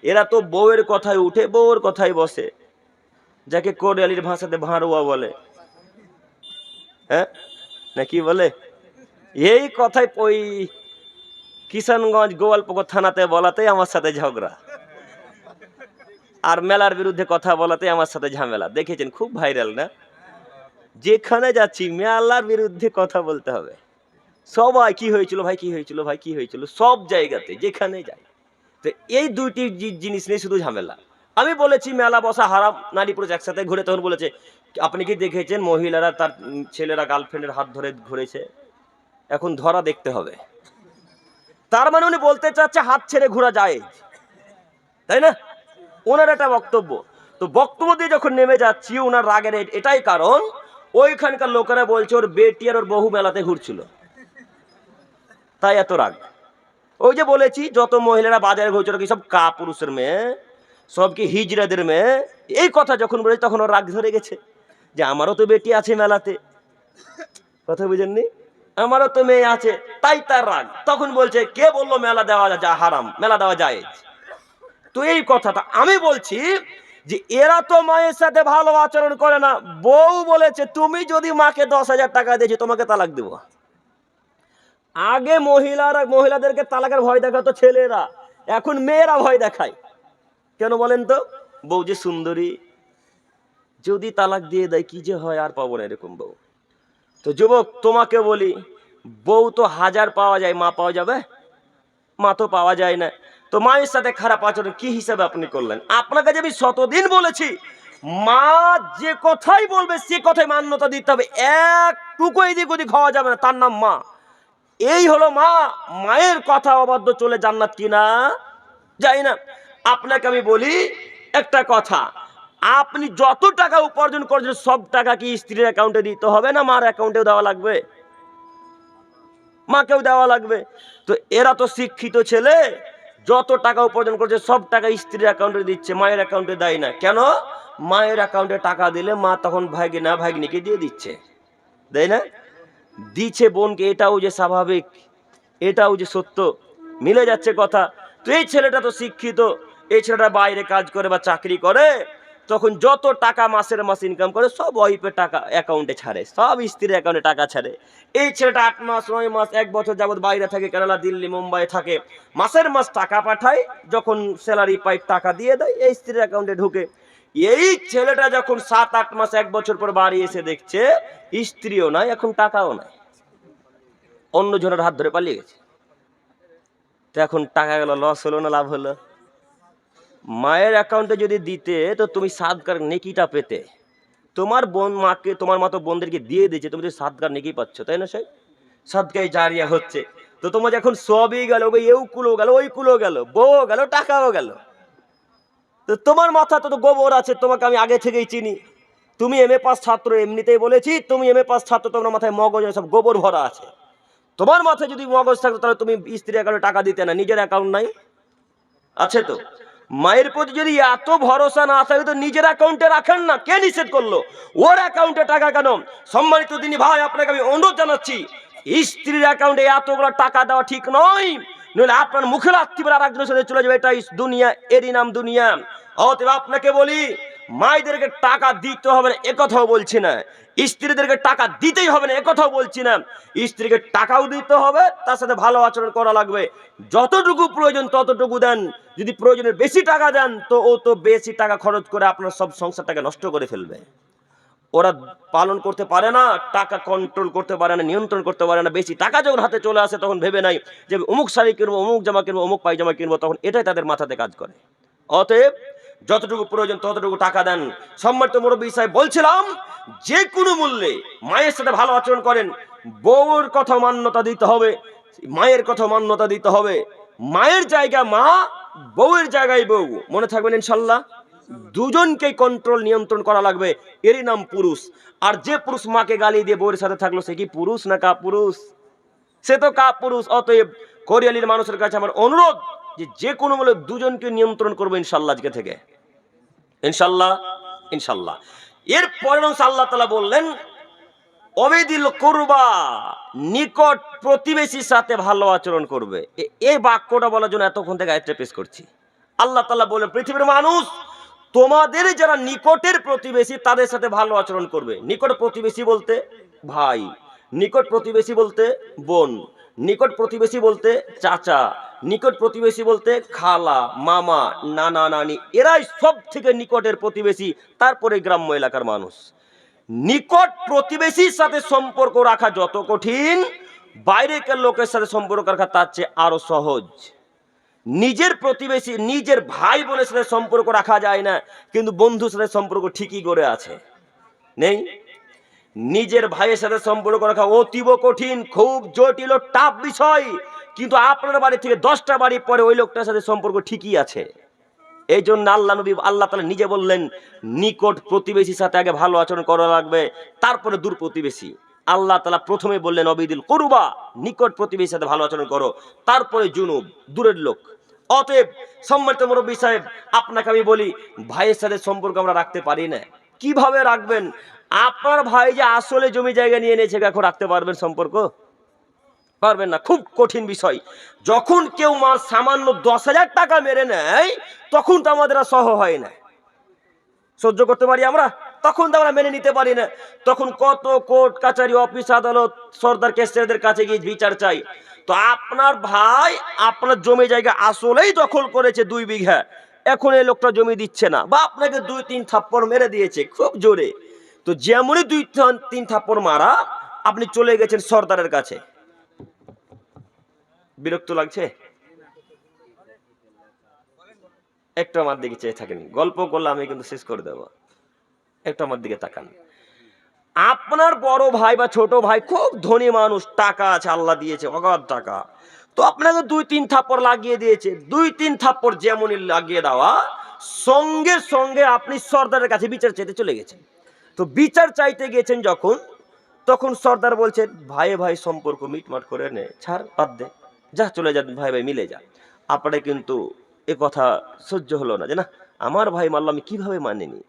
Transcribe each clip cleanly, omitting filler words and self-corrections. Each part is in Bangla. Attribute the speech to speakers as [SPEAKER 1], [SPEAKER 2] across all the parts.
[SPEAKER 1] এরা তো বউয়ের কথায় উঠে বউয়ের কথায় বসে, যাকে কোরিয়ালির ভাষাতে ভাঁড়ুয়া বলে, হ্যাঁ না কি বলে, এই কথাই ওই কিষানগঞ্জ গোয়ালপুকুর থানাতে বলাতেই আমার সাথে ঝগড়া, আর মেলার বিরুদ্ধে কথা বলাতে আমার সাথে ঝামেলা। দেখেছেন, খুব ভাইরাল না? যেখানে যাচ্ছি মেলার বিরুদ্ধে কথা বলতে হবে, সবাই কি হয়েছিল ভাই, কি হয়েছিল ভাই, কি হয়েছিল, সব জায়গাতে যেখানে যাই। তো এই দুইটি জিনিস নিয়ে শুধু ঝামেলা। আমি বলেছি মেলা বসা হারাম, নারী পুরুষ একসাথে ঘুরে, তখন বলেছে আপনি কি দেখেছেন মহিলারা তার ছেলেরা গার্লফ্রেন্ডের হাত ধরে ঘুরেছে? এখন ধরা দেখতে হবে। তার মানে উনি বলতে চাচ্ছে হাত ছেড়ে ঘোরা যায়, তাই না? ওনার একটা বক্তব্য। তো বক্তব্য দিয়ে যখন নেমে যাচ্ছি, ওনার রাগের এটাই কারণ, ওইখানকার লোকেরা বলছে ওর বেটি আর ওর বহু মেলাতে ঘুরছিল, তাই এত রাগ। ওই যে বলেছি যত মহিলারা বাজারে ঘুরছিল কি সব কাপুরুষের মেয়ে, সব কি হিজড়াদের মেয়ে, এই কথা যখন বলেছি তখন ওর রাগ ধরে গেছে যে আমারও তো বেটি আছে মেলাতে, কথা বুঝেননি, আমারও তো মেয়ে আছে, তাই তার রাগ। তখন বলছে কে বললো মেলা দেওয়া যা হারাম, মেলা দেওয়া যায়। তো এই কথাটা আমি বলছি যে এরা তো মায়ের সাথে ভালো আচরণ করে না। বউ বলেছে তুমি যদি মাকে 10,000 টাকা দিয়েছি তোমাকে তালাক দেব। আগে মহিলাদেরকে তালাকের ভয় দেখাতো ছেলেরা, এখন মেয়েরা ভয় দেখায়। কেন বলেন তো? বউ যে সুন্দরী, যদি তালাক দিয়ে দেয় কি যে হয়, আর পাবো না এরকম বউ। তো যুবক তোমাকে বলি, বউ তো 1000 পাওয়া যায়, মা পাওয়া যাবে? মা তো পাওয়া যায় না। তো মায়ের সাথে খারাপ আচরণ কি হিসাবে আপনি করলেন? আপনাকে যে আমি শতদিন বলেছি মা যে কথাই বলবে সে কথাই মান্যতা দিতে হবে, একটুকু এদিক ওদিক হওয়া যাবে না, তার নাম মা। এই হলো মা। মায়ের কথা অবাধ্য চলে জান্নাত কিনা যাই না। আপনাকে আমি বলি একটা কথা, আপনি যত টাকা উপার্জন করছেন সব টাকা কি স্ত্রীর অ্যাকাউন্টে দিতে হবে না মার অ্যাকাউন্টেও দেওয়া লাগবে? মাকেও দেওয়া লাগবে। তো এরা তো শিক্ষিত ছেলে, যত টাকা উপার্জন করছে সব টাকা স্ত্রীর অ্যাকাউন্টে দিচ্ছে, মায়ের অ্যাকাউন্টে দেয় না। কেন? মায়ের অ্যাকাউন্টে টাকা দিলে মা তখন ভাগিনা ভাগ্নিকে দিয়ে দিচ্ছে, দেয় না? দিচ্ছে বোনকে, এটাও যে স্বাভাবিক, এটাও যে সত্য, মিলে যাচ্ছে কথা। তো এই ছেলেটা তো শিক্ষিত, এই ছেলেটা বাইরে কাজ করে বা চাকরি করে, তখন যত টাকা মাসের মাস ইনকাম করে সব ওয়াইফের টাকা অ্যাকাউন্টে ছাড়ে, সব স্ত্রীর অ্যাকাউন্টে টাকা ছাড়ে। এই ছেলেটা 8 মাস 9 মাস 1 বছর যাবত বাইরে থাকে, কেরালা দিল্লি মুম্বাই থাকে, মাসের মাস টাকা পাঠায়, যখন স্যালারি পাই টাকা দিয়ে দেয়, এই স্ত্রীর অ্যাকাউন্টে ঢুকে। এই ছেলেটা যখন 7-8 মাস 1 বছর পর বাড়ি এসে দেখছে স্ত্রীও নাই, এখন টাকাও নাই, অন্য জনের হাত ধরে পালিয়ে গেছে। তো এখন টাকা গেল, লস হলো না লাভ হলো? মায়ের অ্যাকাউন্টে যদি দিতে তো তুমি সাদকার নেকিটা পেতে, তোমার বোন মাকে, তোমার মতো বোনদেরকে দিয়ে দিয়েছে, তুমি তো সাদকার নেকি পাচ্ছ, তাই না? সেই সাদকায় জারিয়া হচ্ছে। তো তোমার যখন সবই গেল, এও কুলো গেল, ওই কুলো গেল, বউ গেল, টাকাও গেল, তো তোমার মাথা তো গোবর আছে, তোমাকে আমি আগে থেকেই চিনি। তুমি MA পাস ছাত্র, এমনিতেই বলেছি তুমি MA পাস ছাত্র, তোমার মাথায় মগজ সব গোবর ভরা আছে। তোমার মাথায় যদি মগজ থাকতো তাহলে তুমি স্ত্রীর অ্যাকাউন্টে টাকা দিতে না, নিজের অ্যাকাউন্ট নাই আছে তো। মায়ের প্রতি যদি এত ভরসা না থাকে তো নিজের অ্যাকাউন্টে রাখেন না, কে নিষেধ করলো? ওর অ্যাকাউন্টে টাকা কেন? সম্মানিত দিনী ভাই, আপনাকে আমি অনুরোধ জানাচ্ছি, স্ত্রীর অ্যাকাউন্টে এতগুলো টাকা দেওয়া ঠিক নয়, নইলে আপনার মুখে রাখতে পারে আর একজনের সাথে চলে যাবে, এটাই দুনিয়া, এরই নাম দুনিয়া। অতএব আপনাকে বলি, মায়েদেরকে টাকা দিতে হবে না একথাও বলছি না, স্ত্রীদেরকে টাকা দিতেই হবে না একথাও বলছি না। স্ত্রীকে টাকাও দিতে হবে, তার সাথে ভালো আচরণ করা লাগবে, যতটুকু প্রয়োজন ততটুকু দেন। যদি প্রয়োজনের বেশি টাকা দেন তো ও তো বেশি টাকা খরচ করে আপনার সব সংসারটাকে নষ্ট করে ফেলবে। ওরা পালন করতে পারে না, টাকা কন্ট্রোল করতে পারে না, নিয়ন্ত্রণ করতে পারে না। বেশি টাকা যখন হাতে চলে আসে তখন ভেবে নাই যে অমুক শাড়ি কিনবো, অমুক জামা কিনবো, অমুক পায়জামা কিনবো, তখন এটাই তাদের মাথাতে কাজ করে। অতএব যতটুকু প্রয়োজন ততটুকু টাকা দেন। সম্মানিত মুরব্বী সাহেব, বলছিলাম যে কোনো মূল্যে মায়ের সাথে ভালো আচরণ করেন। বউর কথা মান্যতা দিতে হবে, মায়ের কথা মান্যতা দিতে হবে। মায়ের জায়গা মা, বউয়ের জায়গায় বউ, মনে থাকবেন ইনশাল্লাহ। দুজনকে কন্ট্রোল নিয়ন্ত্রণ করা লাগবে, এরই নাম পুরুষ। আর যে পুরুষ মাকে গালি দিয়ে বউয়ের সাথে থাকলো সে কি পুরুষ না কাপুরুষ? সে তো কাপুরুষ। অতএব কোরিয়ালির মানুষের কাছে আমার অনুরোধ যে কোনো মূল্যে দুজনকে নিয়ন্ত্রণ করবো ইনশাল্লাহ আজকে থেকে, ইনশাল্লাহ ইনশাল্লাহ। এর পরের অংশ আল্লাহ তাআলা বললেন অবিদিল কুরবা, নিকট প্রতিবেশীর সাথে ভালো আচরণ করবে। এই বাক্যটা বলার জন্য এতক্ষণ থেকে আয়াতটা পেশ করছি। আল্লাহ তাআলা বলেন, পৃথিবীর মানুষ তোমাদের যারা নিকটের প্রতিবেশী তাদের সাথে ভালো আচরণ করবে। নিকট প্রতিবেশী বলতে ভাই, নিকট প্রতিবেশী বলতে বোন, নিকট প্রতিবেশী বলতে চাচা, নিকট প্রতিবেশী বলতে খালা, মামা, নানা, নানি, এরাই সব থেকে নিকটের প্রতিবেশী। তারপরে গ্রাম্য এলাকার মানুষ। নিকট প্রতিবেশীর সাথে সম্পর্ক রাখা যত কঠিন, বাইরেকার লোকের সাথে সম্পর্ক রাখা তার চেয়ে আরো সহজ। নিজের প্রতিবেশী, নিজের ভাই বোনের সাথে সম্পর্ক রাখা যায় না, কিন্তু বন্ধুর সাথে সম্পর্ক ঠিকই করে আছে, নেই? নিজের ভাইয়ের সাথে সম্পর্ক রাখা অতীব কঠিন, খুব জটিল ও টাফ বিষয়, কিন্তু আপনার বাড়ি থেকে 10টা বাড়ি পরে ওই লোকটার সাথে সম্পর্ক ঠিকই আছে। এই জন্য আল্লাহ নবী, আল্লাহ তাআলা নিজে বললেন, নিকট প্রতিবেশীর সাথে আগে ভালো আচরণ করা লাগবে, তারপরে দূর প্রতিবেশী। আল্লাহ তাআলা প্রথমে বললেন অবিদিল কুরবা, নিকট প্রতিবেশীর সাথে ভালো আচরণ করো, তারপরে জুনুব, দূরের লোক। অতএব সম্মানিত মুরব্বী সাহেব, আপনাকে আমি বলি, ভাইয়ের সাথে সম্পর্ক আমরা রাখতে পারি না। কিভাবে রাখবেন? আপনার ভাই যে আসলে জমি জায়গা নিয়ে নিয়েছে, এখন রাখতে পারবেন সম্পর্ক? পারবেন না, খুব কঠিন বিষয়। যখন কেউ মার সামান্য 10,000 টাকা মেরে নেয়, তখন তো আমাদের আর সহ হয় না, সহ্য করতে পারি আমরা? তখন তো আমরা মেনে নিতে পারি না। তখন কত কোর্ট কাচারি, অফিস আদালত, সরদার কেসদের কাছে গিয়ে বিচার চাই। তো আপনার ভাই আপনার জমি জায়গা আসলেই দখল করেছে 2 বিঘা, এখন এই লোকটা জমি দিচ্ছে না, বা আপনাকে 2-3 থাপ্পড় মেরে দিয়েছে খুব জোরে। তো যেমনই 2-3 থাপ্পড় মারা, আপনি চলে গেছেন সরদারের কাছে। বিরক্ত লাগছে? একটু আমার দিকে চেয়ে থাকেন, গল্প করলে আমি কিন্তু শেষ করে দেব। একটু আমার দিকে তাকান। আপনার বড় ভাই বা ছোট ভাই খুব ধনী মানুষ, টাকা আছে, আল্লাহ দিয়েছে অগাধ টাকা, তো আপনাকে 2-3 থাপ্পড় লাগিয়ে দিয়েছে। 2-3 থাপ্পড় যেমনই লাগিয়ে দেওয়া, সঙ্গে সঙ্গে আপনি সর্দারের কাছে বিচার চাইতে চলে গেছেন। তো বিচার চাইতে গেছেন যখন, তখন সর্দার বলছেন, ভাই ভাই সম্পর্ক মিটমাট করে নে, ছাড়, বাদ দে, যা চলে যা, ভাই ভাই মিলে যা। আপনারা কিন্তু এ কথা সহ্য হলো না, যে না, আমার ভাই মারলো, আমি কিভাবে মানিনি?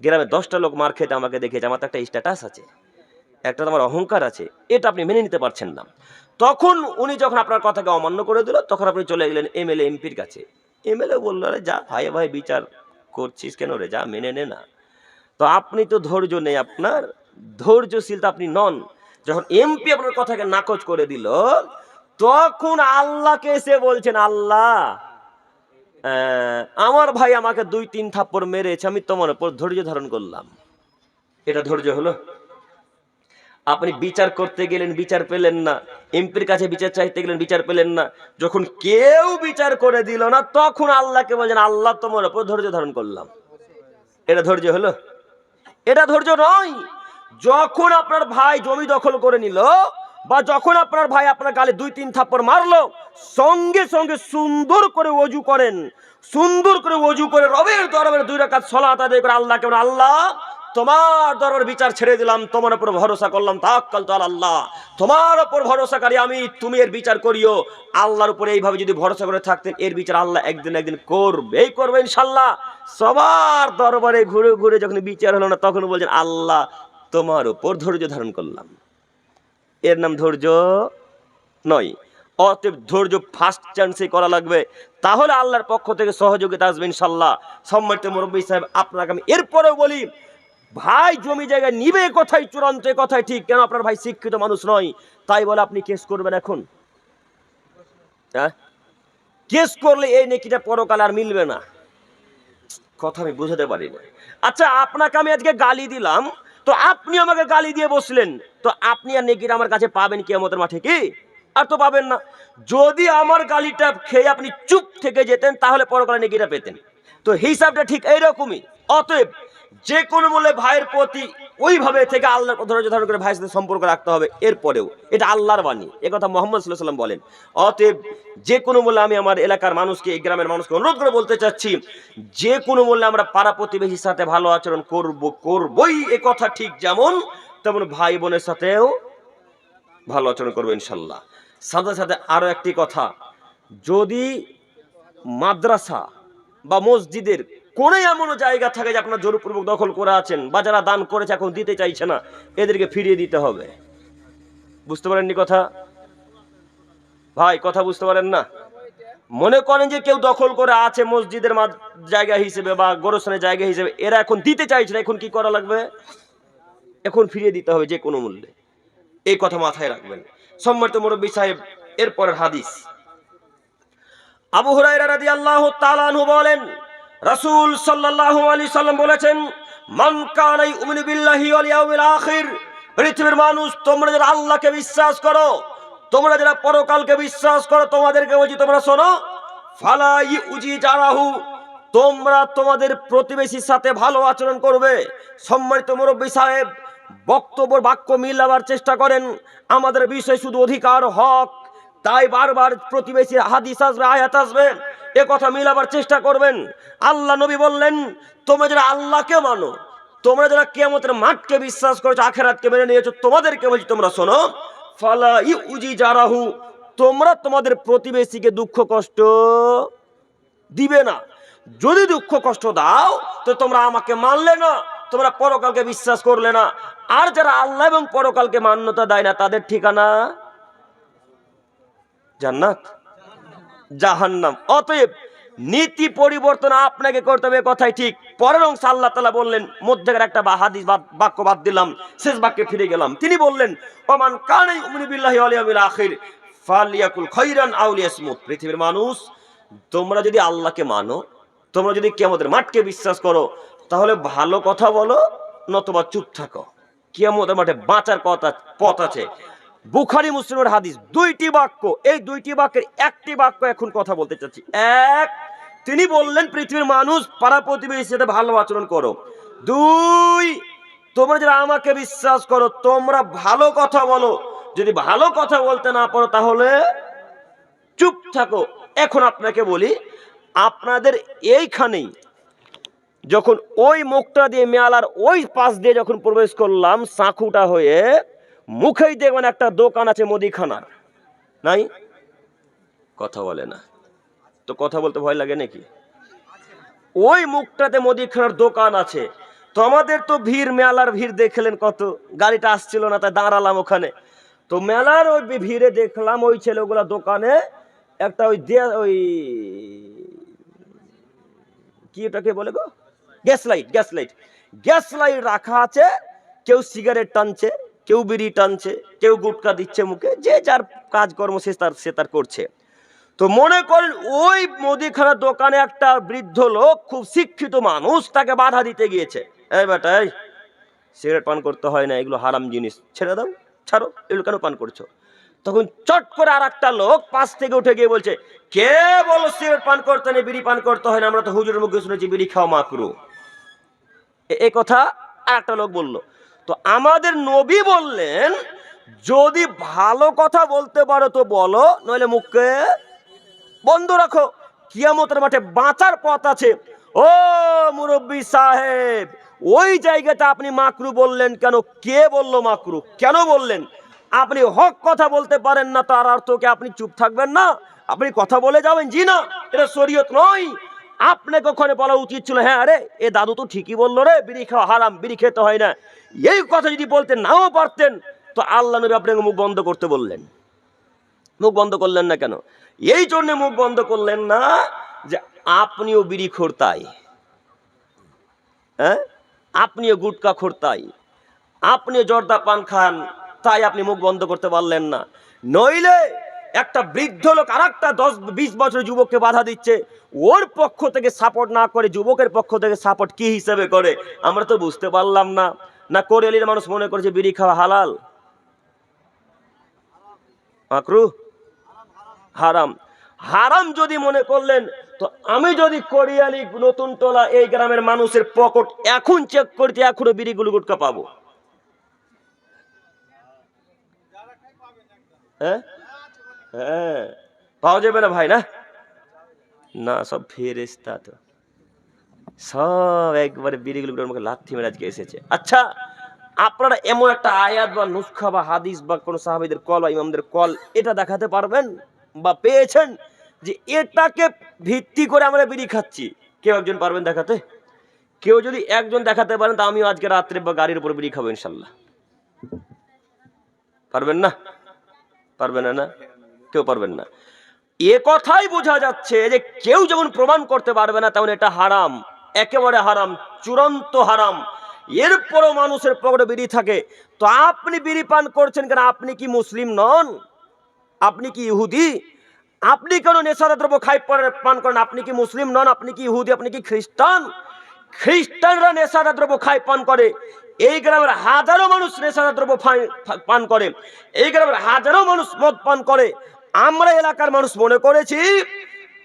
[SPEAKER 1] গ্রামে 10টা লোক মার খেতে আমাকে দেখেছে, আমার তো একটা স্ট্যাটাস আছে, একটা তো আমার অহংকার আছে, এটা আপনি মেনে নিতে পারছেন না। তখন উনি যখন আপনার কথাকে অমান্য করে দিল, তখন আপনি চলে গেলেন এমএলএ, এমপির কাছে। এমএলএ বললো, আরে যা ভাই ভাই বিচার করছিস কেন রে, যা মেনে নে না। তো আপনি তো ধৈর্য নেই, আপনার ধৈর্যশীল তো আপনি নন। যখন এমপি আপনার কথাকে নাকচ করে দিল, তখন আল্লাহকে এসে বলছেন, আল্লাহ, আমার ভাই আমাকে 2-3 থাপ্পড় মেরেছে, আমি তোমার উপর ধৈর্য ধারণ করলাম। এটা ধৈর্য হলো? আপনি বিচার করতে গেলেন, বিচার পেলেন না, এমপির কাছে বিচার চাইতে গেলেন, বিচার পেলেন না, যখন কেউ বিচার করে দিল না, তখন আল্লাহকে বলছেন, আল্লাহ তোমার উপর ধৈর্য ধারণ করলাম। এটা ধৈর্য হলো? এটা ধৈর্য নয়। যখন আপনার ভাই জমি দখল করে নিল, বা যখন আপনার ভাই আপনার গালে 2-3 থাপ্পড় মারলো, সঙ্গে সঙ্গে সুন্দর করে ওযু করেন, সুন্দর করে ওযু করে রবের দরবারে 2 রাকাত সালাত আদায় করে আল্লাহকে বলেন, আল্লাহ তোমার দরবারে বিচার ছেড়ে দিলাম, তোমার উপর ভরসা করলাম, তাওয়াক্কালতু আলাল্লাহ, তোমার উপর ভরসাকারী আমি, তুমি এর বিচার করিও। আল্লাহর উপরে এইভাবে যদি ভরসা করে থাকতেন, এর বিচার আল্লাহ একদিন একদিন করবেই করবে ইনশাআল্লাহ। সবার দরবারে ঘুরে ঘুরে যখন বিচার হলো না, তখন বলছেন, আল্লাহ তোমার উপর ধৈর্য ধারণ করলাম। এর নাম ধৈর্য নয়। অতএব ধৈর্য ফার্স্ট চান্সে করা লাগবে, তাহলে আল্লাহর পক্ষ থেকে সহযোগিতা আসবে ইনশাআল্লাহ। সম্মানিত মুরব্বী সাহেব, আপনাকে আমি এরপরেও বলি, ভাই জমি জায়গা নিবে কথাই চূড়ান্ত, কথাই ঠিক। কেন? আপনার ভাই শিক্ষিত মানুষ নয়, তাই বলে আপনি কেস করবেন এখন? হ্যাঁ, কেস করলে এই নেকিটা পরকালে আর মিলবে না। কথা আমি বুঝাতে পারি না। আচ্ছা, আপনাকে আমি আজকে গালি দিলাম, তো আপনি আমাকে গালি দিয়ে বসলেন, তো আপনি আর নেকিটা আমার কাছে পাবেন কিয়ামতের মাঠে কি? আর তো পাবেন না। যদি আমার গালিটা খেয়ে আপনি চুপ থেকে যেতেন, তাহলে পরকালে নেকিটা পেতেন। তো হিসাবটা ঠিক এইরকমই। অতএব যে কোনো মূল্যে ভাইয়ের প্রতি ওইভাবে থেকে আল্লাহর ধৈর্য ধারণ করে ভাইয়ের সাথে সম্পর্ক রাখতে হবে। এরপরেও এটা আল্লাহর বাণী, কথা মুহাম্মদ সাল্লাল্লাহু আলাইহি ওয়াসাল্লাম বলেন। অতএব যে কোনো মূল্যে আমি আমার এলাকার মানুষকে, এই গ্রামের মানুষকে অনুরোধ করে বলতে চাচ্ছি, যে কোনো মূল্যে আমরা পাড়া প্রতিবেশীর সাথে ভালো আচরণ করবই, কথা ঠিক, যেমন তেমন ভাই বোনের সাথেও ভালো আচরণ করবো ইনশাল্লাহ। সাথে সাথে আরো একটি কথা, যদি মাদ্রাসা বা মসজিদের কোন এমন জায়গা থাকে যে আপনার জোরপূর্বক দখল করে আছেন, বা যারা দান করেছে এখন দিতে চাইছে না, এদেরকে ফিরিয়ে দিতে হবে। বুঝতে পারেননি কথা? ভাই কথা বুঝতে পারেন না? মনে করেন যে কেউ দখল করে আছে মসজিদের জায়গা হিসেবে বা গোরস্থানের জায়গা হিসেবে, এরা এখন দিতে চাইছে না, এখন কি করা লাগবে? এখন ফিরিয়ে দিতে হবে যে কোনো মূল্যে। এই কথা মাথায় রাখবেন সম্মানিত মুরব্বী সাহেব। এরপরের হাদিস, আবু হুরায়রা রাদিয়াল্লাহু তাআলা আনহু বলেন, রাসূল সাল্লাল্লাহু আলাইহি সাল্লাম বলেছেন, মান কানা ইউমিনু বিল্লাহি ওয়াল ইয়াউমিল আখির, পৃথিবীর মানুষ তোমরা যারা আল্লাহকে বিশ্বাস করো, তোমরা যারা পরকালকে বিশ্বাস করো, তোমাদেরকে বলছি তোমরা শোনো, ফালা ইউজি জারাহু, তোমরা তোমাদের প্রতিবেশীর সাথে ভালো আচরণ করবে। সম্মানিত মুরব্বী সাহেব, বক্তব্য বাক্য মিলাবার চেষ্টা করেন, আমাদের বিষয় শুধু অধিকার হক, তাই বারবার প্রতিবেশীর হাদিস আসবে, আয়াত আসবে, এ কথা মিলাবার চেষ্টা করবেন। আল্লাহ নবী বললেন, তোমরা যারা আল্লাহকে মানো, তোমরা যারা কিয়ামতের মাঠকে বিশ্বাস করেছো, আখিরাতকে মেনে নিয়েছো, তোমাদেরকে বলছি তোমরা শোনো, ফালা ইউজি জারাহু, তোমরা তোমাদের প্রতিবেশীকে দুঃখ কষ্ট দিবে না। যদি দুঃখ কষ্ট দাও তো তোমরা আমাকে মানলে না, তোমরা পরকালকে বিশ্বাস করলে না। আর যারা আল্লাহ এবং পরকালকে মান্যতা দেয় না, তাদের ঠিকানা জান্নাত, জাহান্নাম। অতএব নীতি পরিবর্তন আপনাকে করতে হবে, কথাই ঠিক। পরের অংশ আল্লাহ তাআলা বললেন, মধ্যেকার একটা হাদিস বাক্য বাদ দিলাম, শেষ বাক্যে ফিরে গেলাম। তিনি বললেন, ওমান কানা ইউমিনু বিল্লাহি ওয়াল ইয়াউমিল আখির ফালিয়াকুল খাইরান আও লিয়াসমুত, পৃথিবীর মানুষ তোমরা যদি আল্লাহকে মানো, তোমরা যদি কিয়ামতের মাঠকে বিশ্বাস করো, তাহলে ভালো কথা বলো, নতুবা চুপ থাকো। কিয়ামতের মাঠে বাঁচার পথ আছে। বুখারী মুসলিমের হাদিস, দুইটি বাক্য, এই দুইটি বাক্যের একটি বাক্য এখন কথা বলতে চাচ্ছি। এক, তিনি বললেন পৃথিবীর মানুষ পাড়া প্রতিবেশীর সাথে ভালো আচরণ করো। দুই, তোমরা যারা আমাকে বিশ্বাস করো, তোমরা ভালো কথা বলো, যদি ভালো কথা বলতে না পারো তাহলে চুপ থাকো। এখন আপনাকে বলি, আপনাদের এইখানেই যখন ওই মুখটা দিয়ে মেয়ালার ওই পাশ দিয়ে যখন প্রবেশ করলাম, সাঁকুটা হয়ে মুখেই দেখবেন একটা দোকান আছে মুদিখানার, নাই? কথা বলে না তো, কথা বলতে ভয় লাগে নাকি? ওই মুখটাতে মুদিখানার দোকান আছে। তো আমাদের তো ভিড়, মেলার ভিড় দেখলেন কত, গাড়িটা আসছিল না তাই দাঁড়ালাম ওখানে। তো মেলার ওই ভিড়ে দেখলাম ওই ছেলেগুলা দোকানে একটা ওই কি ওটাকে বলে গো, গ্যাস লাইট রাখা আছে। কেউ সিগারেট টানছে, কেউ বিড়ি টানছে, কেউ গুটকা দিচ্ছে মুখে, যে যার কাজকর্ম সে তার করছে। তো মনে করেন ওই মুদিখানার দোকানে একটা বৃদ্ধ লোক, খুব শিক্ষিত মানুষ, তাকে বাধা দিতে গিয়েছে, এই বেটা, এই সিগারেট পান করতে হয় না, এগুলো হারাম জিনিস, ছেড়ে দাও, ছাড়ো, এগুলো কেন পান করছো? তখন চট করে আর একটা লোক পাশ থেকে উঠে গিয়ে বলছে, কে বলো সিগারেট পান করতে নেই, বিড়ি পান করতে হয় না, আমরা তো হুজুরের মুখে শুনেছি বিড়ি খাওয়া মাকরুহ। এই কথা আর একটা লোক বলল। তো আমাদের নবী বললেন, যদি ভালো কথা বলতে পারো তো বলো, নইলে মুখকে বন্ধ রাখো, কিয়ামতের মাঠে বাঁচার পথ আছে। ও মুরব্বী সাহেব, ওই জায়গাটা আপনি মাকরুহ বললেন কেন? কে বলল মাকরুহ? কেন বললেন? আপনি হক কথা বলতে পারেন না, তার অর্থ কি আপনি চুপ থাকবেন না? আপনি কথা বলে যাবেন, জি না, এটা শরীয়ত নয়। আপনাকে ওখানে বলা উচিত ছিল, হ্যাঁ আরে এ দাদু তো ঠিকই বললো রে, বিড়ি খাওয়া হারাম, বিড়ি খেতে হয় না। এই কথা যদি বলতে নাও পারতেন, তো আল্লাহ নবী আপনাকে মুখ বন্ধ করতে বললেন। মুখ বন্ধ করলেন না কেন? এই জন্য মুখ বন্ধ করলেন না যে আপনিও বিড়ি খোর, তাই হ্যাঁ, আপনিও গুটকা খোর, তাই আপনিও জর্দা পান খান, তাই আপনি মুখ বন্ধ করতে পারলেন না। নইলে একটা বৃদ্ধ লোক আর একটা 10-20 বছরের যুবককে বাধা দিচ্ছে, ওর পক্ষ থেকে সাপোর্ট না করে যুবকের পক্ষ থেকে সাপোর্ট কি হিসেবে করে আমরা তো বুঝতে পারলাম না। না কোরেলির মানুষ মনে করেছে বিড়ি খাওয়া হালাল, মাকরুহ, হারাম। হারাম যদি মনে করলেন, তো আমি যদি কোরিয়ালি নতুন টোলা এই গ্রামের মানুষের পকেট এখন চেক করতে, এখনো বিড়িগুলো গুটকা পাবো? হ্যাঁ হ্যাঁ, পাওয়া যাবে না ভাই? না না, সব ফেরেশতা, তো সব একবারে বিড়িগুলোর মুখে লাথি মেরে আজকে এসেছে। আচ্ছা, আপনারা এমন একটা আয়াত বা নুসখা বা হাদিস বা কোন সাহাবীদের কল বা ইমামদের কল এটা দেখাতে পারবেন বা পেয়েছেন যে এটাকে ভিত্তি করে আমরা বিড়ি খাচ্ছি? কেউ একজন পারবেন দেখাতে? কেউ যদি একজন দেখাতে পারেন, তা আমিও আজকে রাত্রে বা গাড়ির উপর বিড়ি খাবো ইনশাল্লাহ। পারবেন না? পারবেন না? কেউ পারবেন না। এ কথাই বোঝা যাচ্ছে যে কেউ যেমন প্রমাণ করতে পারবে না তেমন এটা হারাম, একেবারে হারাম, চূড়ান্ত হারাম। এরপরও মানুষের পকেটে বিড়ি থাকে, তো আপনি বিড়ি পান করছেন কেন? আপনি কি মুসলিম নন? আপনি কি ইহুদি? আপনি কেন নেশাদার দ্রব্য পান করেন? আপনি কি মুসলিম নন? আপনি কি ইহুদি? আপনি কি খ্রিস্টান? খ্রিস্টানরা নেশাদার দ্রব্য খায়, পান করে। এই গ্রামের হাজারো মানুষ নেশাদার দ্রব্য পান করে, এই গ্রামের হাজারো মানুষ মদ পান করে। আমরা এলাকার মানুষ মনে করেছি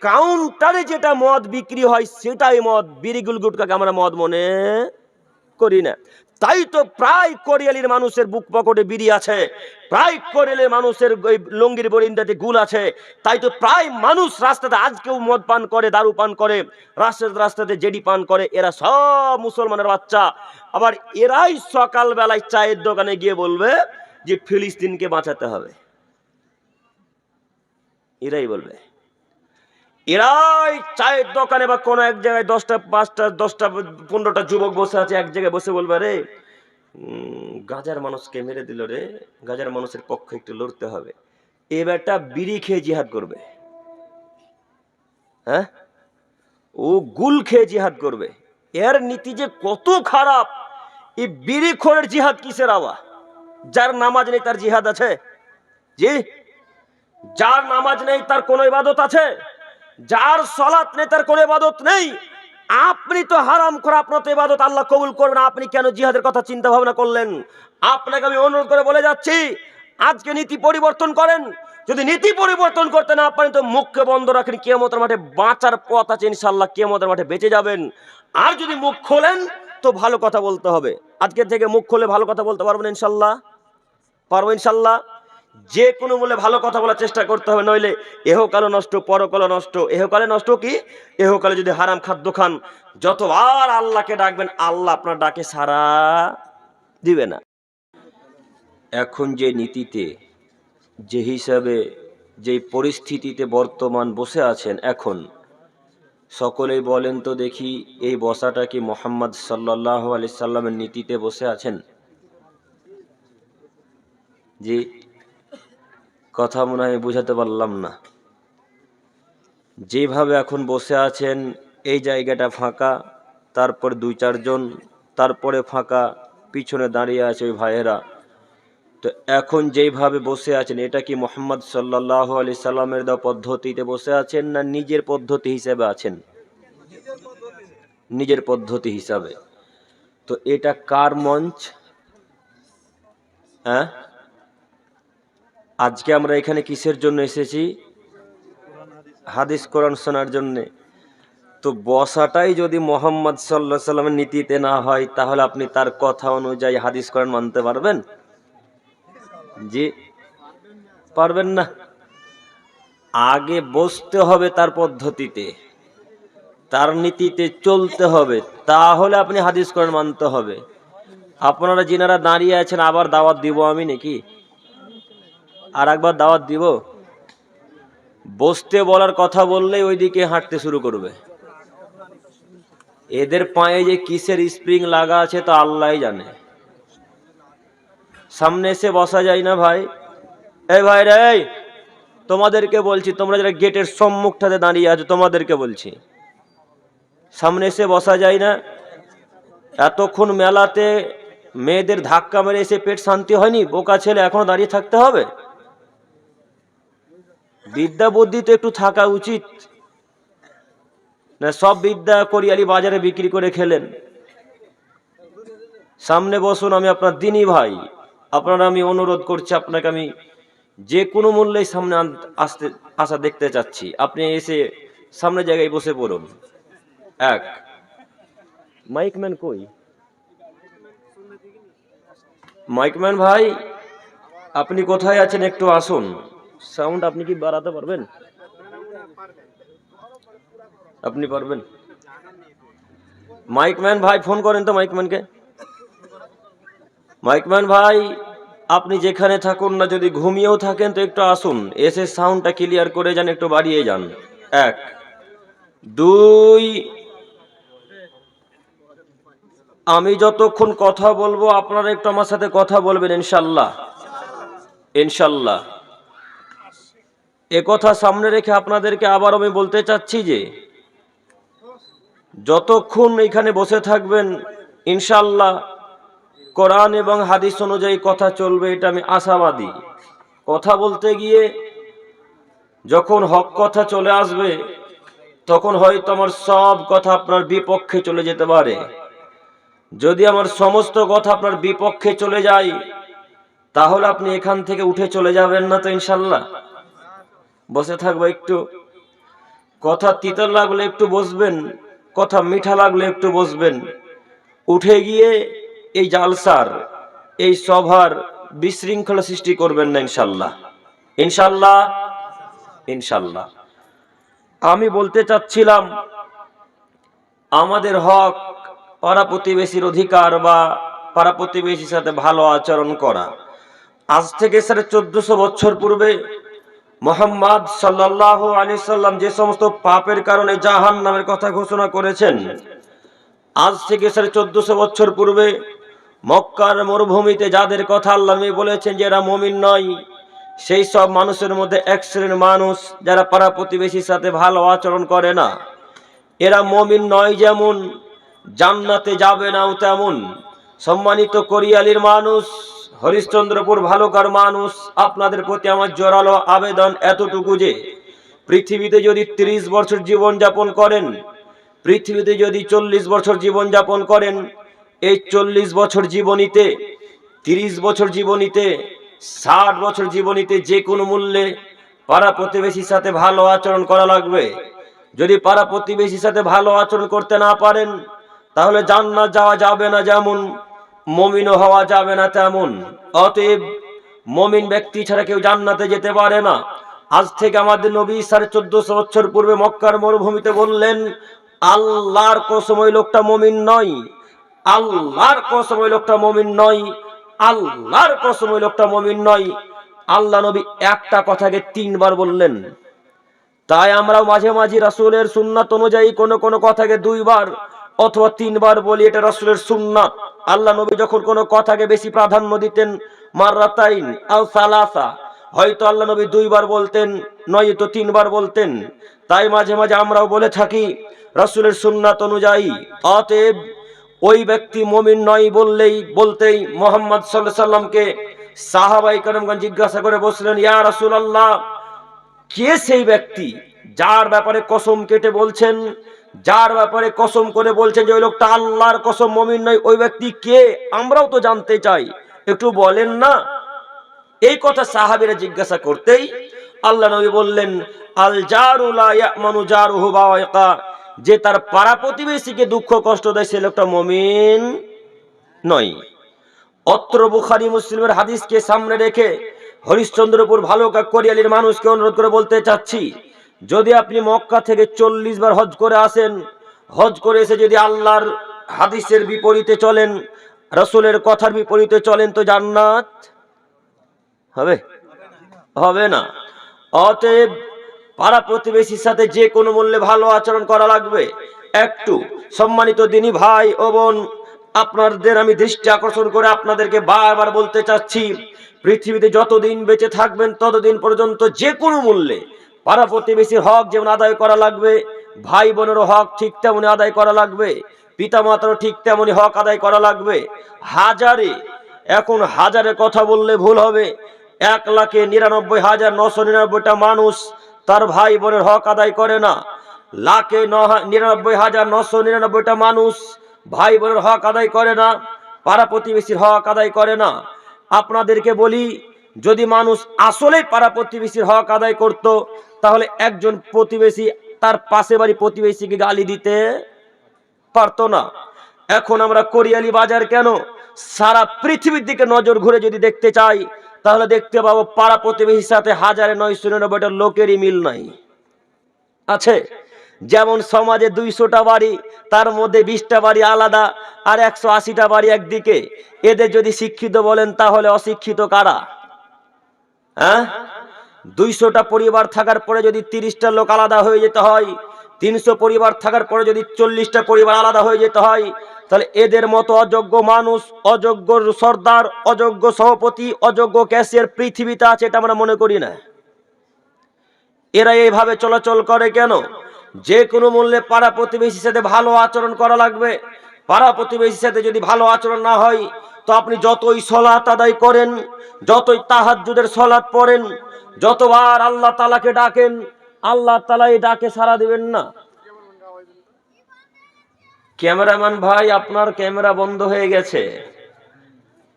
[SPEAKER 1] কাউন্টারে যেটা মদ বিক্রি হয় সেটাই মদ, বিড়ি গুলগুটকাকে আমরা মদ মনে করি না। তাই তো প্রায় কোরিয়ালির মানুষের বুক পকেটে বিড়ি আছে, প্রায় কোরিয়ালির মানুষের লঙ্গির বরিন্দাতে গুল আছে। তাই তো প্রায় মানুষ রাস্তাতে আজকেও মদ পান করে, দারু পান করে, রাস্তাতে জেডি পান করে। এরা সব মুসলমানের বাচ্চা। আবার এরাই সকাল বেলায় চায়ের দোকানে গিয়ে বলবে যে ফিলিস্তিনকে বাঁচাতে হবে। এরাই বলবে। এরাই চায়ের দোকানে বা কোনো এক জায়গায় 10টা 5টা 10টা 15টা যুবক বসে আছে, এক জায়গায় বসে বলবে, রে গাজার মানুষকে মেরে দিল রে, গাজার মানুষের পক্ষে একটু লড়তে হবে। এবারটা বিড়ি খেয়ে জিহাদ করবে। হ্যাঁ, ও গুল খেয়ে জিহাদ করবে। এর নীতি যে কত খারাপ! এই বিড়ি খোরের জিহাদ কিসের আওয়া? যার নামাজ নেই তার জিহাদ আছে? জি, যার নামাজ নেই তার কোনো ইবাদত আছে? যার সালাত নেই তার কোনো ইবাদত নেই। আপনি তো হারাম করে, আপনার তো ইবাদত আল্লাহ কবুল করবেন, আপনি কেন জিহাদের কথা চিন্তা ভাবনা করলেন? আপনাকে আমি অনুরোধ করে বলে যাচ্ছি, আজকে নীতি পরিবর্তন করেন। যদি নীতি পরিবর্তন করতে না পারেন তো মুখকে বন্ধ রাখেন, কিয়ামতের মাঠে বাঁচার পথ আছে ইনশাআল্লাহ, কিয়ামতের মাঠে বেঁচে যাবেন। আর যদি মুখ খোলেন তো ভালো কথা বলতে হবে। আজকে থেকে মুখ খুলে ভালো কথা বলতে পারবেন ইনশাআল্লাহ? পারবো ইনশাআল্লাহ। যে কোনো মূল্যে ভালো কথা বলার চেষ্টা করতে হবে, নইলে এহকালে নষ্ট, পরকালে নষ্ট। এহকালে নষ্ট কি? এহকালে যদি হারাম খাদ্য খান, যতবার আল্লাহকে ডাকবেন আল্লাহ আপনার ডাকে সাড়া দিবে না। এখন যে নীতিতে, যে হিসাবে, যে পরিস্থিতিতে বর্তমান বসে আছেন, এখন সকলেই বলেন তো দেখি, এই বসাটা কি মুহাম্মদ সাল্লাল্লাহু আলাইহি সাল্লামের নীতিতে বসে আছেন? জি, কথা মনে হয় বুঝাতে পারলাম না। যেভাবে এখন বসে আছেন, এই জায়গাটা ফাঁকা, তারপর 2-4 জন, তারপরে ফাঁকা, পিছনে দাঁড়িয়ে আছে ওই ভাইয়েরা। তো এখন যেইভাবে বসে আছেন, এটা কি মুহাম্মদ সাল্লাল্লাহু আলাইহি সাল্লামের দেওয়া পদ্ধতিতে বসে আছেন না নিজের পদ্ধতি হিসেবে আছেন? নিজের পদ্ধতি হিসাবে। তো এটা কার মঞ্চ? হ্যাঁ, আজকে আমরা এখানে কিসের জন্য এসেছি? হাদিস কোরআন শোনার জন্যে। তো বসাটাই যদি মুহাম্মদ সাল্লাল্লাহু আলাইহি সাল্লামের নীতিতে না হয়, তাহলে আপনি তার কথা অনুযায়ী হাদিস কোরআন মানতে পারবেন? জি, পারবেন না। আগে বসতে হবে তার পদ্ধতিতে, তার নীতিতে চলতে হবে, তাহলে আপনি হাদিস কোরআন মানতে হবে। আপনারা যিনারা দাঁড়িয়ে আছেন, আবার দাওয়াত দিব আমি নাকি? আর একবার দাওয়াত দিব? বসতে বলার কথা বললেই ওইদিকে হাঁটতে শুরু করবে। এদের পায়ে যে কিসের স্প্রিং লাগা আছে তো আল্লাহই জানে। সামনে এসে বসা যায় না ভাই? এই ভাই রে, তোমাদেরকে বলছি, তোমরা যারা গেটের সম্মুখটাতে দাঁড়িয়ে আছো তোমাদেরকে বলছি, সামনে এসে বসা যায় না? এতক্ষণ মেলাতে মেয়েদের ধাক্কা মেরে এসে পেট শান্তি হয়নি? বোকা ছেলে, এখনো দাঁড়িয়ে থাকতে হবে? বিদ্যা বুদ্ধি তো একটু থাকা উচিত না? সব বিদ্যা কোরিয়ালি বাজারে বিক্রি করে খেলেন। সামনে বসুন, আমি আপনার দিনী ভাই, আপনারা আমি অনুরোধ করছি, আপনাকে আমি যে কোনো মূল্যেই সামনে আসা দেখতে চাচ্ছি। আপনি এসে সামনে জায়গায় বসে পড়ুন। এক মাইকম্যান কই? মাইকম্যান ভাই, আপনি কোথায় আছেন? একটু আসুন। সাউন্ড আপনি কি বাড়াতে পারবেন? আপনি পারবেন? মাইকম্যান ভাই ফোন করেন তো মাইকম্যানকে। মাইকম্যান ভাই, আপনি যেখানে থাকুন না, যদি ঘুমিয়েও থাকেন তো একটু আসুন, এসে সাউন্ডটা ক্লিয়ার করে যান, একটু বাড়িয়ে যান। 1 2 আমি যতক্ষণ কথা বলবো আপনারা একটু আমার সাথে কথা বলবেন ইনশাআল্লাহ। ইনশাআল্লাহ। এ কথা সামনে রেখে আপনাদেরকে আবার আমি বলতে চাচ্ছি যে যতক্ষণ এখানে বসে থাকবেন ইনশাআল্লাহ কোরআন এবং হাদিস অনুযায়ী কথা চলবে, এটা আমি আশাবাদী। কথা বলতে গিয়ে যখন হক কথা চলে আসবে তখন হয়তো আমার সব কথা আপনার বিপক্ষে চলে যেতে পারে। যদি আমার সমস্ত কথা আপনার বিপক্ষে চলে যায় তাহলে আপনি এখান থেকে উঠে চলে যাবেন না তো ইনশাআল্লাহ? বসে থাকবো একটু, কথা তিতা লাগলে একটু বসবেন, কথা মিঠা লাগলে একটু বসবেন, উঠে গিয়ে এই জালসার এই সভার বিশৃঙ্খলা সৃষ্টি করবেন না ইনশাআল্লাহ। ইনশাআল্লাহ ইনশাআল্লাহ। আমি বলতে চাচ্ছিলাম আমাদের হক পাড়া প্রতিবেশীর অধিকার বা পাড়া প্রতিবেশীর সাথে ভালো আচরণ করা। আজ থেকে 1450 বছর পূর্বে মুহাম্মদ সাল্লাল্লাহু আলাইহি সাল্লাম যে সমস্ত পাপের কারণে জাহান্নামের কথা ঘোষণা করেছেন, আজ থেকে 1450 বছর পূর্বে মক্কার মরুভূমিতে যাদের কথা আল্লাহ বলেছেন যে এরা মুমিন নয়, সেই সব মানুষের মধ্যে এক শ্রেণীর মানুষ যারা পাড়া প্রতিবেশীর সাথে ভালো আচরণ করে না, এরা মুমিন নয় যেমন জান্নাতে যাবে নাও তেমন। সম্মানিত কোরিয়ালির মানুষ, হরিশ্চন্দ্রপুর ভালুকার মানুষ, আপনাদের প্রতি আমার জোরালো আবেদন এতটুকু যে পৃথিবীতে যদি 30 বছর জীবন যাপন করেন, পৃথিবীতে যদি 40 বছর জীবন যাপন করেন, এই 40 বছর জীবনীতে, 30 বছর জীবনীতে, 60 বছর জীবনীতে যে কোনো মূল্যে পাড়া প্রতিবেশীর সাথে ভালো আচরণ করা লাগবে। যদি পাড়া প্রতিবেশীর সাথে ভালো আচরণ করতে না পারেন তাহলে জান্নাত যাওয়া যাবে না যেমন, মুমিনও হওয়া যাবে না তেমন। অতএব মুমিন ব্যক্তি ছাড়া কেউ জান্নাতে যেতে পারে না। আজ থেকে আমাদের নবী 1450 বছর পূর্বে মক্কার মরুভূমিতে বললেন, আল্লাহর কসম ওই লোকটা মুমিন নয়, আল্লাহর কসম ওই লোকটা মুমিন নয়, আল্লাহর কসম ওই লোকটা মুমিন নয়। আল্লাহ নবী একটা কথাকে 3 বার বললেন। তাই আমরা মাঝে মাঝে রাসূলের সুন্নাত অনুযায়ী কোন কোন কথাকে 2 বার অথবা 3 বার বলি, এটা রাসূলের সুন্নাত। আল্লাহ নবী যখন কোন কথাকে বেশি প্রাধান্য দিতেন, মাররাতাইন আও সালাসা, হয়তো আল্লাহ নবী 2 বার বলতেন, নয়তো 3 বার বলতেন। তাই মাঝে মাঝে আমরাও বলে থাকি রাসূলের সুন্নাত অনুযায়ী। অতএব ওই ব্যক্তি মুমিন নয় বলতেই মুহাম্মদ সাল্লাল্লাহু আলাইহি সাল্লামকে সাহাবায়ে কেরামগণ জিজ্ঞাসা করে বসলেন, ইয়া রাসূলুল্লাহ, কে সেই ব্যক্তি যার ব্যাপারে কসম কেটে বলছেন, যার ব্যাপারে কসম করে বলছেন যে ওই লোকটা আল্লাহর কসম মুমিন নয়, ওই ব্যক্তি কে? আমরাও তো জানতে চাই, একটু বলেন না। এই কথা সাহাবীরা জিজ্ঞাসা করতেই আল্লাহ নবী বললেন, আল জারু লা ইয়ামানু জারুহু বাওয়াকা, যে তার পাড়া প্রতিবেশীকে দুঃখ কষ্ট দেয় সে লোকটা মুমিন নয়। অত্র বুখারী মুসলিমের হাদিসকে সামনে রেখে হরিশ্চন্দ্রপুর ভালুকা কোরিয়ালির মানুষকে অনুরোধ করে বলতে চাচ্ছি, যদি আপনি মক্কা থেকে 40 বার হজ করে আসেন, হজ করে এসে যদি আল্লাহর হাদিসের বিপরীতে চলেন, রাসূলের কথার বিপরীতে চলেন, তো জান্নাত হবে? হবে না। অতএব পাড়া প্রতিবেশীর সাথে যে কোনো মূল্যে ভালো আচরণ করা লাগবে। একটু সম্মানিত দিনী ভাই ও বোন, আপনাদের আমি দৃষ্টি আকর্ষণ করে আপনাদেরকে বারবার বলতে চাচ্ছি, পৃথিবীতে যতদিন বেঁচে থাকবেন ততদিন পর্যন্ত যে কোনো মূল্যে পাড়া প্রতিবেশীর হক যেমন আদায় করা লাগবে, ভাই বোনেরও হক ঠিক তেমনি আদায় করা লাগবে, পিতা মাতারও ঠিক তেমনি হক আদায় করা লাগবে। এখন হাজারে কথা বললে ভুল হবে, 1,99,999টা মানুষ তার ভাই বোনের হক আদায় করে না, 1,99,999টা মানুষ ভাই বোনের হক আদায় করে না, পাড়া প্রতিবেশীর হক আদায় করে না। আপনাদেরকে বলি, যদি মানুষ আসলে পাড়া প্রতিবেশীর হক আদায় করত তাহলে একজন প্রতিবেশী তার পাশে বাড়ি প্রতিবেশীকে গালি দিতে পারতো না। এখন আমরা কোরিয়ালি বাজার কেন, সারা পৃথিবীর দিকে নজর ঘুরে যদি দেখতে চাই তাহলে দেখতে পাবো পাড়া প্রতিবেশীর সাথে 1,999টা লোকেরই মিল নাই। আছে যেমন সমাজে 200টা বাড়ি, তার মধ্যে 20টা বাড়ি আলাদা আর 180টা বাড়ি একদিকে। এদের যদি শিক্ষিত বলেন তাহলে অশিক্ষিত কারা? 200টা পরিবার থাকার পরে যদি 30টা লোক আলাদা হয়ে যেতে হয়, 300 পরিবার থাকার পরে যদি 40টা পরিবার আলাদা হয়ে যেতে হয়, তাহলে এদের মতো অযোগ্য মানুষ, অযোগ্য সর্দার, অযোগ্য সভাপতি, অযোগ্য ক্যাশিয়ার পৃথিবীতে আছে, এটা আমরা মনে করি না। এরা এইভাবে চলাচল করে কেন? যে কোনো মূল্যে পাড়া প্রতিবেশীর সাথে ভালো আচরণ করা লাগবে। পাড়া প্রতিবেশীর সাথে যদি ভালো আচরণ না হয়, তো আপনি যতই সলাত আদায় করেন, যতই তাহাজ্জুদের সলাত পড়েন, যতবার আল্লাহ তাআলাকে ডাকেন, আল্লাহ তাআলা এই ডাকে সাড়া দিবেন না। ক্যামেরাম্যান ভাই, আপনার ক্যামেরা বন্ধ হয়ে গেছে,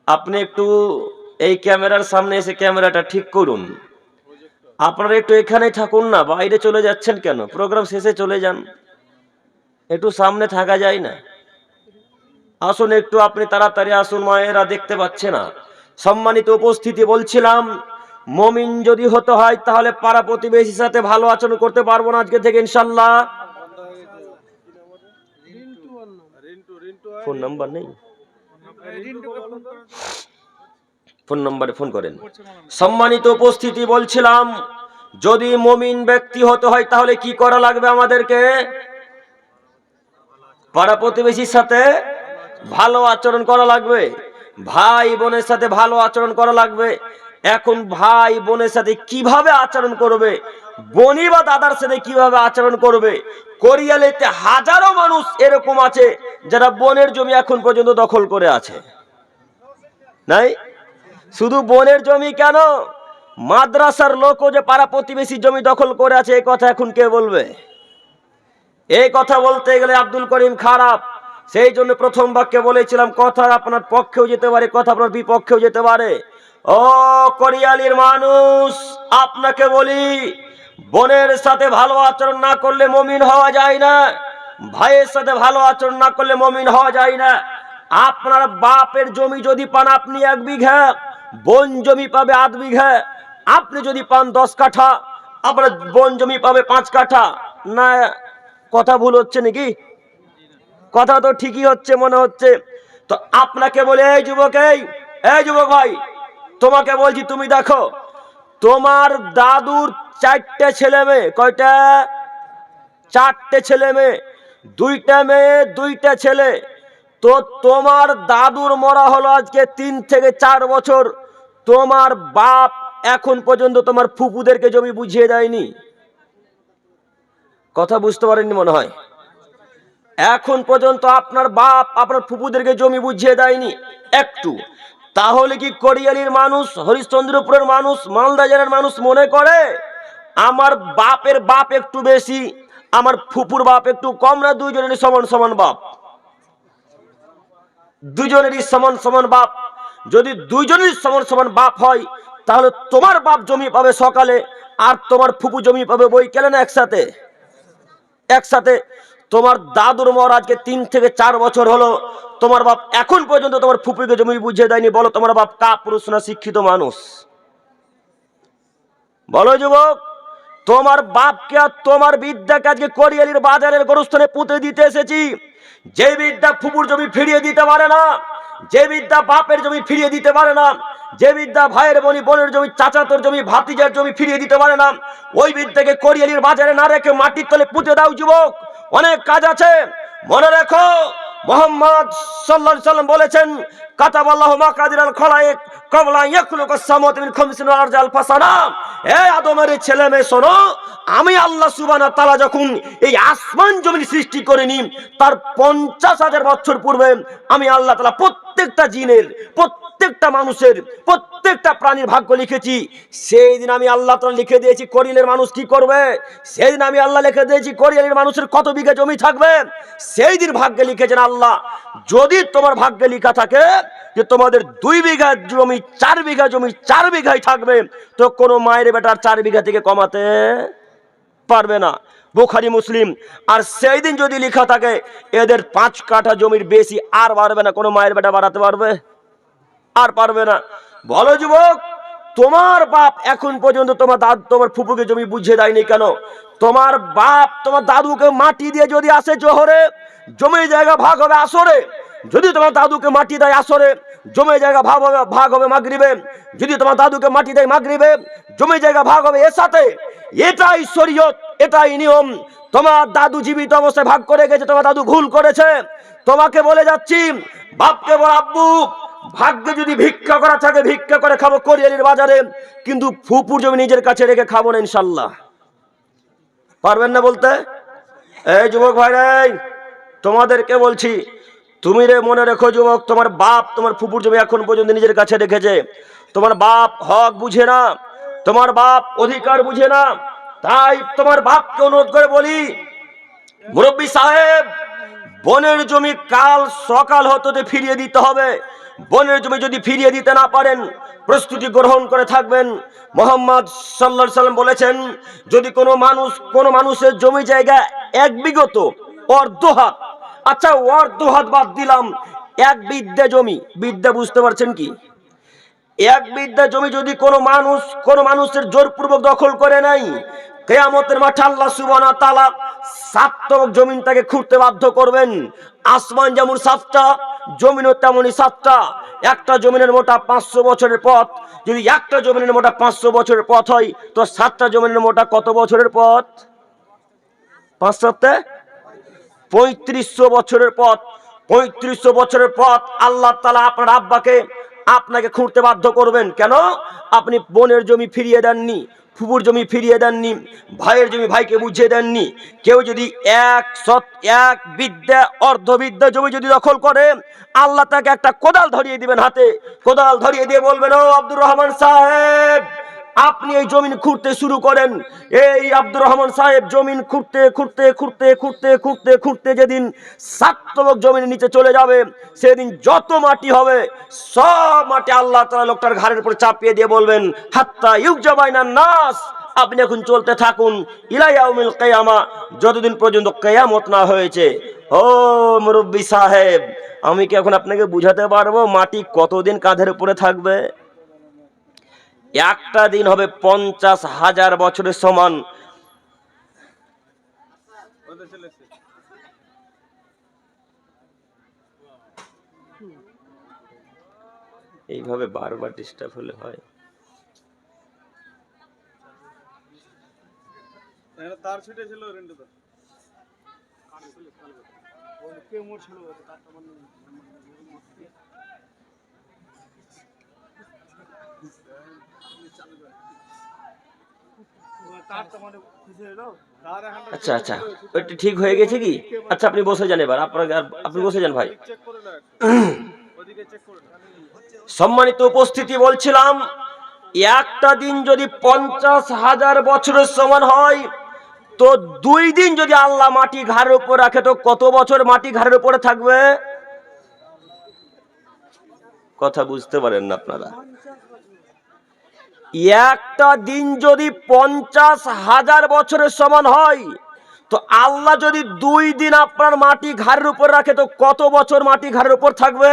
[SPEAKER 1] আপনি একটু এই ক্যামেরার সামনে এসে ক্যামেরাটা ঠিক করুন। আপনারা একটু এখানেই থাকুন না, বাইরে চলে যাচ্ছেন কেন? প্রোগ্রাম শেষে চলে যান, একটু সামনে থাকা যায় না? আসুন একটু, আপনি তাড়াতাড়ি আসুন, মায়েরা দেখতে পাচ্ছে না। সম্মানিত উপস্থিতি, বলছিলাম মুমিন যদি হতে হয় তাহলে পাড়া প্রতিবেশীর সাথে ভালো আচরণ করতে পারবো না আজকে থেকে ইনশাআল্লাহ। ফোন নাম্বার নেই, ফোন নাম্বারে ফোন করেন। সম্মানিত উপস্থিতি, বলছিলাম যদি মুমিন ব্যক্তি হতে হয় তাহলে কি করা লাগবে আমাদেরকে? পাড়া প্রতিবেশীর সাথে ভালো আচরণ করা লাগবে, ভাই বোনের সাথে ভালো আচরণ করা লাগবে। এখন ভাই বোনের সাথে কিভাবে আচরণ করবে, বোনি বা দাদার সাথে কিভাবে আচরণ করবে? কোরিয়ালেতে হাজারো মানুষ এরকম আছে যারা বোনের জমি এখন পর্যন্ত দখল করে আছে। নাই, শুধু বোনের জমি কেন, মাদ্রাসার লোকও যে পাড়া প্রতিবেশী জমি দখল করে আছে, এই কথা এখন কে বলবে? এই কথা বলতে গেলে আব্দুল করিম খারাপ। সেই জন্য প্রথম বাক্যে বলেছিলাম, কথা আপনার পক্ষেও যেতে পারে, কথা আপনার বিপক্ষেও যেতে পারে। ও কোরিয়ালির মানুষ, আপনাকে বলি, বোনের সাথে ভালো আচরণ না করলে মুমিন হওয়া যায় না, ভাইয়ের সাথে ভালো আচরণ না করলে মুমিন হওয়া যায় না। আপনার বাপের জমি যদি পান আপনি 1 বিঘা, বোন জমি পাবে 8 বিঘা। আপনি যদি পান 10 কাঠা, আপনার বোন জমি পাবে 5 কাঠা। না, কথা ভুল হচ্ছে নাকি? কথা তো ঠিকই হচ্ছে মনে হচ্ছে। তো আপনাকে বলে, এই যুবক, এই যুবক ভাই, তোমাকে বলছি, তুমি দেখো তোমার দাদুর 4টে ছেলে মেয়ে। কয়টা? 4টে ছেলে মেয়ে, 2টা মেয়ে 2টা ছেলে। তো তোমার দাদুর মরা হলো আজকে 3 থেকে 4 বছর। তোমার বাপ এখন পর্যন্ত তোমার ফুপুদেরকে জমি বুঝিয়ে দেয়নি। কথা বুঝতে পারেননি মনে হয়। এখন পর্যন্ত আপনার বাপ আপনার ফুপুদেরকে জমি বুঝিয়ে দেয়নি একটু। তাহলে কি কোরিয়ালির মানুষ, হরিশ্চন্দ্রপুরের মানুষ, মালদা জেলার মানুষ মনে করে আমার বাপের বাপ একটু বেশি, আমার ফুপুর বাপ একটু কম? না দুইজনেরই সমান সমান বাপ? দুজনেরই সমান সমান বাপ। যদি দুইজনেরই সমান সমান বাপ হয়, তাহলে তোমার বাপ জমি পাবে সকালে, আর তোমার ফুপু জমি পাবে বৈকালে, না একসাথে? একসাথে। তোমার দাদুর মর আজকে 3 থেকে 4 বছর হলো, তোমার বাপ এখন পর্যন্ত তোমার ফুপুকে জমি বুঝিয়ে দেয়নি। বলো তোমার বাপ কাপুরুষ না শিক্ষিত মানুষ? বলো যুবক, তোমার বাপকে আর তোমার বিদ্যাকে আজকে কোরিয়ালির বাজারের গোরস্থানে পুঁতে দিতে এসেছি। যে বিদ্যা ফুপুর জমি ফিরিয়ে দিতে পারে না, যে বিদ্যা বাপের জমি ফিরিয়ে দিতে পারে না, যে বিদ্যা ভাইয়ের বোনের জমি, চাচাতোর জমি, ভাতিজার জমি ফিরিয়ে দিতে পারে না, ওই বিদ্যাকে কোরিয়ালির বাজারে না রেখে মাটির তলে পুঁতে দাও যুবক। অনেক কাজ আছে, মনে রেখো। মুহাম্মদ সাল্লাল্লাহু আলাইহি সাল্লাম বলেছেন, কাতাবাল্লাহু মাকাদিরাল খলায়েক ক্বাবলা ইয়াখলুকাস সামাওয়াতি মিন 50 আরজাল ফাসানা। হে আদমের ছেলে মেয়ে শোনো, আমি আল্লাহ সুবহানাহু ওয়া তাআলা যখন এই আসমান জমিন সৃষ্টি করিনি, তার 50,000 বছর পূর্বে আমি আল্লাহ তাআলা প্রত্যেকটা জিনের, প্রত্যেকটা মানুষের, প্রত্যেকটা প্রাণীর ভাগ্য লিখেছি। সেই দিন আমি আল্লাহ তাআলা লিখে দিয়েছি কোরিয়ালের মানুষ কি করবে। সেই দিন আমি আল্লাহ লিখে দিয়েছি কোরিয়ালের মানুষের কত বিঘা জমি থাকবে। সেই দিন ভাগ্যে লিখেছেন আল্লাহ। যদি তোমার ভাগ্যে লেখা থাকে যে তোমাদের 2 বিঘা জমি, 4 বিঘা জমি 4 বিঘাই থাকবে, তো কোনো মায়ের বেটার 4 বিঘা থেকে কমাতে পারবে না। বুখারী মুসলিম। আর সেই দিন যদি লেখা থাকে এদের 5 কাঠা জমির বেশি আর বাড়বে না, কোনো মায়ের বেটা বাড়াতে পারবে? আর পারবে না। বলো যুবক, তোমার বাপ এখন পর্যন্ত তোমার দাদু, তোমার ফুপুকে জমি বুঝিয়ে দেয়নি কেন? তোমার বাপ তোমার দাদুকে মাটি দিয়ে যদি আসে জোহরে, জমি জায়গা ভাগ হবে আসরে। যদি তোমার দাদুকে মাটি দেয় আসরে, জমি জায়গা ভাগ হবে মাগরিবে। যদি তোমার দাদুকে মাটি দেয় মাগরিবে, জমি জায়গা ভাগ হবে এসাতে। এটাই শরীয়ত, এটাই নিয়ম। তোমার দাদু জীবিত অবস্থায় ভাগ করে গেছে, তোমার দাদু ভুল করেছে। তোমাকে বলে যাচ্ছি, বাপকে বল, আব্বু ভাগ্যে যদি ভিক্ষা করা থাকে ভিক্ষা করে খাবো কোরিয়ালির বাজারে, কিন্তু ফুপুর জমি নিজের কাছে রেখে খাবো না ইনশাল্লাহ। পারবেন না বলতে? এই যুবক ভাইরাই, তোমাদেরকে বলছি, তুমি রে মনে রেখো যুবক, তোমার বাপ তোমার ফুপুর জমি এখন পর্যন্ত নিজের কাছে রেখেছে। তোমার বাপ হক বুঝে না, তোমার বাপ অধিকার বুঝে না। তাই তোমার বাপকে অনুরোধ করে বলি, মুরব্বী সাহেব, বনের জমি কাল সকাল হতে ফিরিয়ে দিতে হবে। বনের জমি যদি ফিরিয়ে দিতে না পারেন, প্রস্তুতি গ্রহণ করে থাকবেন। মোহাম্মদ সাল্লাল্লাহু আলাইহি সাল্লাম বলেছেন, যদি কোনো মানুষের জমি জায়গা এক বিঘত অর্ধ হাত, আচ্ছা অর্ধ হাত বাদ দিলাম, এক বিদ্যা জমি, বিদ্যা বুঝতে পারছেন কি? এক বিদ্যা জমি যদি কোনো মানুষের জোরপূর্বক দখল করে নাই, কিয়ামতের মাঠে আল্লাহ সুবহানাহু ওয়া তাআলা সাতটক জমিন তাকে খুঁড়তে বাধ্য করবেন। আসমান যেমন সাতটা, জমিনও তেমনই সাতটা। একটা জমিনের মোটা 500 বছরের পথ, যদি একটা জমিনের মোটা 500 বছরের পথ হয়, তো সাতটা জমিনের মোটা কত বছরের পথ? 5 সাতে 3500 বছরের পথ। 3500 বছরের পথ আল্লাহ তাআলা আপনার আব্বাকে আপনাকে খুঁড়তে বাধ্য করবেন। কেন? আপনি বোনের জমি ফিরিয়ে দেননি, ফুফুর জমি ফিরিয়ে দেননি, ভাইয়ের জমি ভাইকে বুঝিয়ে দেননি। কেউ যদি এক বিদ্যা অর্ধবিদ্যা জমি যদি দখল করে, আল্লাহ তাকে একটা কোদাল ধরিয়ে দিবেন হাতে। কোদাল ধরিয়ে দিয়ে বলবেন, ও আব্দুর রহমান সাহেব, আপনি এই জমিন খুঁড়তে শুরু করেন। এই আব্দুর রহমান সাহেব জমিন খুঁড়তে খুঁড়তে খুঁড়তে খুঁড়তে খুঁড়তে খুঁড়তে যেদিন 7 তবক জমির নিচে চলে যাবে, সেদিন যত মাটি হবে সব মাটি আল্লাহ তাআলা লোকটার ঘাড়ের উপর চাপিয়ে দিয়ে বলবেন, হাত্তা ইউকজা বাইনান নাস, আপনি এখন চলতে থাকুন ইলা ইয়াউমিল কিয়ামা, যতদিন পর্যন্ত কিয়ামত না হয়েছে। ও মুরব্বী সাহেব, আমি কি এখন আপনাকে বুঝাতে পারবো মাটি কতদিন কাঁধের উপরে থাকবে? একটা দিন হবে 50,000 বছরের সমান। এইভাবে বারবার ডিস্টার্ব হলে হয়। তার ছুটে ছিল রেন্ডুদা কে মোর ছিল তার তো মানে আচ্ছা আচ্ছা, ওইটা ঠিক হয়ে গেছে কি? আচ্ছা আপনি বসে যান এবার, আপনি বসে যান ভাই। সম্মানিত উপস্থিতি, বলছিলাম একটা দিন যদি 50,000 বছরের সমান হয়, তো 2 দিন যদি আল্লাহ মাটি ঘাড়ের উপর রাখে, তো কত বছর মাটি ঘাড়ের উপরে থাকবে? কথা বুঝতে পারেন না আপনারা? একটা দিন যদি 50,000 বছরের সমান হয়, তো আল্লাহ যদি 2 দিন আপনার মাটি ঘাড়ের উপর রাখে, তো কত বছর মাটি ঘাড়ের উপর থাকবে?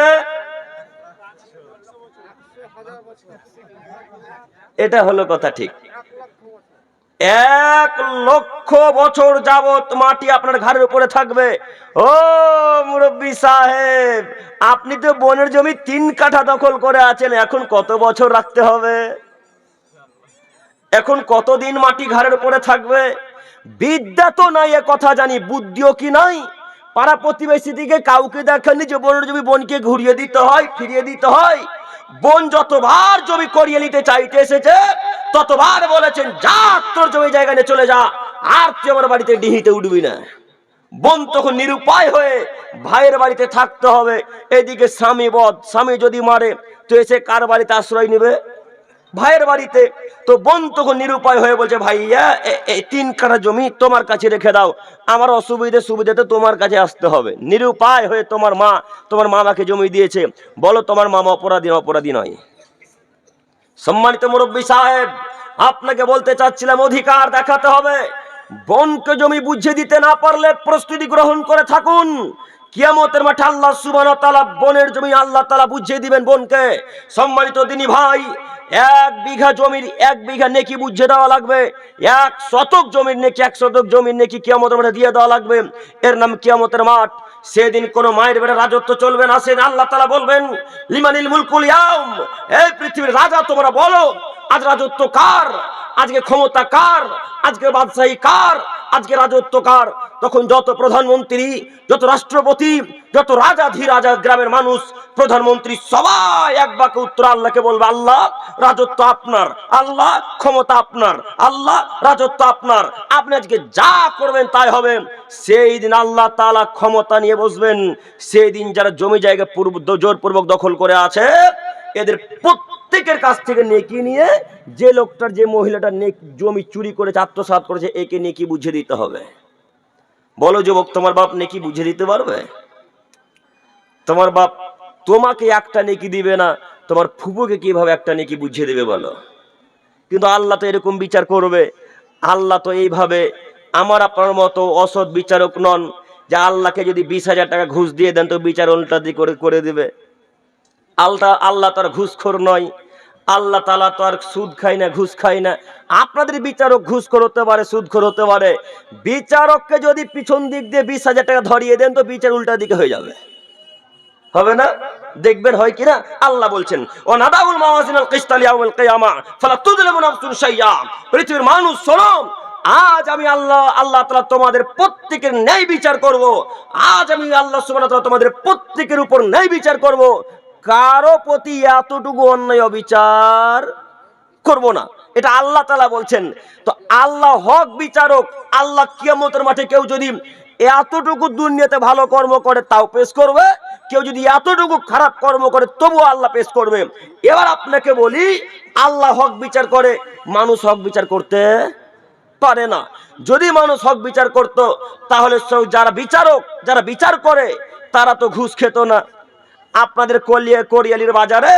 [SPEAKER 1] এটা হলো কথা, ঠিক 1 লক্ষ বছর যাবত মাটি আপনার ঘাড়ের উপরে থাকবে। ও মুরব্বী সাহেব, আপনি তো বনের জমি 3 কাঠা দখল করে আছেন, এখন কত বছর রাখতে হবে? এখন কতদিন মাটি ঘাড়ের উপরে থাকবে? বিদ্যা তো নাই এ কথা জানি, বুদ্ধিও কি নাই? পাড়া প্রতিবেশী দিকে কাউকে দেখেননি যে বনের জমি বোনকে ঘুরিয়ে দিতে হয়, ফিরিয়ে দিতে হয়? বোন যতবার জমি করিয়ে নিতে চাইতে এসেছে, ততবার বলেছেন, যা তোর জমি জায়গা নিয়ে চলে যা, আর তুই আমার বাড়িতে ডিহিতে উঠবি না। বোন তখন নিরুপায় হয়ে ভাইয়ের বাড়িতে থাকতে হবে। এদিকে স্বামী যদি মারে, তো এসে কার বাড়িতে আশ্রয় নেবে? ভাইয়ের বাড়িতে। তো বোন তখন নিরুপায় হয়ে বলছে, ভাইয়া এই 3 কাঠা জমি তোমার কাছে রেখে দাও, আমার সুবিধাতে তোমার কাছে আসতে হবে। নিরুপায় হয়ে তোমার মামাকে জমি দিয়েছে। বলো তোমার মামা অপরাধী নয়? সম্মানিত মুরব্বী সাহেব, আপনাকে বলতে চাচ্ছিলাম, অধিকার দেখাতে হবে। বোনকে জমি বুঝিয়ে দিতে না পারলে প্রস্তুতি গ্রহণ করে থাকুন। কিয়ামতের মাঠে আল্লাহ সুবহানাহু ওয়া তাআলা বনের জমি আল্লাহ তাআলা বুঝিয়ে দিবেন বোনকে। সম্মানিত দিনী ভাই, 1 বিঘা জমির 1 বিঘা নেকি বুঝিয়ে দেওয়া লাগবে। 1 শতক জমির নেকি 1 শতক জমির নেকি কিয়ামতের মাঠে দিয়ে দেওয়া লাগবে। এর নাম কিয়ামতের মাঠ। সেদিন কোন মায়ের বেটা রাজত্ব চলবে না। সেদিন আল্লাহ তাআলা বলবেন, লিমানিল মুলকুল ইয়াউম, এই পৃথিবীর রাজা তোমরা বলো, আজ রাজত্ব কার? আজকে ক্ষমতা কার, আজকে বাদশাহী কার, আজকে রাজত্ব কার, তখন যত প্রধানমন্ত্রী, যত রাষ্ট্রপতি, যত রাজা গ্রামের মানুষ, প্রধানমন্ত্রী সবাই এক বাক্যে উত্তর আল্লাহকে বলবে, আল্লাহ রাজত্ব আপনার, আল্লাহ ক্ষমতা আপনার, আল্লাহ রাজত্ব আপনার, আপনি আজকে যা করবেন তাই হবে। সেই দিন আল্লাহ তাআলা ক্ষমতা নিয়ে বসবেন। সেই দিন যারা জমি জায়গা জোরপূর্বক দখল করে আছে, এদের প্রত্যেকের কাছ থেকে নেকি নিয়ে, যে লোকটার, যে মহিলাটার জমি চুরি করেছে, আত্মসাৎ করেছে, একে নেকি বুঝিয়ে দিতে হবে। বলো যুবক, তোমার বাপ নেকি বুঝিয়ে দিতে পারবে? তোমার বাপ তোমাকে একটা নেকি দিবে না, তোমার ফুপুকে কিভাবে একটা নেকি বুঝিয়ে দেবে বলো? কিন্তু আল্লাহ তো এরকম বিচার করবে। আল্লাহ তো এইভাবে আমার আপনার মতো অসৎ বিচারক নন যে আল্লাহকে যদি 20,000 টাকা ঘুষ দিয়ে দেন তো বিচার উল্টা দিয়ে করে দিবে। আল্লাহ তো আর ঘুষখোর নয়, আল্লাহ তাআলা তো আর সুদ খায় না, ঘুষ খায় না। আপনাদের বিচারক ঘুষখোর হতে পারে, সুদখোর হতে পারে। বিচারককে যদি পিছন দিক দিয়ে 20,000 টাকা ধরিয়ে দেন তো বিচার উল্টা দিকে হয়ে যাবে, হবে না? দেখবেন হয় কিনা। আল্লাহ বলছেন, ও নাদাউল মাওয়াজিনাল কিসতা লিয়াউমিল কিয়ামা ফালা তুযলামু নাফসুন শাইয়্যা। পৃথিবীর মানুষ শোনো, আজ আমি আল্লাহ তাআলা তোমাদের প্রত্যেকের ন্যায় বিচার করব। আজ আমি আল্লাহ সুবহানাহু ওয়া তাআলা তোমাদের প্রত্যেকের উপর ন্যায় বিচার করব। কারো প্রতি এতটুকু অন্যায় অবিচার করব না, এটা আল্লাহ তাআলা বলছেন। তো আল্লাহ হক বিচারক। আল্লাহ কিয়ামতের মাঠে কেউ যদি এতটুকু দুনিয়াতে ভালো কর্ম করে তাও পেশ করবে, কেউ যদি এতটুকু খারাপ কর্ম করে তবুও আল্লাহ পেশ করবে। এবার আপনাকে বলি, আল্লাহ হক বিচার করে, মানুষ হক বিচার করতে পারে না। যদি মানুষ হক বিচার করত তাহলে যারা বিচারক, যারা বিচার করে তারা তো ঘুষ খেত না। আপনাদের কোরিয়ালির বাজারে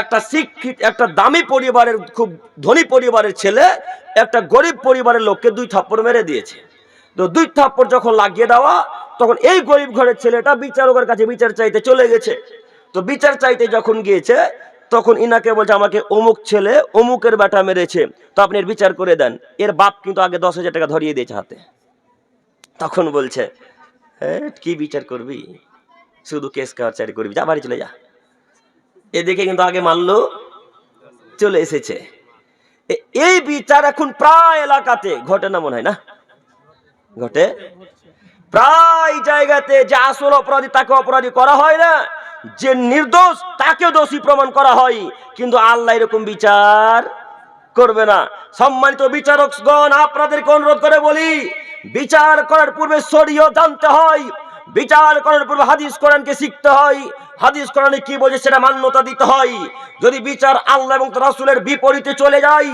[SPEAKER 1] একটা শিক্ষিত, একটা দামি পরিবারের, খুব ধনী পরিবারের ছেলে একটা গরিব পরিবারের লোককে 2 থাপ্পড় মেরে দিয়েছে। তো 2 থাপ্পড় যখন লাগিয়ে দেওয়া, তখন এই গরিব ঘরের ছেলেটা বিচারকের কাছে বিচার চাইতে চলে গেছে। তো বিচার চাইতে যখন গিয়েছে, তখন ইনাকে বলছে, আমাকে অমুক ছেলে অমুকের বেটা মেরেছে, তো আপনি এর বিচার করে দেন। এর বাপ কিন্তু আগে 10,000 টাকা ধরিয়ে দিয়েছে হাতে। তখন বলছে, কি বিচার করবি, শুধু কেস কাচারি করবি, যা বাড়ি চলে যা। এদিকে কিন্তু আগে মারলো, চলে এসেছে। এই বিচার এখন প্রায় এলাকাতে ঘটে না, মনে হয় না ঘটে? প্রায় জায়গাতে যে আসল অপরাধী তাকে অপরাধী করা হয় না, যে নির্দোষ তাকে দোষী প্রমাণ করা হয়। কিন্তু আল্লাহ এরকম বিচার করবে না। সম্মানিত বিচারকগণ, আপনাদেরকে অনুরোধ করে বলি, বিচার করার পূর্বে শরীয়ত জানতে হয়। বিচার করার পূর্বে হাদিস কোরআনকে শিখতে হয়। হাদিস কোরআনে কি বলছে সেটা মান্যতা দিতে হয়। যদি বিচার আল্লাহ এবং তার রাসূলের বিপরীতে চলে যায়,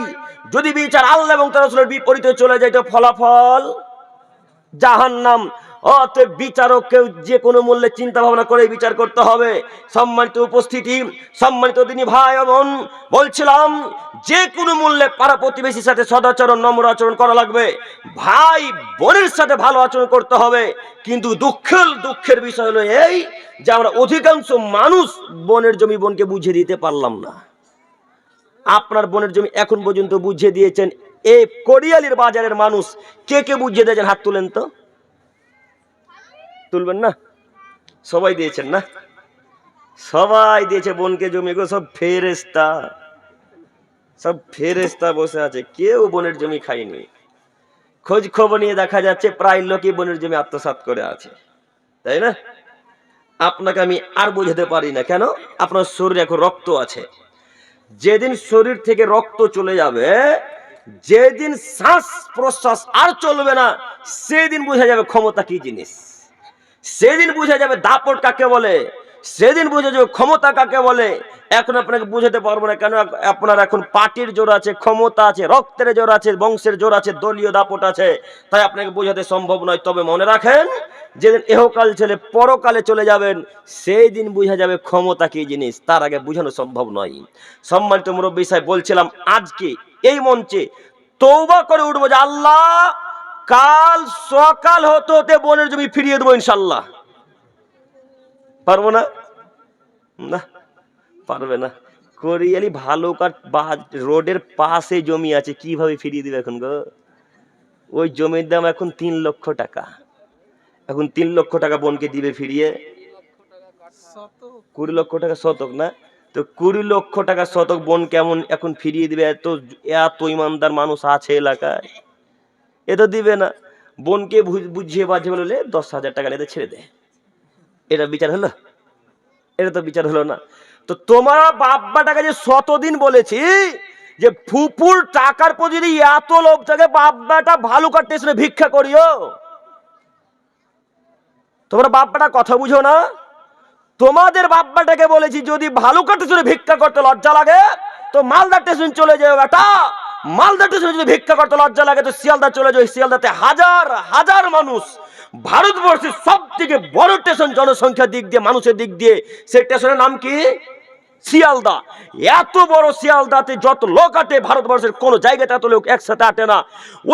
[SPEAKER 1] যদি বিচার আল্লাহ এবং তার রাসূলের বিপরীতে চলে যায়, তো ফলাফল জাহান্নাম। অতএব বিচারককে যে কোনো মূল্যে চিন্তা ভাবনা করে বিচার করতে হবে। সম্মানিত উপস্থিতি, সম্মানিত দিনী ভাই বোন, বলছিলাম যে কোনো মূল্যে পাড়া প্রতিবেশীর সাথে সদাচরণ, নম্র আচরণ করা লাগবে। ভাই বোনের সাথে ভালো আচরণ করতে হবে। কিন্তু দুঃখের বিষয় হলো এই যে আমরা অধিকাংশ মানুষ বোনের জমি বোনকে বুঝিয়ে দিতে পারলাম না। আপনার বোনের জমি এখন পর্যন্ত বুঝিয়ে দিয়েছেন এই কোরিয়ালির বাজারের মানুষ কে কে বুঝিয়ে দিয়েছেন? হাত তুলেন তো। তুলবেন না? সবাই দিয়েছেন না? সবাই দিয়েছে বোনকে জমি গো। সব ফেরেশতা বসে আছে, কেউ বোনের জমি খায়নি। খোঁজ খবর নিয়ে দেখা যাচ্ছে প্রায় লোকই বোনের জমি আত্মসাৎ করে আছে, তাই না? আপনাকে আমি আর বুঝাতে পারি না। কেন? আপনার শরীরে এখন রক্ত আছে। যেদিন শরীর থেকে রক্ত চলে যাবে, যেদিন শ্বাস প্রশ্বাস আর চলবে না, সেদিন বোঝা যাবে ক্ষমতা কি জিনিস। সেদিন বোঝা যাবে দাপট কাকে বলে, সেদিন বোঝা যাবে ক্ষমতা কাকে বলে। এখন আপনাকে বুঝাতে পারবো না। কেন? আপনার এখন পার্টির জোর আছে, ক্ষমতা আছে, রক্তের জোর আছে, বংশের জোর আছে, দলীয় দাপট আছে, তাই আপনাকে বোঝাতে সম্ভব নয়। তবে মনে রাখেন, যেদিন এহকাল ছেলে পরকালে চলে যাবেন, সেই দিন বোঝা যাবে ক্ষমতা কি জিনিস। তার আগে বোঝানো সম্ভব নয়। সম্মানিত মুরব্বী সাহেব, বলছিলাম আজকে এই মঞ্চে তওবা করে উঠবো যে আল্লাহ, কাল সকাল হতে হতে বোনের জমি ফিরিয়ে দেবো ইনশাল্লাহ। পারবো না? না, পারবে না। কোরিয়ালি ভালুকার রোডের পাশে জমি আছে, কিভাবে ফিরিয়ে দিবে এখন গো? ওই জমির দাম এখন 3 লক্ষ টাকা। এখন 3 লক্ষ টাকা বোনকে দিবে ফিরিয়ে? 20 লক্ষ টাকা শতক না? তো 20 লক্ষ টাকা শতক বোন কেমন এখন ফিরিয়ে দিবে? এত এত ইমানদার মানুষ আছে এলাকায়, এ তো দিবে না। বোনকে বুঝিয়ে বাজিয়ে বলে 10,000 টাকা নিয়ে ছেড়ে দে, এটা বিচার হলো? এটা তো বিচার হলো না। তো তোমার বাব্বাটাকে যে শতদিন বলেছি যে ফুপুর টাকার পর যদি এত লোভ থাকে, বাব্বাটা ভালুকার স্টেশনে ভিক্ষা করিও। তোমরা বাব্বাটা কথা বুঝো না? তোমাদের বাব্বাটাকে বলেছি যদি ভালুকার স্টেশনে ভিক্ষা করতে লজ্জা লাগে তো মালদা স্টেশন চলে যাও বেটা। মালদা স্টেশনে যদি ভিক্ষা করতে লজ্জা লাগে তো শিয়ালদা চলে যাও। শিয়ালদাতে হাজার হাজার মানুষ, ভারতবর্ষের সব থেকে বড় স্টেশন জনসংখ্যার দিক দিয়ে, মানুষের দিক দিয়ে, সেই স্টেশনের নাম কি? শিয়ালদা। এত বড় শিয়ালদাতে যত লোক আটে ভারতবর্ষের কোন জায়গাতে এত লোক একসাথে আটে না।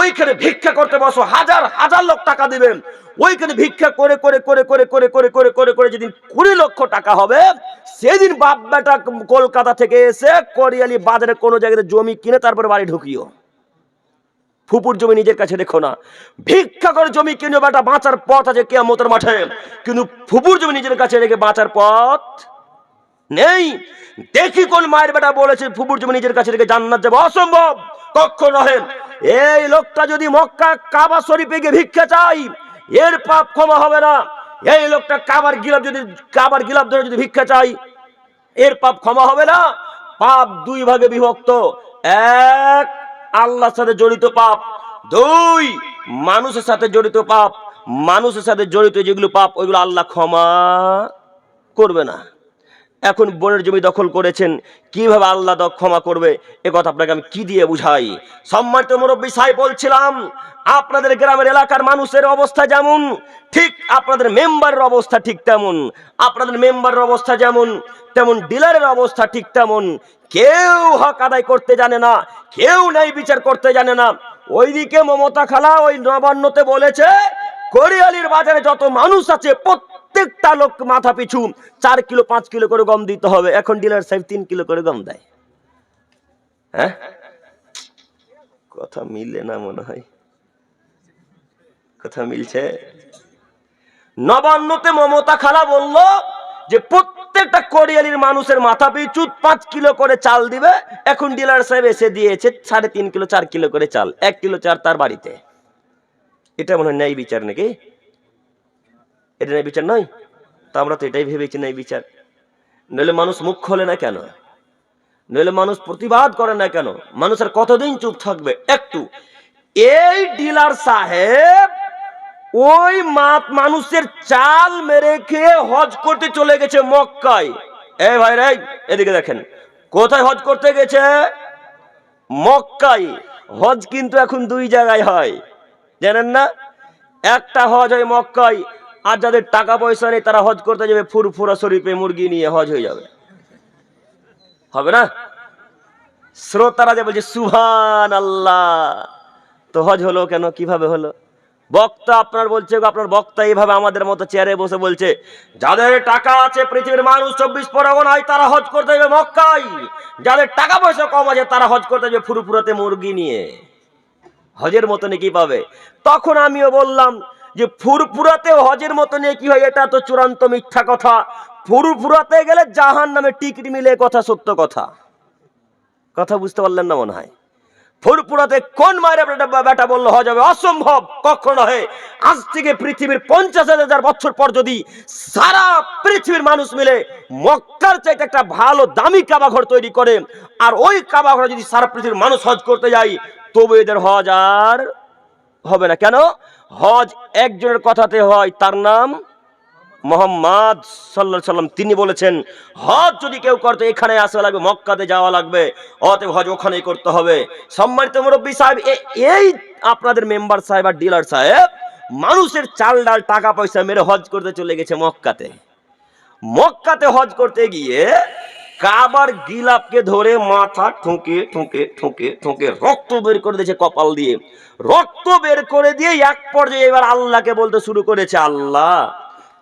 [SPEAKER 1] ওইখানে ভিক্ষা করতে বসো, হাজার হাজার লোক টাকা দিবেন। ওইখানে ভিক্ষা করে করে করে করে করে করে করে করে করে যেদিন 20 লক্ষ টাকা হবে, সেদিন বাপ বেটা কলকাতা থেকে এসে করিয়ালি বাজারে কোনো জায়গাতে জমি কিনে তারপরে বাড়ি ঢুকিও। ফুপুর জমি নিজের কাছে রেখো না। ভিক্ষা করে জমি কিনে বেটা বাঁচার পথ আছে কিয়ামতের মাঠে, কিন্তু ফুপুর জমি নিজের কাছে রেখে বাঁচার পথ নেই। দেখি কোন মায়ের বেটা বলেছে ফুপুর জমি নিজের কাছে রেখে জান্নাত যাবে? অসম্ভব, কখনো নয়। এই লোকটা যদি মক্কা কাবা শরীফে গিয়ে ভিক্ষা চাই, এর পাপ ক্ষমা হবে না। এই লোকটা কাবার গিলাফ ধরে যদি ভিক্ষা চাই, এর পাপ ক্ষমা হবে না। পাপ দুই ভাগে বিভক্ত। এক, আল্লাহর সাথে জড়িত পাপ। দুই, মানুষের সাথে জড়িত পাপ। মানুষের সাথে জড়িত যেগুলো পাপ, ওইগুলো আল্লাহ ক্ষমা করবে না। এখন বোনের জমি দখল করেছেন, কিভাবে আল্লাহ ক্ষমা করবে? এ কথা আপনাকে আমি কি দিয়ে বুঝাই? সম্মানিত মুরব্বী সাহেব, বলছিলাম আপনাদের গ্রামের এলাকার মানুষের অবস্থা যেমন, ঠিক আপনাদের মেম্বারের অবস্থা ঠিক তেমন। আপনাদের মেম্বারের অবস্থা যেমন, তেমন ডিলারের অবস্থা ঠিক তেমন। কেউ হক আদায় করতে জানে না, কেউ ন্যায় বিচার করতে জানে না। ওইদিকে মমতা খালা ওই নবান্নতে বলেছে করিয়ালির বাজারে যত মানুষ আছে প্রত্যেকটা লোক মাথা পিছু 4 কিলো 5 কিলো করে গম দিতে হবে। এখন ডিলার সাহেব 3 কিলো করে গম দেয়। হ্যাঁ, কথা মিলে না মনে হয়। কথা মিলছে? নবান্নতে মমতা খালা বলল যে প্রত্যেকটা করিয়ালির মানুষের মাথা পিছু 5 কিলো করে চাল দিবে। এখন ডিলার সাহেব এসে দিয়েছে 3.5 কিলো 4 কিলো করে চাল, 1 কিলো চাল তার বাড়িতে। এটা মনে হয় ন্যায় বিচার নাকি? এটা ন্যায় বিচার নয়? তা আমরা তো এটাই ভেবেছি ন্যায় বিচার। নইলে মানুষ মুখ খোলে না কেন? নইলে মানুষ প্রতিবাদ করে না কেন? মানুষ আর কতদিন চুপ থাকবে? একটু এই ডিলার সাহেব ওই মানুষের চাল মেরে খেয়ে হজ করতে চলে গেছে মক্কায়। এই ভাই রে, এদিকে দেখেন, কোথায় হজ করতে গেছে? মক্কায়। হজ কিন্তু এখন 2 জায়গায় হয়, জানেন না? একটা হজ হয় মক্কায়, আর যাদের টাকা পয়সা নেই তারা হজ করতে যাবে ফুরফুরা শরীফে, মুরগি নিয়ে হজ হয়ে যাবে। হবে না? শ্রোতারা যে বলছে সুবহানাল্লাহ। তো হজ হলো কেন? কিভাবে হলো? বক্তা আপনার বলছে, আপনার বক্তা এইভাবে আমাদের মতো চেয়ারে বসে বলছে যাদের টাকা আছে পৃথিবীর মানুষ 24 পরগনায় তারা হজ করতে যাবে মক্কায়, যাদের টাকা পয়সা কম আছে তারা হজ করতে যাবে ফুরফুরাতে মুরগি নিয়ে। হজের মতো নিয়ে কি পাবে? তখন আমিও বললাম যে ফুরফুরাতে হজের মতো নিয়ে কি হয়? এটা তো চূড়ান্ত মিথ্যা কথা। ফুরফুরাতে গেলে জাহান্নামে টিকিট মিলে, কথা সত্য কথা। কথা বুঝতে পারলেন না মনে হয়? ফুরফুরাতে কোন মায়ের বেটা বললো হজ হবে? অসম্ভব, কখনো হয়। আজ থেকে পৃথিবীর 50,000 বছর পর যদি সারা পৃথিবীর মানুষ মিলে মক্কার চাইতে একটা ভালো দামি কাবাঘর তৈরি করে, আর ওই কাবাঘরে যদি সারা পৃথিবীর মানুষ হজ করতে যায়, তবে এদের হজ আর হবে না। কেন? হজ একজনের কথাতে হয়, তার নাম মুহাম্মদ সাল্লাল্লাহু আলাইহি সাল্লাম। তিনি বলেছেন হজ যদি কেউ করতে এখানে আসা লাগবে, মক্কাতে যাওয়া লাগবে, অতএব হজ ওখানেই করতে হবে। সম্মানিত মুরব্বী সাহেব, এই আপনাদের মেম্বার সাহেব আর ডিলার সাহেব মানুষের চাল ডাল টাকা পয়সা মেরে হজ করতে চলে গেছে মক্কাতে। মক্কাতে হজ করতে গিয়ে কাবার গিলাফকে ধরে মাথা ঠুকে ঠুকে ঠুকে ঠুকে রক্ত বের করে দিয়েছে কপাল দিয়ে। রক্ত বের করে দিয়ে এক পর্যায়ে এবার আল্লাহকে বলতে শুরু করেছে, আল্লাহ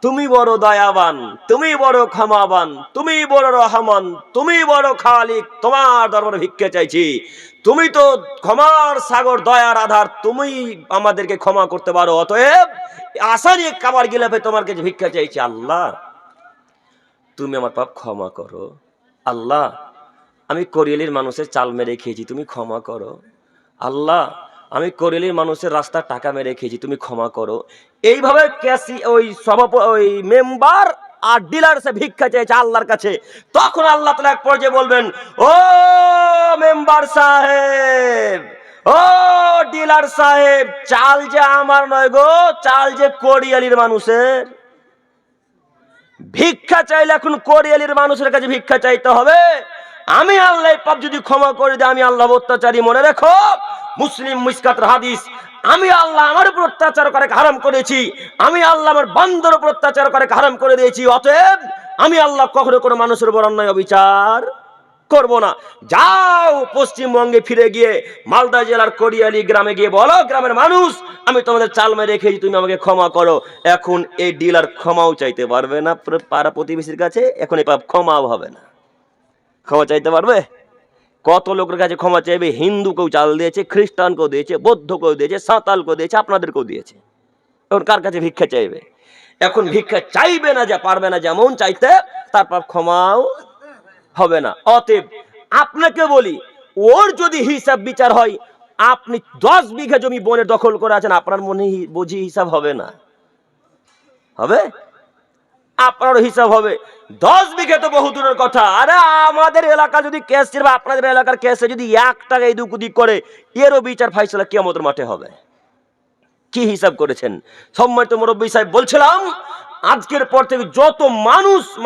[SPEAKER 1] তুমি বড় দয়াবান, তুমি বড় ক্ষমাবান, তুমি বড় রহমান, তুমি বড় খালিক, তোমার দরবারে ভিক্ষা চাইছি। তুমি তো ক্ষমার সাগর, দয়ার আধার, তুমি আমাদেরকে ক্ষমা করতে পারো। অতএব আশা নিয়ে কাবার গিলাফে তোমার কাছে ভিক্ষা চাইছি। আল্লাহ তুমি আমার পাপ ক্ষমা করো। আল্লাহ আমি করিয়েলির মানুষের চাল মেরে খেয়েছি, তুমি ক্ষমা করো। আল্লাহ আমি করিয়েলির মানুষের রাস্তার টাকা মেরে খেয়েছি, তুমি ক্ষমা করো। এইভাবে ওই ওই মেম্বার আর ডিলার সে ভিক্ষা চাইছে আল্লাহর কাছে। তখন আল্লাহ তাআলা এক পর্যায়ে বলবেন, ও মেম্বার সাহেব, ও ডিলার সাহেব, চাল যে আমার নয় গো, চাল যে করিয়ালির মানুষের। ভিক্ষা চাইলে এখন করিয়ালির মানুষের কাছে ভিক্ষা চাইতে হবে। আমি আল্লাহ পাপ যদি ক্ষমা করে দিই, আমি আল্লাহ অত্যাচারী। মনে রেখো, মুসলিম মিসকাতের হাদিস, আমি আল্লাহ আমার উপর অত্যাচার করে হারাম করেছি, আমি আল্লাহ আমার বান্দার উপর অত্যাচার করে হারাম করে দিয়েছি। অতএব আমি আল্লাহ কখনো কোনো মানুষের উপর অন্যায় অবিচার করব না। যাও পশ্চিমবঙ্গে ফিরে গিয়ে মালদা জেলার করিয়ালি গ্রামে গিয়ে বলো, গ্রামের মানুষ আমি তোমাদের চাল মেরে রেখেছি, তুমি আমাকে ক্ষমা করো। এখন এই ডিলার ক্ষমাও চাইতে পারবে না পাড়া প্রতিবেশীর কাছে, এখন এই পাপ ক্ষমাও হবে না। ক্ষমা চাইতে পারবে? কত লোকের কাছে ক্ষমা চাইবে? হিন্দুকেও চাল দিয়েছে, খ্রিস্টানকেও দিয়েছে, বৌদ্ধকেও দিয়েছে, সাঁওতালকেও দিয়েছে, আপনাদেরকেও দিয়েছে। এখন কার কাছে ভিক্ষা চাইবে? এখন ভিক্ষা চাইবে না, যা পারবে না যেমন চাইতে, তারপর ক্ষমাও হবে না। অতএব আপনাকে বলি, ওর যদি হিসাব বিচার হয়, আপনি 10 বিঘা জমি বনের দখল করে আছেন, আপনার মনে বুঝি হিসাব হবে না? হবে? আপনার হিসাব হবে। 10 বিঘা তো বহু দূরের কথা। আরে আমাদের এলাকা যদি ক্যাশের বা আপনাদের এলাকার ক্যাশে যদি 1 টাকা এদিক ওদিক করে, এরও বিচার ফাইসালা কিয়ামতের মাঠে হবে। কি হিসাব করেছেন? সম্মানিত মুরব্বী সাহেব, বলছিলাম আজকের পর থেকে যত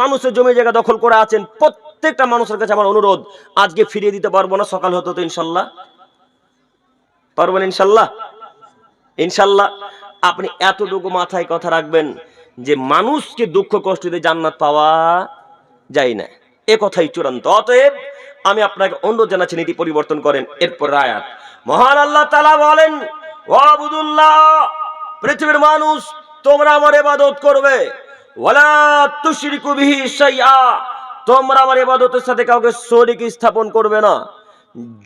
[SPEAKER 1] মানুষের জমি জায়গা দখল করে আছেন, প্রত্যেকটা মানুষের কাছে আমার অনুরোধ, আজকে ফিরিয়ে দিতে পারবো না, সকাল হতো তো ইনশাল্লাহ পারবেন। ইনশাল্লাহ, ইনশাল্লাহ। আপনি এতটুকু মাথায় কথা রাখবেন যে মানুষকে দুঃখ কষ্ট দিয়ে জান্নাত পাওয়া যায় না, এ কথাই চূড়ান্ত। অতএব আমি আপনাকে অনুরোধ জানাচ্ছি, নীতি পরিবর্তন করেন। এরপর আয়াত, মহান আল্লাহ তাআলা বলেন, ওয়াবুদুল্লাহ, পৃথিবীর মানুষ তোমরা আমার ইবাদত করবে, ওয়ালা তুশরিকু বিহি শাইআ, তোমরা আমার ইবাদতের সাথে কাউকে শরীক স্থাপন করবে না।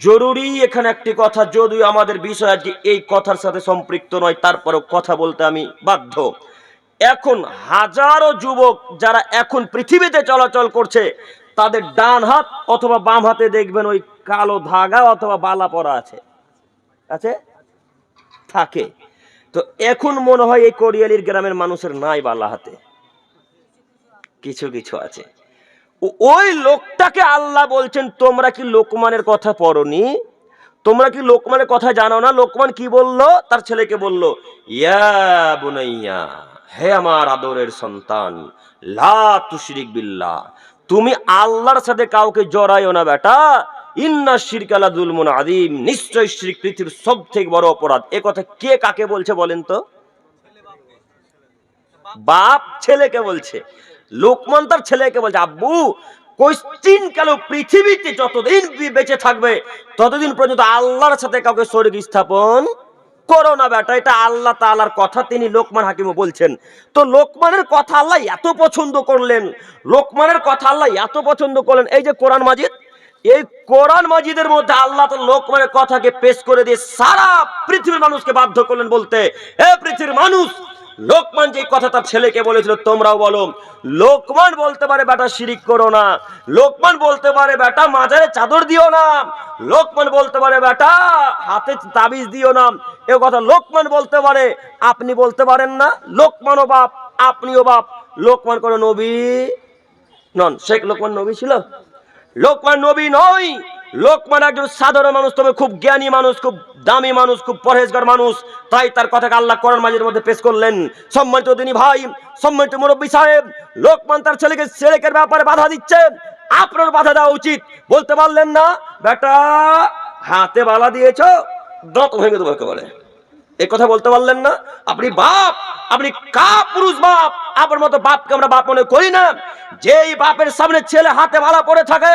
[SPEAKER 1] জরুরি এখানে একটি কথা, যদিও আমাদের বিষয় আজকে এই কথার সাথে সম্পৃক্ত নয়, তারপরেও কথা বলতে আমি বাধ্য। এখন হাজারো যুবক যারা এখন পৃথিবীতে চলাচল করছে, তাদের ডান হাত অথবা বাম হাতে দেখবেন ওই কালো ধাগা অথবা বালা পরা আছে, আছে থাকে। তো এখন মনে হয় এই করিয়ালির গ্রামের মানুষের নাই বালা হাতে, কিছু কিছু আছে। ওই লোকটাকে আল্লাহ বলছেন, তোমরা কি লোকমানের কথা পড়নি? তোমরা কি লোকমানের কথা জানো না? লোকমান কি বলল? তার ছেলেকে বলল, ইয়া বুনাইয়া, হে আমার আদরের সন্তান, লা তুশরিক বিল্লাহ, তুমি আল্লাহর সাথে কাউকে জড়াইও না বেটা, ইন্না শিরকা লা যুলমুন আযীম, নিশ্চয় শিরক পৃথিবীর সবথেকে বড় অপরাধ। এ কথা কে কাকে বলছে বলেন তো? বাপ ছেলেকে বলছে। লোকমান তার ছেলেকে বলছে, আব্বু কোশ্চিন কাল পৃথিবীতে যতদিন বেঁচে থাকবে ততদিন পর্যন্ত আল্লাহর সাথে কাউকে শরীক স্থাপন করো না বেটা। এটা আল্লাহ তাআলার কথা, তিনি লোকমান হাকিমও বলছেন। তো লোকমানের কথা আল্লাহ এত পছন্দ করলেন, লোকমানের কথা আল্লাহ এত পছন্দ করলেন, এই যে কোরআন মাজিদ, এই কোরআন মাজিদের মধ্যে আল্লাহ তো লোকমানের কথাকে পেশ করে দিয়ে সারা পৃথিবীর মানুষকে বাধ্য করলেন বলতে, হে পৃথিবীর মানুষ, লোকমান যে কথা তার ছেলেকে বলেছিল তোমরাও বলো। লোকমান বলতে পারে বেটা শিরিক করো না, লোকমান বলতে পারে বেটা মাজারে চাদর দিও না, লোকমান বলতে পারে বেটা হাতে তাবিজ দিও না, এ কথা লোকমান বলতে পারে। আপনি বলতে পারেন না? লোকমানও বাপ, আপনিও বাপ। লোকমান কোন নবী নন। শেখ লোকমান নবী ছিল? লোকমান নবী নয়। লোকমান একজন সাধারণ মানুষ, তবে খুব জ্ঞানী মানুষ, খুব দামি মানুষ, খুব পরহেজগার মানুষ। তাই তার কথাকে আল্লাহ কোরআন মাজিদের মধ্যে পেশ করলেন। সম্মানিত দিনী ভাই, সম্মানিত মুরব্বী সাহেব, লোকমান তার ছেলেকে শিরকের ব্যাপারে বাধা দিচ্ছে, আপনার বাধা দেওয়া উচিত। বলতে পারলেন না বেটা হাতে বালা দিয়েছো, দাঁত ভেঙে দেবো একেবারে, এই কথা বলতে পারলেন না? আপনি বাপ, আপনি কাপুরুষ বাপ। আপনার মতো বাপকে আমরা বাপ মনে করি না। যেই বাপের সামনে ছেলে হাতে মালা পরে থাকে,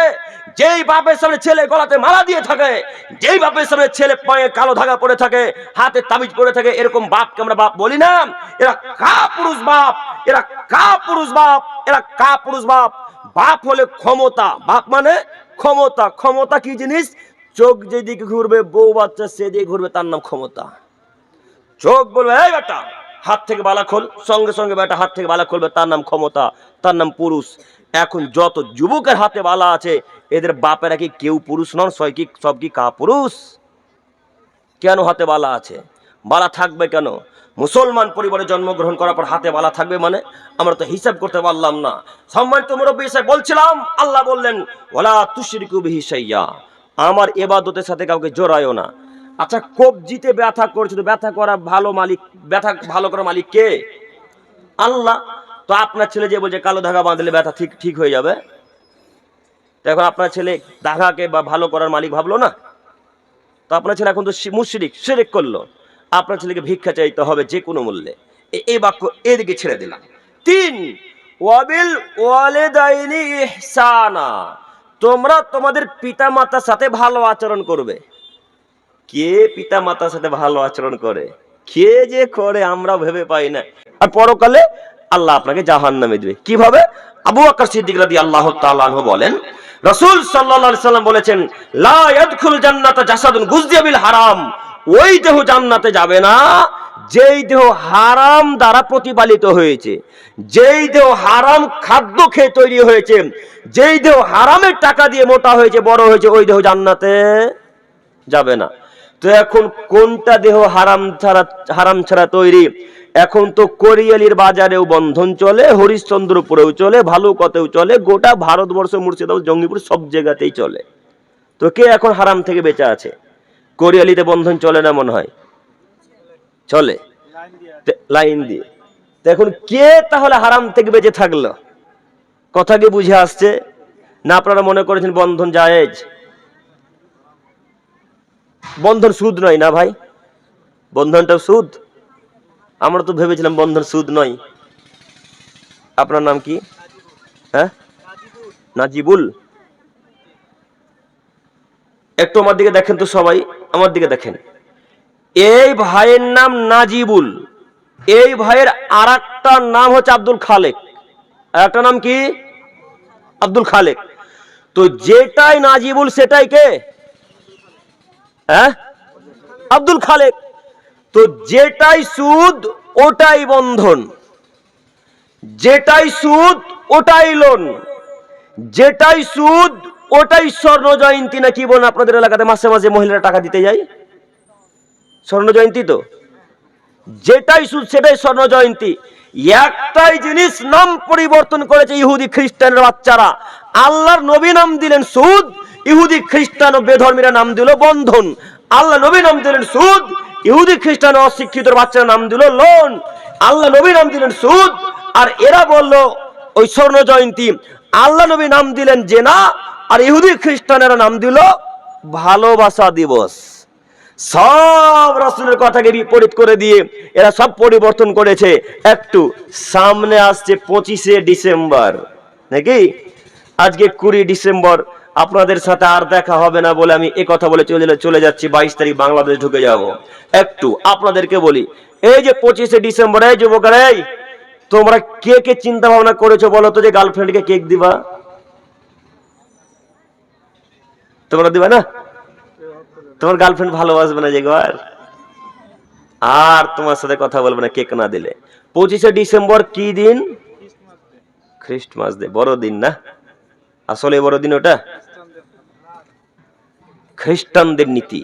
[SPEAKER 1] যেই বাপের সামনে ছেলে গলাতে মালা দিয়ে থাকে, যেই বাপের সামনে ছেলে পায়ে কালো ধাগা পরে থাকে, হাতে তাবিজ পরে থাকে, এরকম বাপকে আমরা বাপ বলি না। এরা কাপুরুষ বাপ, এরা কাপুরুষ বাপ, এরা কাপুরুষ বাপ। বাপ হলে ক্ষমতা, বাপ মানে ক্ষমতা। ক্ষমতা কি জিনিস? চোখ যেদিকে ঘুরবে, বউ বাচ্চা সেদিকে ঘুরবে, তার নাম ক্ষমতা। চোখ বলবে এই বেটা হাত থেকে বালা খোল, সঙ্গে সঙ্গে বেটা হাত থেকে বালা খুলবে, তার নাম ক্ষমতা, তার নাম পুরুষ। এখন যত যুবকের হাতে বালা আছে, এদের বাপেরা কি কেউ পুরুষ নন? সব কি কাপুরুষ? কেন হাতে বালা আছে? বালা থাকবে কেন? মুসলমান পরিবারে জন্মগ্রহণ করার পর হাতে বালা থাকবে মানে? আমরা তো হিসাব করতে পারলাম না। সম্মানিত মুরব্বী সাহেব বলছিলাম, আল্লাহ বললেন ওয়ালা তুশরিকু বিহি শাইয়্যা, আমার ইবাদতের সাথে কাউকে জড়ায়ও না। আচ্ছা, কবজিতে ব্যথা করছে, তো ব্যথা করা ভালো মালিক, ব্যথা ভালো করা মালিক কে? আল্লাহ। তো আপনার ছেলে যে বলছে কালো ধাগা বাঁধলে ব্যথা ঠিক হয়ে যাবে, তো এখন আপনার ছেলে ধাগাকে বা ভালো করার মালিক ভাবলো না? তো আপনার ছেলে এখন তো মুশরিক, শিরক করলো। আপনার ছেলেকে ভিক্ষা চাইতে হবে যে কোনো মূল্যে। এই বাক্য এদিকে ছেড়ে দিলাম। 3, ওয়াবিল ওয়ালিদাইনি ইহসানা, তোমরা তোমাদের পিতা মাতার সাথে ভালো আচরণ করবে। কে পিতা মাতার সাথে ভালো আচরণ করে? কে যে করে আমরা ভেবে পাই না। আর পরকালে আল্লাহ আপনাকে জাহান্নামে দিবে। কিভাবে? আবু বকর সিদ্দিক রাদিয়াল্লাহু তাআলা আনহু বলেন, রাসূল সাল্লাল্লাহু আলাইহি সাল্লাম বলেছেন, লা ইয়াদখুল জান্নাতা জাসাদুন গুযিয়া বিল হারাম, ওই দেহ জান্নাতে যাবে না যেই দেহ হারাম দ্বারা প্রতিপালিত হয়েছে, যেই দেহ হারাম খাদ্য খেয়ে তৈরি হয়েছে, যেই দেহ হারামের টাকা দিয়ে মোটা হয়েছে, বড় হয়েছে, ওই দেহ জান্নাতে যাবে না। তো এখন কোনটা দেহ হারাম ছাড়া তৈরি? এখন তো কোরিয়ালির বাজারেও বন্ধন চলে, হরিশ্চন্দ্রপুরেও চলে, ভালুকতেও চলে, গোটা ভারতবর্ষ, মুর্শিদাবাদ, জঙ্গিপুর সব জায়গাতেই চলে। তো কে এখন হারাম থেকে বেঁচে আছে? কোরিয়ালিতে বন্ধন চলে না মনে হয়? চলে লাইন দিয়ে। তো এখন কে তাহলে হারাম থেকে বেঁচে থাকলো? কথা কি বুঝে আসছে না? আপনারা মনে করেছেন বন্ধন জায়েজ? বন্ধন সুদ নয় না ভাই? বন্ধনটা সুদ? আমরা তো ভেবেছিলাম বন্ধন সুদ নয়। আপনার নাম কি? হ্যাঁ, নাজিবুল। একটু আমার দিকে দেখেন তো সবাই, আমার দিকে দেখেন। এই ভাইয়ের নাম নাজিবুল, এই ভাইয়ের আর একটা নাম হচ্ছে আব্দুল খালেক। আর একটা নাম কি? আব্দুল খালেক। তো যেটাই নাজিবুল সেটাই কে? হ্যাঁ, আব্দুল খালেক। তো যেটাই সুদ ওটাই বন্ধন, যেটাই সুদ ওটাই লোন, যেটাই সুদ ওটাই স্বর্ণ জয়ন্তী। না কি বলেন আপনাদের এলাকাতে মাসে মাসে মহিলারা টাকা দিতে যায়? স্বর্ণ জয়ন্তী তো। যেটাই সুদ সেটাই স্বর্ণ জয়ন্তী। একটাই জিনিস নাম পরিবর্তন করেছে ইহুদি খ্রিস্টানের বাচ্চারা। আল্লাহর নবী নাম দিলেন সুদ, ইহুদি খ্রিস্টান ও বেধর্মীরা নাম দিল বন্ধন। আল্লাহ নবী নাম দিলেন সুদ, ইহুদি খ্রিস্টান অশিক্ষিত বাচ্চারা নাম দিল লোন। আল্লাহ নবী নাম দিলেন সুদ, আর এরা বলল ওই স্বর্ণ জয়ন্তী। আল্লাহ নবী নাম দিলেন জেনা, আর ইহুদি খ্রিস্টানেরা নাম দিল ভালোবাসা দিবস। সব রাসূলের কথাকে বিপরীত করে দিয়ে এরা সব পরিবর্তন করেছে। একটু সামনে আসছে 25শে ডিসেম্বর, নাকি? আজকে 20 ডিসেম্বর। আপনাদের সাথে আর দেখা হবে না বলে আমি এই কথা বলে চলে যাচ্ছি। 22 তারিখ বাংলাদেশ ঢুকে যাব। একটু আপনাদেরকে বলি, এই যে 25শে ডিসেম্বর, এই যুবকেরা, এই তোমরা কে কে চিন্তা ভাবনা করেছো বলো তো যে গার্লফ্রেন্ডকে কেক দিবা? তোমরা দিবা না? তোমার গার্লফ্রেন্ড ভালোবাসবে না যে ঘর, আর তোমার সাথে কথা বলবে না কেক না দিলে। 25শে ডিসেম্বর কি দিন? Christmas day. বড় দিন না? আসলে বড় দিন ওটা খ্রিস্টানদের নীতি।